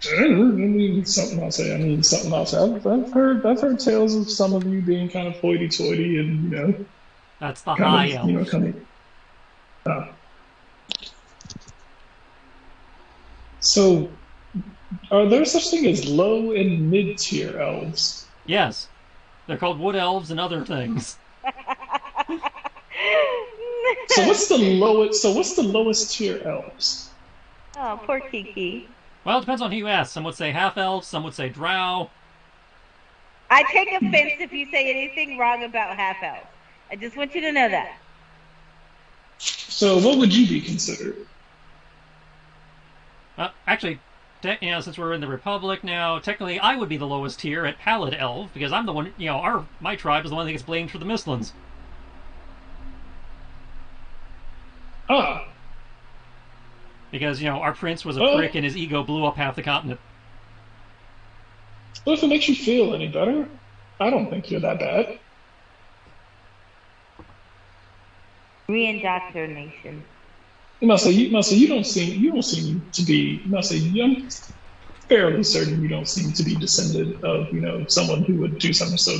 Something else. I've heard tales of some of you being kind of hoity-toity and That's the high kind elf. of coming. So, are there such thing as low and mid-tier elves? Yes. They're called wood elves and other things. So what's the lowest? So what's the lowest tier elves? Oh, poor Kiki. Well, it depends on who you ask. Some would say half elves, some would say drow. I take offense if you say anything wrong about half-elves. I just want you to know that. So what would you be considered? Actually, since we're in the Republic now, technically I would be the lowest tier at Pallid Elf, because I'm the one, my tribe is the one that gets blamed for the Mistlands. Because, our prince was a Well, prick and his ego blew up half the continent. if it makes you feel any better, I don't think you're that bad. Reindoctrination. You don't seem to be. I'm fairly certain you don't seem to be descended of, someone who would do something so,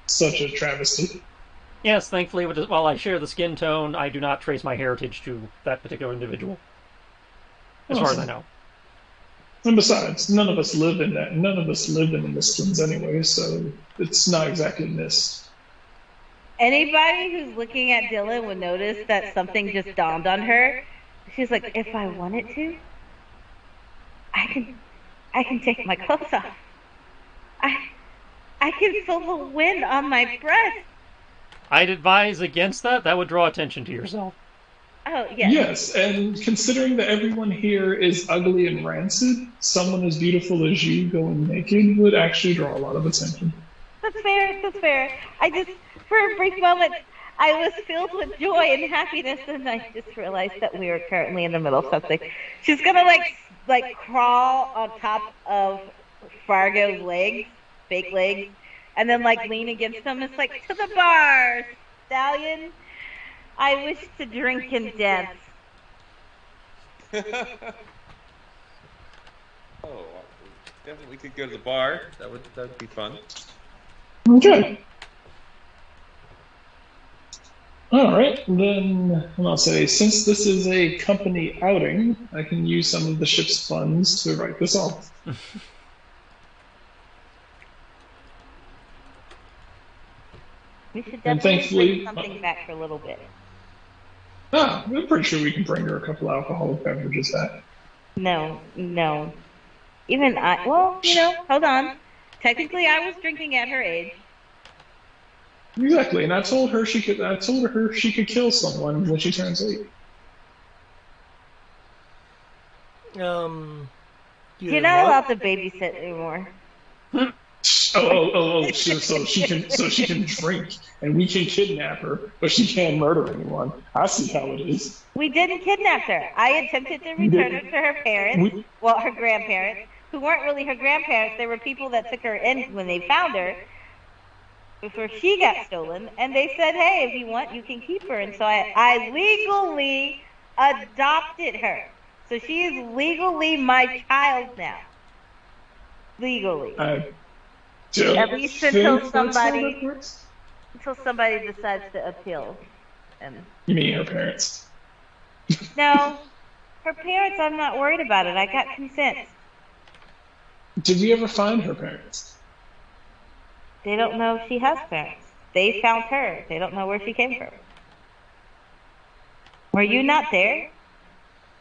such a travesty. Yes, thankfully, while I share the skin tone, I do not trace my heritage to that particular individual. As far as I know. And besides, none of us live in that. None of us live in the Mistlands anyway, so it's not exactly mist. Anybody who's looking at Dylan would notice that something just dawned on her. She's like, if I wanted to, I can take my clothes off. I can feel the wind on my breath. I'd advise against that. That would draw attention to yourself. Oh, yes. Yes, and considering that everyone here is ugly and rancid, someone as beautiful as you going naked would actually draw a lot of attention. That's fair, that's fair. For a brief moment, I was filled with joy and happiness, and I just realized that we are currently in the middle of something. She's gonna, like crawl on top of Fargo's legs, fake legs, and then, lean against him. It's like, to the bar, stallion. I wish to drink and dance. Definitely could go to the bar. That would be fun. Okay. Alright, then I'll say, since this is a company outing, I can use some of the ship's funds to write this off. We should And definitely thankfully- bring something back for a little bit. I'm pretty sure we can bring her a couple alcoholic beverages back. No. Even hold on. Technically, I was drinking at her age. Exactly, and I told her she could kill someone when she turns 8. You're not allowed to babysit anymore. So she can drink, and we can kidnap her, but she can't murder anyone. I see how it is. We didn't kidnap her. I attempted to return her to her parents, her grandparents, who weren't really her grandparents. They were people that took her in when they found her before she got stolen, and they said, hey, if you want, you can keep her. And so I legally adopted her. So she is legally my child now. Legally. At least until somebody decides to appeal. You mean her parents? No, her parents, I'm not worried about it. I got consent. Did we ever find her parents? They don't know if she has parents. They found her. They don't know where she came from. Were you not there?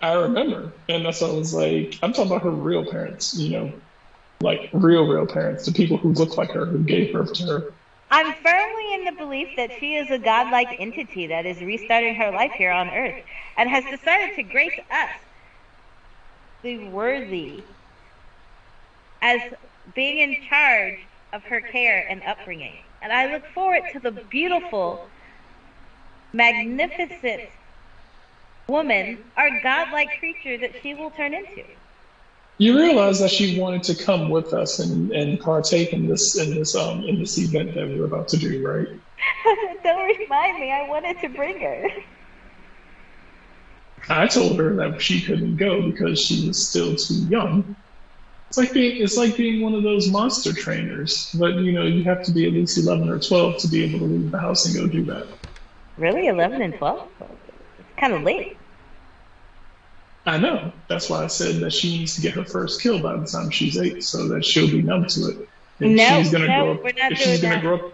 I remember, and that's why I was like, I'm talking about her real parents, like real parents, the people who look like her, who gave birth to her. I'm firmly in the belief that she is a godlike entity that is restarting her life here on Earth and has decided to grace us, the worthy, as being in charge of her care and upbringing. And I look forward to the beautiful, magnificent woman, or godlike creature that she will turn into. You realize that she wanted to come with us and partake in this event that we're about to do, right? Don't remind me. I wanted to bring her. I told her that she couldn't go because she was still too young. It's like being one of those monster trainers, but you have to be at least 11 or 12 to be able to leave the house and go do that. Really, 11 and 12? It's kind of late. I know. That's why I said that she needs to get her first kill by the time she's 8, so that she'll be numb to it. We're not doing that.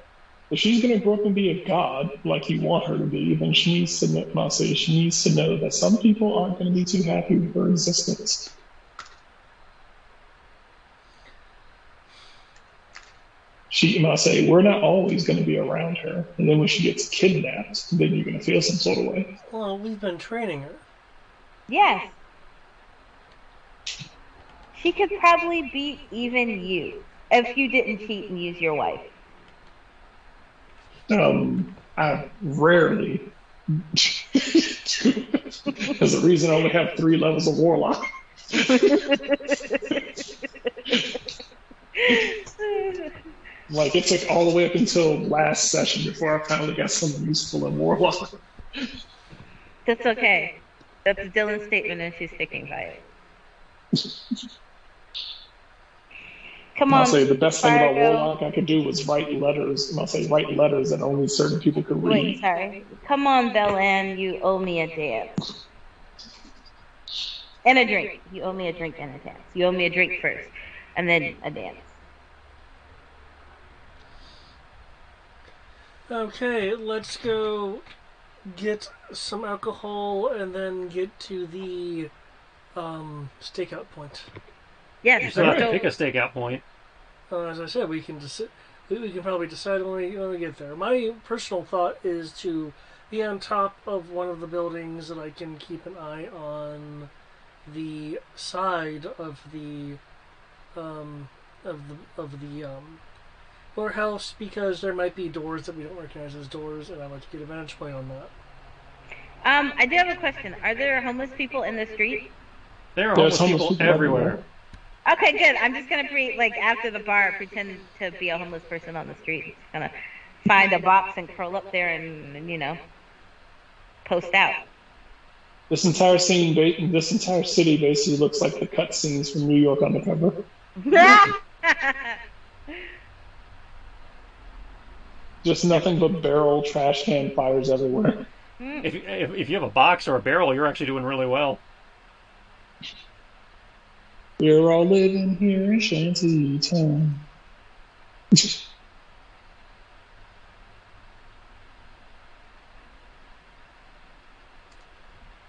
If she's gonna grow up and be a god like you want her to be, then she needs to know that some people aren't gonna be too happy with her existence. She must say, we're not always going to be around her. And then when she gets kidnapped, then you're going to feel some sort of way. Well, we've been training her. Yes. She could probably beat even you if you didn't cheat and use your wife. I rarely There's a reason I only have 3 levels of Warlock. Like, it took all the way up until last session before I finally got something useful in Warlock. That's okay. That's Dylan's statement, and she's sticking by it. Come on. I'll say the best thing about Fargo. Warlock I could do was write letters. I'll say write letters that only certain people could read. Wait, sorry. Come on, Bellan, you owe me a dance. And a drink. You owe me a drink and a dance. You owe me a drink first, and then a dance. Okay, let's go get some alcohol and then get to the stakeout point. Yes, You still have to so- pick a stakeout point. As I said, we can probably decide when we get there. My personal thought is to be on top of one of the buildings that I can keep an eye on the side of the warehouse, because there might be doors that we don't recognize as doors, and I'd like to get a vantage point on that. I do have a question. Are there homeless people in the street? There are There's homeless people everywhere. Okay, good. I'm just gonna after the bar, pretend to be a homeless person on the street. Just gonna find a box and curl up there and post out. This entire city basically looks like the cutscenes from New York Undercover. Just nothing but barrel trash can fires everywhere. If you have a box or a barrel, you're actually doing really well. We're all living here in Shanty Town.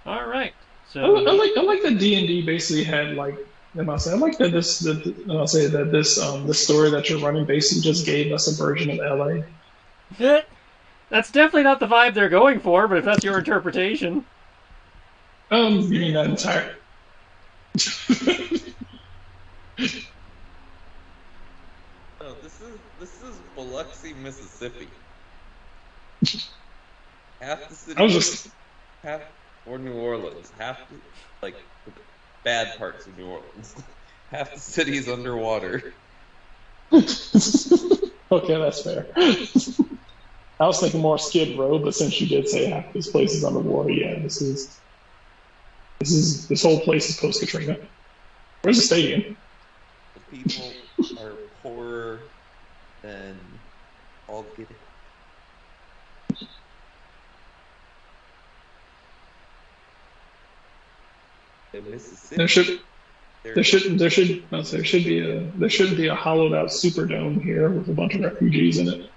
All right. So I like that D&D basically had like. I like that this story that you're running basically just gave us a version of LA. that's definitely not the vibe they're going for, but if that's your interpretation. You mean that entire? No, this is Biloxi, Mississippi. Half the city, I was just. half or New Orleans, half the, like the bad parts of New Orleans. Half the city is underwater. Okay, that's fair. I was thinking more Skid Row, but since you did say half this place is underwater, yeah, this whole place is post Katrina. Where's the stadium? The people are poorer than all get it. In Mississippi, There shouldn't be a hollowed out Superdome here with a bunch of refugees in it.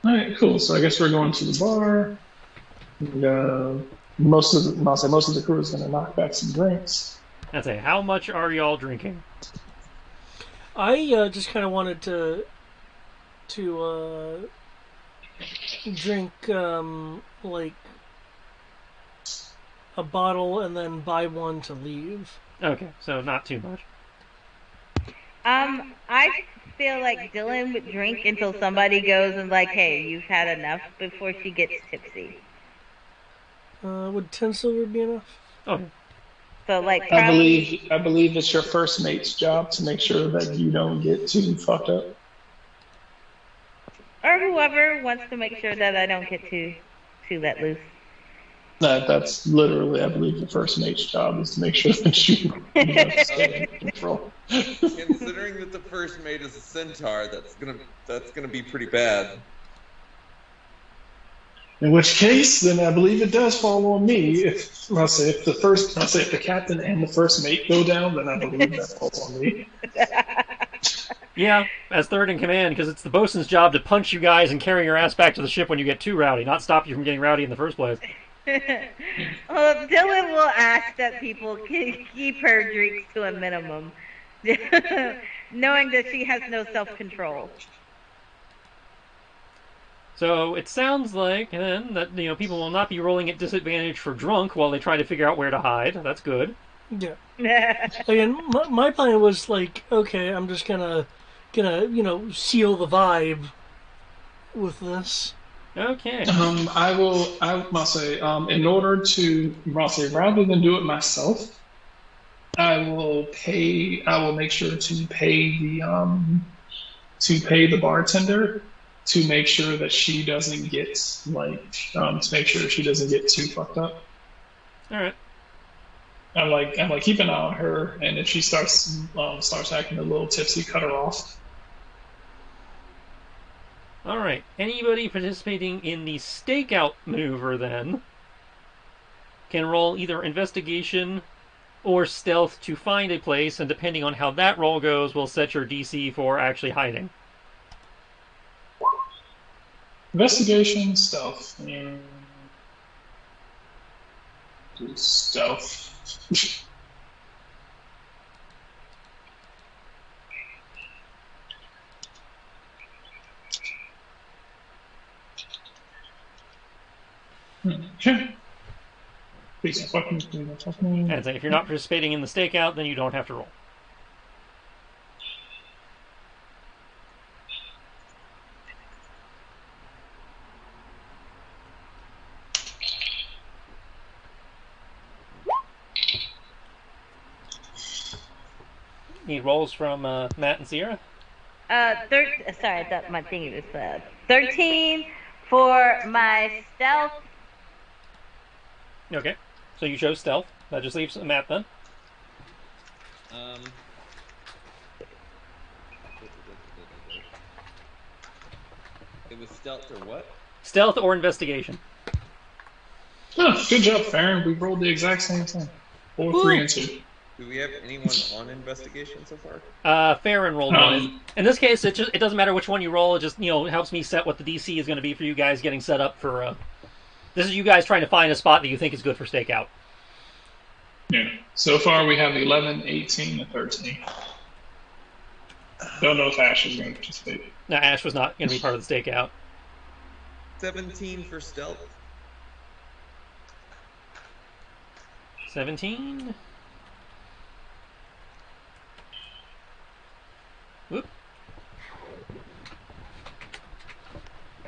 All right, cool. So I guess we're going to the bar. And, most of the crew is going to knock back some drinks. I'd say, how much are y'all drinking? I just kind of wanted to drink like a bottle and then buy one to leave. Okay, so not too much. I feel like Dylan would drink until somebody goes and like, hey, you've had enough, before she gets tipsy. Would 10 silver be enough? Okay. So like, I probably, believe it's your first mate's job to make sure that you don't get too fucked up. or whoever wants to make sure that I don't get too let loose. That's literally, I believe, the first mate's job is to make sure that you stay in control. considering that the first mate is a centaur, that's gonna be pretty bad. In which case, then I believe it does fall on me. If the captain and the first mate go down, then I believe that falls on me. Yeah, as third in command, because it's the bosun's job to punch you guys and carry your ass back to the ship when you get too rowdy, not stop you from getting rowdy in the first place. Well, Dylan will ask that people keep her drinks to a minimum, knowing that she has no self-control. So it sounds like then that people will not be rolling at disadvantage for drunk while they try to figure out where to hide. That's good. Yeah. Again, my plan was like, okay, I'm just gonna seal the vibe with this. Okay. I must say, in order to, must say, rather than do it myself, I will make sure to pay the bartender to make sure that she doesn't get to make sure she doesn't get too fucked up. All right. I'm like keep an eye on her, and if she starts acting a little tipsy, cut her off. All right. Anybody participating in the stakeout maneuver then can roll either investigation or stealth to find a place, and depending on how that roll goes, will set your DC for actually hiding. Investigation, stealth, do stealth. Okay. Please don't fuck me. Please don't fuck me. And if you're not participating in the stakeout, then you don't have to roll. Need rolls from Matt and Sierra? Sorry, I thought my thing was 13 for my stealth. Okay. So you chose stealth. That just leaves Matt then. It was stealth or what? Stealth or investigation. Oh, good job, Farron. We rolled the exact same thing. 4, 3, and 2. Do we have anyone on investigation so far? Farron rolled one. In this case, it doesn't matter which one you roll. It just helps me set what the DC is going to be for you guys getting set up for. This is you guys trying to find a spot that you think is good for stakeout. Yeah. So far, we have 11, 18, and 13. Don't know if Ash is going to participate. No, Ash was not going to be part of the stakeout. 17 for stealth. 17. Whoop.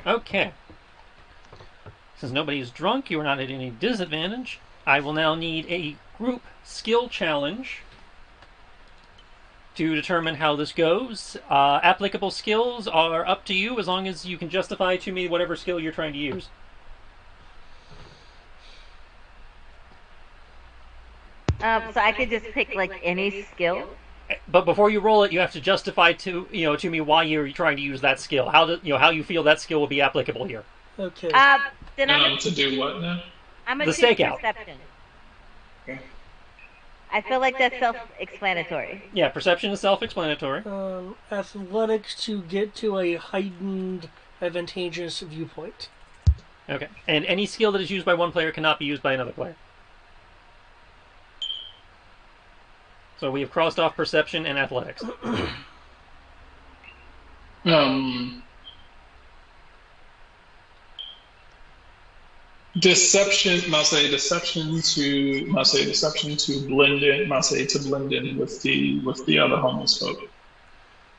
Okay. Since nobody's drunk, you are not at any disadvantage. I will now need a group skill challenge to determine how this goes. Applicable skills are up to you as long as you can justify to me whatever skill you're trying to use. So I could just pick like any skill. But before you roll it, you have to justify to me why you're trying to use that skill. How you feel that skill will be applicable here. Okay. Then I'm to do what now? I'm The gonna stakeout. perception. Okay. I feel like that's self-explanatory. Yeah, perception is self-explanatory. Athletics to get to a heightened, advantageous viewpoint. Okay. And any skill that is used by one player cannot be used by another player. So we have crossed off perception and athletics. Deception. Must say deception to blend in. To blend in with the other homeless folk.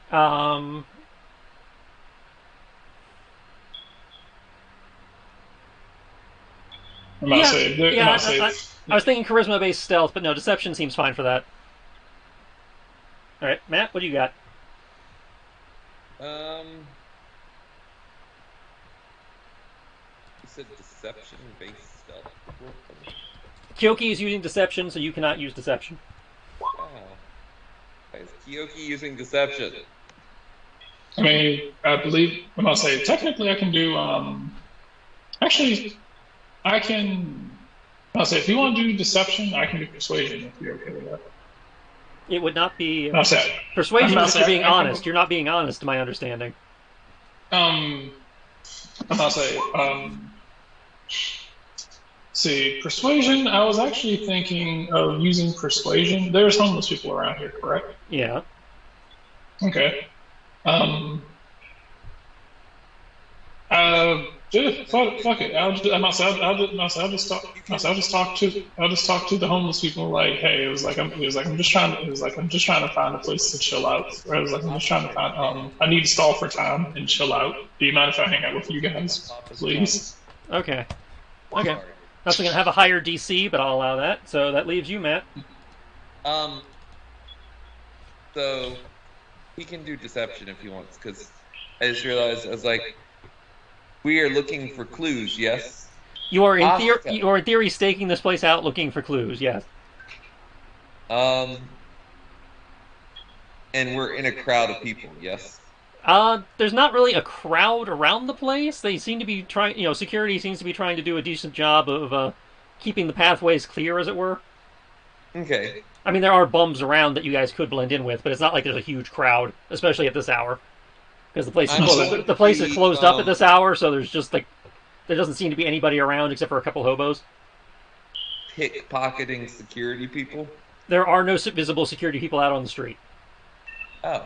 I was thinking charisma-based stealth, but no, deception seems fine for that. All right, Matt, what do you got? You said deception-based stealth. Kyoki is using deception, so you cannot use deception. Oh. Why is Kyoki using deception? I mean, I believe when I say technically I can do. Actually, I can. I'll say if you want to do deception, I can do persuasion if you're okay with that. It would not be persuasion. is if you're being honest. You're not being honest, to my understanding. I'm not saying. See, persuasion. I was actually thinking of using persuasion. There's homeless people around here, correct? Yeah. Okay. Yeah, fuck it. I'll just talk to the homeless people. Like, hey, I'm just trying to find a place to chill out. Or I was like, I'm just trying to find. I need to stall for time and chill out. Do you mind if I hang out with you guys, please? Okay. Okay. That's going to have a higher DC, but I'll allow that. So that leaves you, Matt. So he can do deception if he wants, because I just realized I was like, we are looking for clues. Yes. You are in theory staking this place out, looking for clues. Yes. And we're in a crowd of people. Yes. There's not really a crowd around the place. They seem to be trying. Security seems to be trying to do a decent job of keeping the pathways clear, as it were. Okay. I mean, there are bums around that you guys could blend in with, but it's not like there's a huge crowd, especially at this hour, because the place is closed. The place is closed up at this hour, so there's just like there doesn't seem to be anybody around except for a couple hobos. Pickpocketing security people. There are no visible security people out on the street. Oh.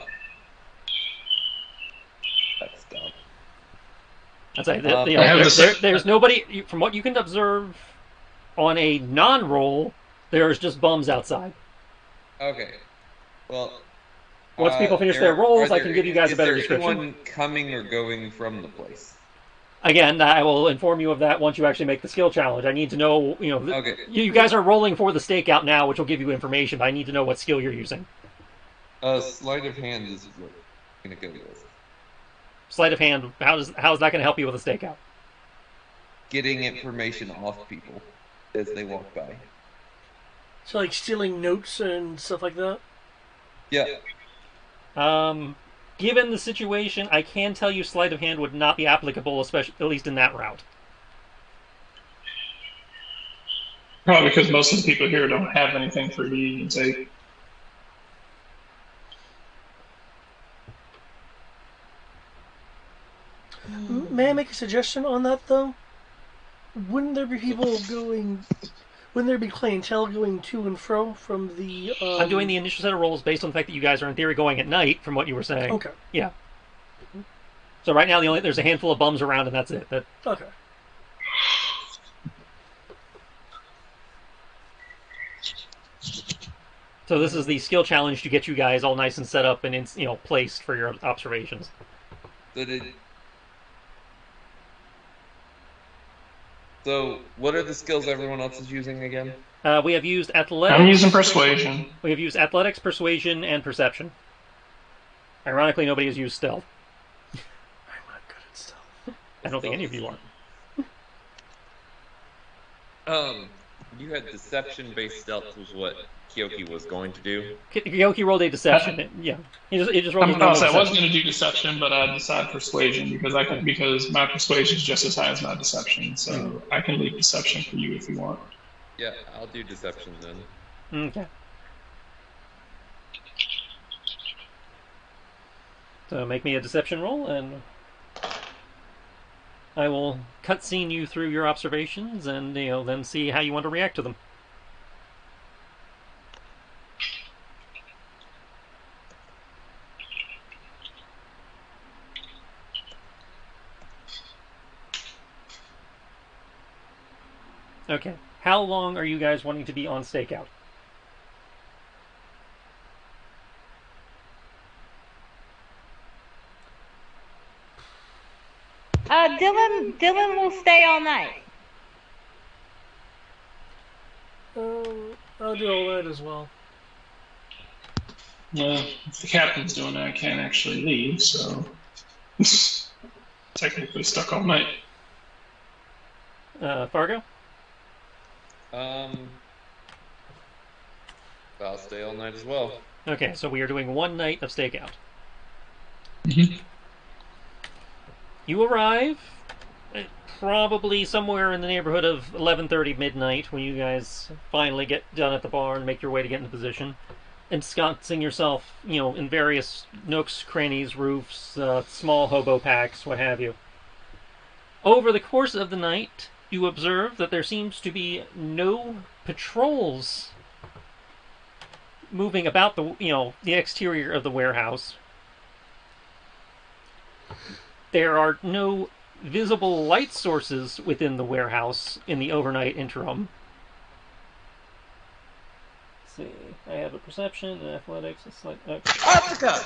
That's dumb. I'd say there's nobody, from what you can observe on a non-roll, there's just bums outside. Okay. Well, once people finish their rolls, I can give you guys a better description. Is there anyone coming or going from the place? Again, I will inform you of that once you actually make the skill challenge. I need to know, okay. You guys are rolling for the stakeout now, which will give you information, but I need to know what skill you're using. Sleight of hand is what I'm going to go with. Sleight of hand, how's that going to help you with a stakeout? Getting information off people as they walk by. So, like, stealing notes and stuff like that? Yeah. Given the situation, I can tell you sleight of hand would not be applicable, especially at least in that route. Probably because most of the people here don't have anything for me to take. May I make a suggestion on that, though? Wouldn't there be clientele going to and fro from the... I'm doing the initial set of rolls based on the fact that you guys are in theory going at night, from what you were saying. Okay. Yeah. So right now there's a handful of bums around, and that's it. Okay. So this is the skill challenge to get you guys all nice and set up and placed for your observations. So, what are the skills everyone else is using again? We have used athletics. I'm using persuasion. We have used athletics, persuasion, and perception. Ironically, nobody has used stealth. I'm not good at stealth. I don't think any of you are. You had deception-based stealth was what Kyoki was going to do. Kyoki rolled a deception. Yeah, he just rolled. I wasn't going to do deception, but I decided persuasion because my persuasion is just as high as my deception, so I can leave deception for you if you want. Yeah, I'll do deception then. Okay. So make me a deception roll, and I will cutscene you through your observations, and then see how you want to react to them. Okay. How long are you guys wanting to be on stakeout? Dylan will stay all night. I'll do all that as well. Well, if the captain's doing it, I can't actually leave, so technically stuck all night. Fargo? I'll stay all night as well. Okay, so we are doing one night of stakeout. Mm-hmm. You arrive probably somewhere in the neighborhood of 11:30 midnight when you guys finally get done at the bar and make your way to get into position, ensconcing yourself, in various nooks, crannies, roofs, small hobo packs, what have you. Over the course of the night, you observe that there seems to be no patrols moving about the exterior of the warehouse. There are no visible light sources within the warehouse in the overnight interim. Let's see. I have a perception, an athletics, a slight. Osaka!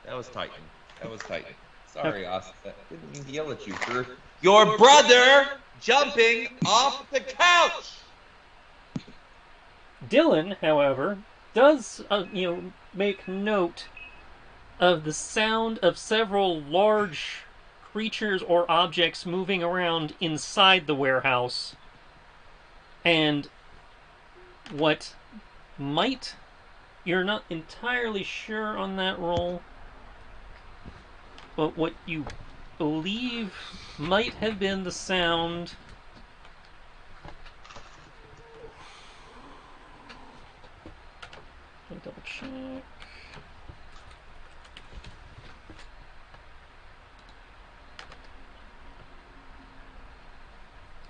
That was Titan. That was Titan. Sorry, Osaka. Didn't mean to yell at you for your brother jumping off the couch! Dylan, however, does make note of the sound of several large creatures or objects moving around inside the warehouse, and what might, you're not entirely sure on that roll, but what you believe might have been the sound let me double check.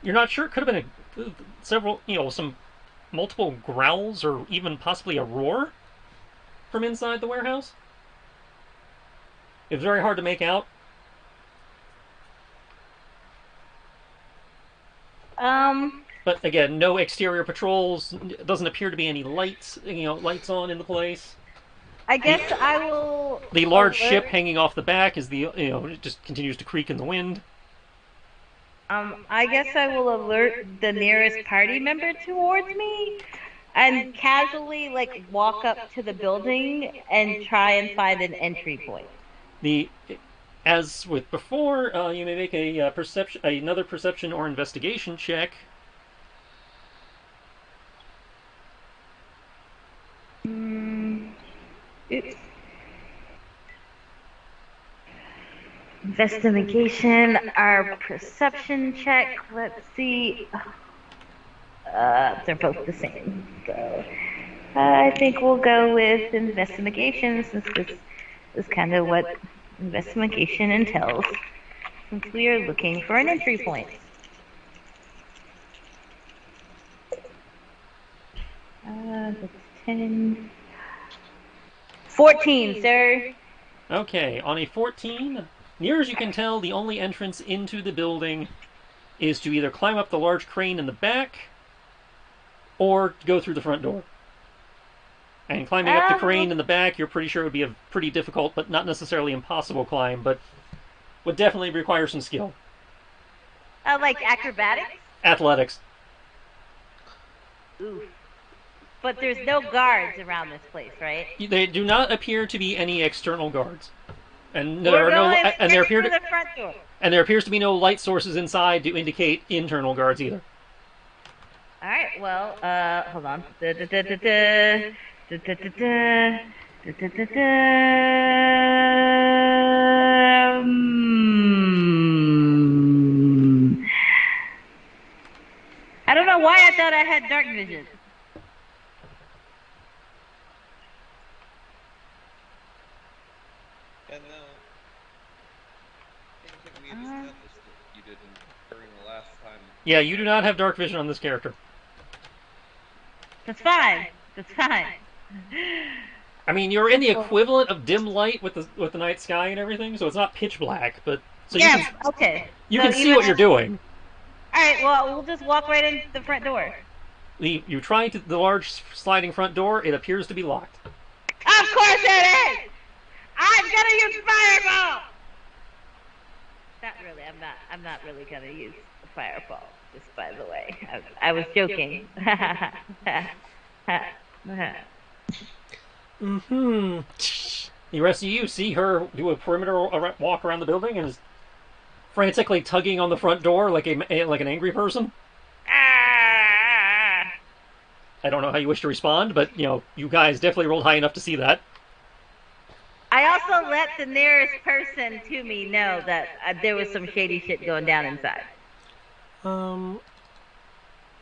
You're not sure. It could have been several, some multiple growls or even possibly a roar from inside the warehouse. It was very hard to make out. But again, no exterior patrols. Doesn't appear to be any lights, lights on in the place. I guess I will. The large ship hanging off the back is it just continues to creak in the wind. I guess I will alert the nearest party member towards me and casually, walk up to the building and try and find an entry point. As with before, you may make another perception or investigation check. Investigation, our perception check. Let's see. They're both the same. So I think we'll go with investigation since this is kind of what investigation entails. Since we are looking for an entry point. That's 10. 14, sir. Okay, on a 14, near as you can tell, the only entrance into the building is to either climb up the large crane in the back or go through the front door. And climbing up the crane in the back, you're pretty sure would be a pretty difficult, but not necessarily impossible climb, but would definitely require some skill. Like acrobatics? Athletics. Ooh. But there's no guards around this place, right? They do not appear to be any external guards, and there appears to be no light sources inside to indicate internal guards either. All right. Well, hold on. I don't know why I thought I had dark vision. And we established that you didn't during the last time. Yeah, you do not have dark vision on this character. That's fine. That's fine. I mean, you're in the equivalent of dim light with the night sky and everything, so it's not pitch black, but so yeah, you can see what you're doing. All right, well, we'll just walk right in the front door. You try the large sliding front door. It appears to be locked. Of course it is. I'm gonna use fireball. Not really. I'm not really gonna use the fireball. Just by the way, I was joking. The rest of you see her do a perimeter walk around the building and is frantically tugging on the front door like an angry person. I don't know how you wish to respond, but you guys definitely rolled high enough to see that. I also let the nearest person to me know that there was some shady shit going down inside. I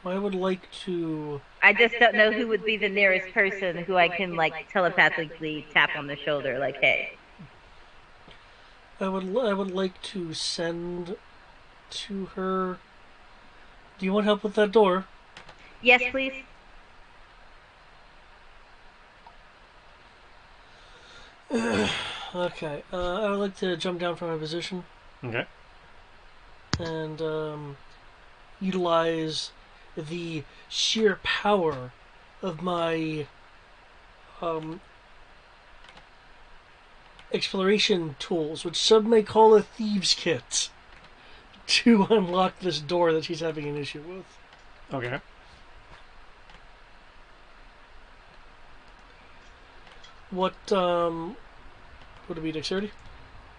would like to... I just don't know who would be the nearest person who I can, telepathically tap on the shoulder, hey. I would like to send to her... Do you want help with that door? Yes, please. Okay, I would like to jump down from my position. Okay. and utilize the sheer power of my exploration tools, which some may call a thieves' kit, to unlock this door that she's having an issue with. Okay. What would it be, dexterity?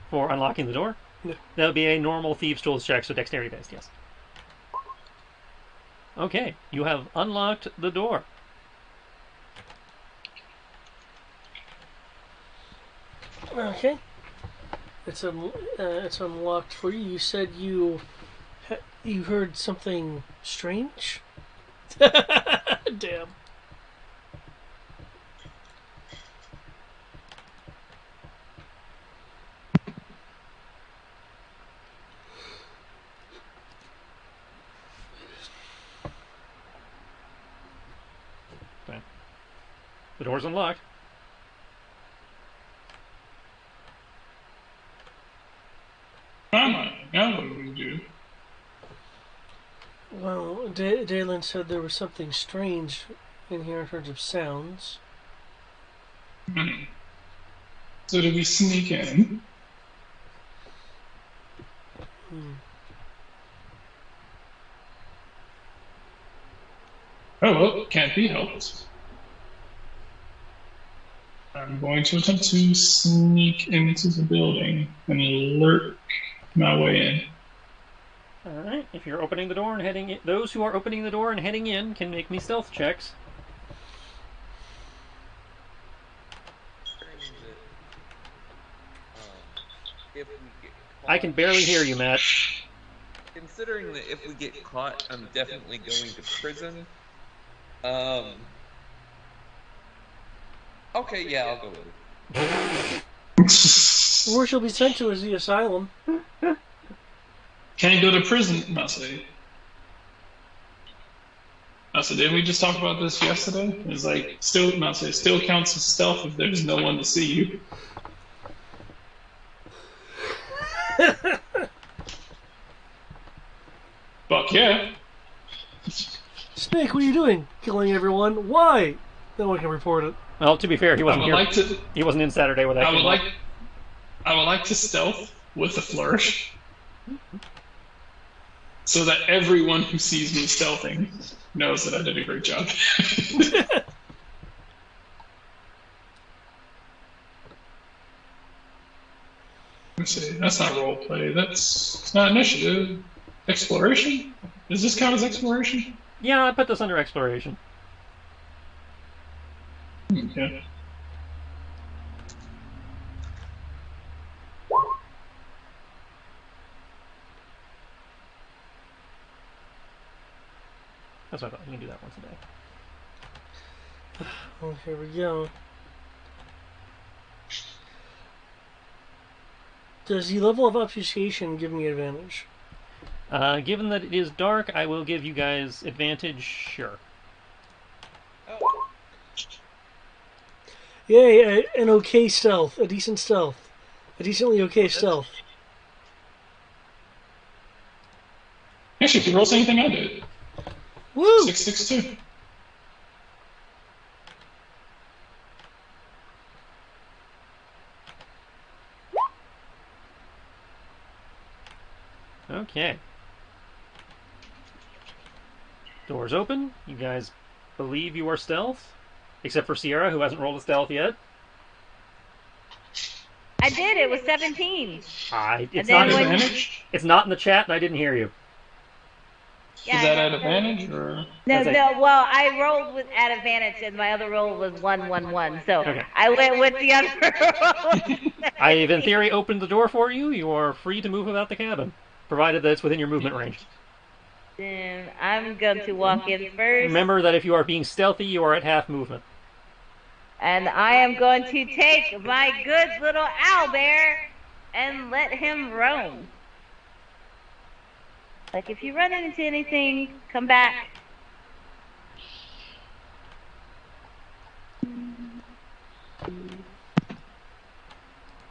For unlocking the door? Yeah. That would be a normal thieves' tools check, so dexterity based, yes. Okay, you have unlocked the door. Okay. It's unlocked for you. You said you heard something strange? Damn. Okay. The door's unlocked. Now what do we do? Well, Dalen said there was something strange in here in terms of sounds. So do we sneak in? Oh, well, can't be helped. I'm going to attempt to sneak into the building and lurk my way in. Alright, if you're opening the door and heading in, those who are opening the door and heading in can make me stealth checks. If we get caught, I can barely hear you, Matt. considering that if we get caught, I'm definitely going to prison. Okay, yeah, I'll go with it. Where she'll be sent to is the asylum. Can't go to prison, Massey. Massey, didn't we just talk about this yesterday? It's like, Massey, still counts as stealth if there's no one to see you. Fuck yeah. Snake, what are you doing? Killing everyone? Why? No one can report it. Well, to be fair, he I wasn't would here. like to. He wasn't in Saturday where that I came would up. like. I would like to stealth with a flourish, so that everyone who sees me stealthing knows that I did a great job. Let's see. That's not role play. It's not initiative. Exploration. Does this count as exploration? Yeah, I put this under exploration. Okay. That's what I thought. You can do that once a day. Oh, here we go. Does the level of obfuscation give me advantage? Given that it is dark, I will give you guys advantage, sure. Oh, Yay, an okay stealth. A decent stealth. A decently okay stealth. Actually, if you roll anything, I did. Woo! 662. Okay. Doors open. You guys believe you are stealth? Except for Sierra, who hasn't rolled a stealth yet. I did. It was 17. It's And not then in when- the, Advantage? it's not in the chat, and I didn't hear you. Yeah, Is that I at know. advantage or? No, That's it. no. Well, I rolled with at advantage, and my other roll was 111. So Okay. I went with the other roll. I have, in theory, opened the door for you. You are free to move about the cabin, provided that it's within your movement range. Then I'm going to walk in first, Remember that if you are being stealthy, you are at half movement. and I am going to take my good little owlbear and let him roam. Like, if you run into anything, come back.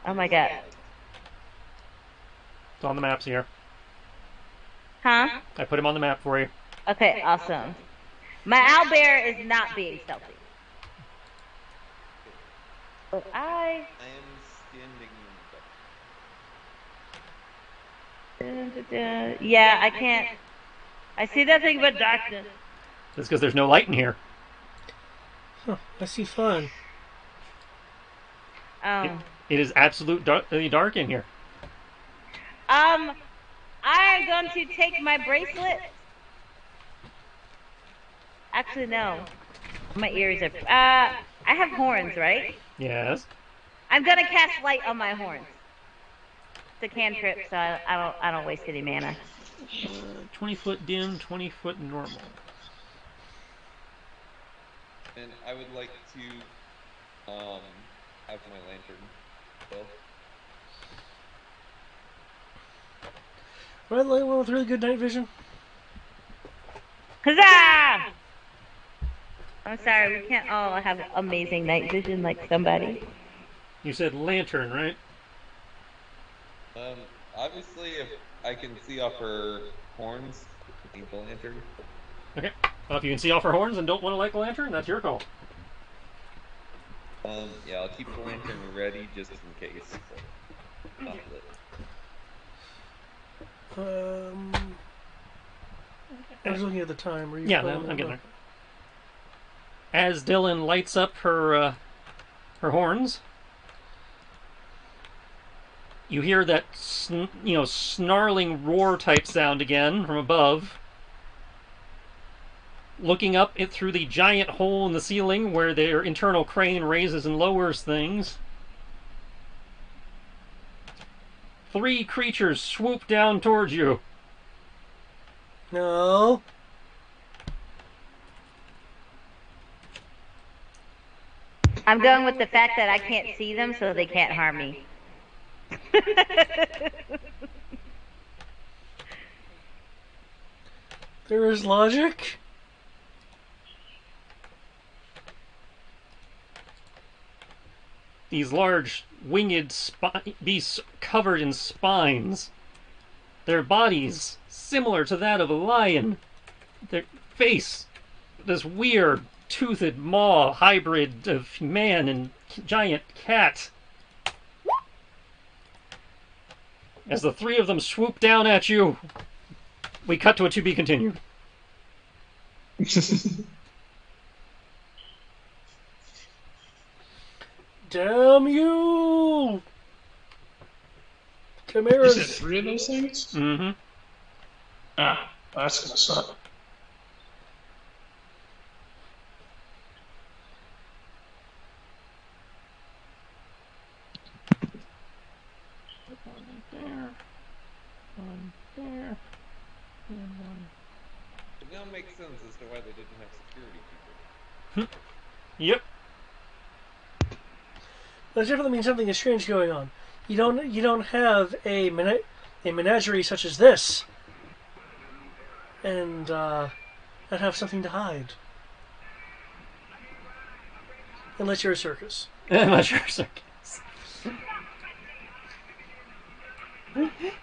Oh my god. It's on the maps here. Huh? I put him on the map for you. Okay, awesome. My owlbear is not being stealthy. But I am standing. yeah, I can't. I see nothing but darkness. That's because there's no light in here. Huh, I see fun. It is absolutely dark in here. I am going to take my bracelet. Actually, no. My ears are. I have horns, right? Yes. I'm gonna cast light on my horns. It's a cantrip, so I don't waste any mana. 20-foot dim, 20-foot normal. And I would like to have my lantern. So. Right, like one with really good night vision. Huzzah! I'm sorry, we can't all have amazing night vision like somebody. You said lantern, right? Obviously, if I can see off her horns, I need the lantern. Okay. Well, if you can see off her horns and don't want to light the lantern, that's your call. Yeah, I'll keep the lantern ready just in case. So, not lit. I was looking at the time. Were you Yeah, I'm getting there. As Dylan lights up her horns, you hear that snarling roar type sound again from above. Looking up it through the giant hole in the ceiling where their internal crane raises and lowers things. 3 creatures swoop down towards you. No. I'm going with the fact that I can't see them, so they can't harm me. There is logic. These large winged beasts covered in spines. Their bodies similar to that of a lion. Their face, this weird toothed maw hybrid of man and giant cat. As the 3 of them swoop down at you, we cut to a to be continued. Damn you! Chimeras. You said 3 of those things? Mm-hmm. Ah, that's gonna suck. One there, and one. It now makes sense as to why they didn't have security people. Yep. That definitely means something is strange going on. You don't have a menagerie such as this, and not have something to hide. Unless you're a circus. Unless you're a circus.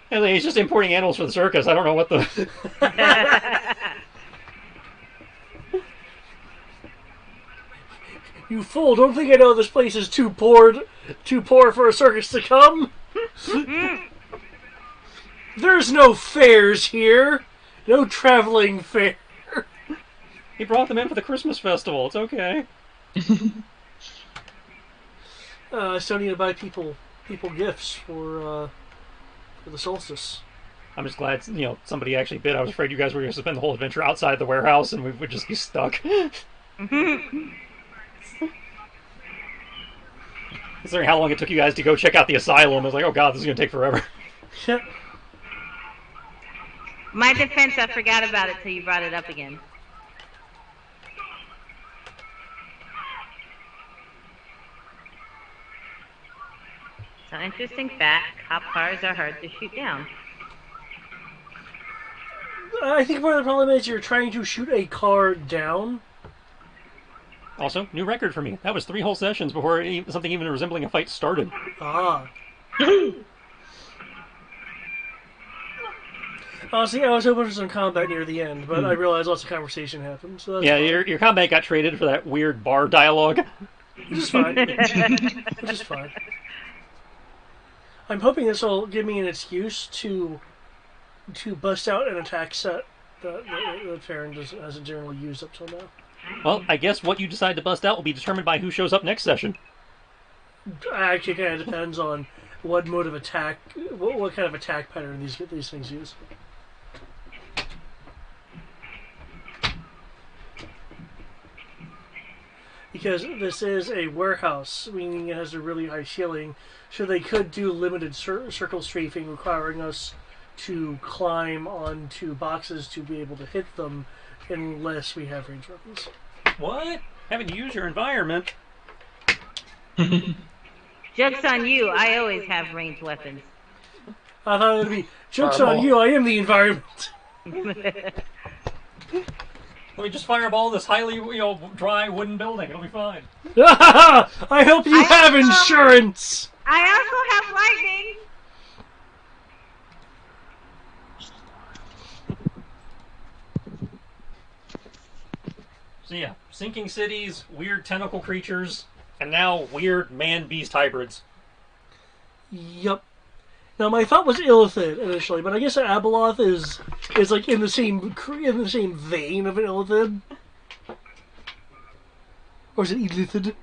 He's just importing animals for the circus. I don't know what the... You fool! Don't think I know this place is too poor for a circus to come. There's no fairs here. No traveling fair. He brought them in for the Christmas festival. It's okay. I still need to buy people gifts for the solstice. I'm just glad, somebody actually bid. I was afraid you guys were going to spend the whole adventure outside the warehouse and we would just be stuck. Considering how long it took you guys to go check out the asylum, I was like, oh god, this is going to take forever. My defense, I forgot about it till you brought it up again. So interesting fact, cop cars are hard to shoot down. I think part of the problem is you're trying to shoot a car down. Also, new record for me. That was 3 whole sessions before something even resembling a fight started. Ah. Honestly, I was hoping for some combat near the end, but I realized lots of conversation happened. So that's Yeah, fine. your combat got traded for that weird bar dialogue. Which is fine. Which is fine. I'm hoping this will give me an excuse to bust out an attack set that Farron hasn't generally used up till now. Well, I guess what you decide to bust out will be determined by who shows up next session. Actually, kind of depends on what mode of attack, what kind of attack pattern these things use. Because this is a warehouse, meaning it has a really high ceiling, so they could do limited circle strafing, requiring us to climb onto boxes to be able to hit them, unless we have ranged weapons. What? Having to use your environment? Joke's on you, I always have ranged weapons. I thought it would be, joke's on you, I am the environment. Let me just fireball this highly, dry wooden building. It'll be fine. I hope you have insurance! I also have lightning! So yeah, sinking cities, weird tentacle creatures, and now weird man-beast hybrids. Yup. Now my thought was Illithid initially, but I guess Abeloth is like in the same vein of an Illithid. Or is it Illithid?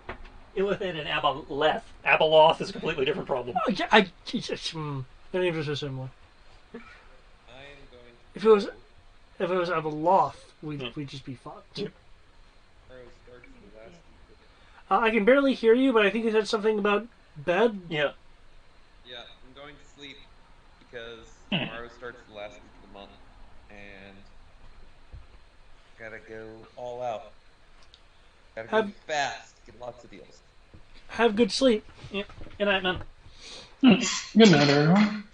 Illithid and Abeloth is a completely different problem. Their names are so similar. I am going If it was Abeloth, we'd just be fucked. to start the last. I can barely hear you, but I think you said something about bed. Yeah. Yeah, I'm going to sleep because tomorrow starts the last week of the month, and gotta go all out. Gotta go fast, get lots of deals. Have good sleep. Yeah. Good night, man. Good night, everyone.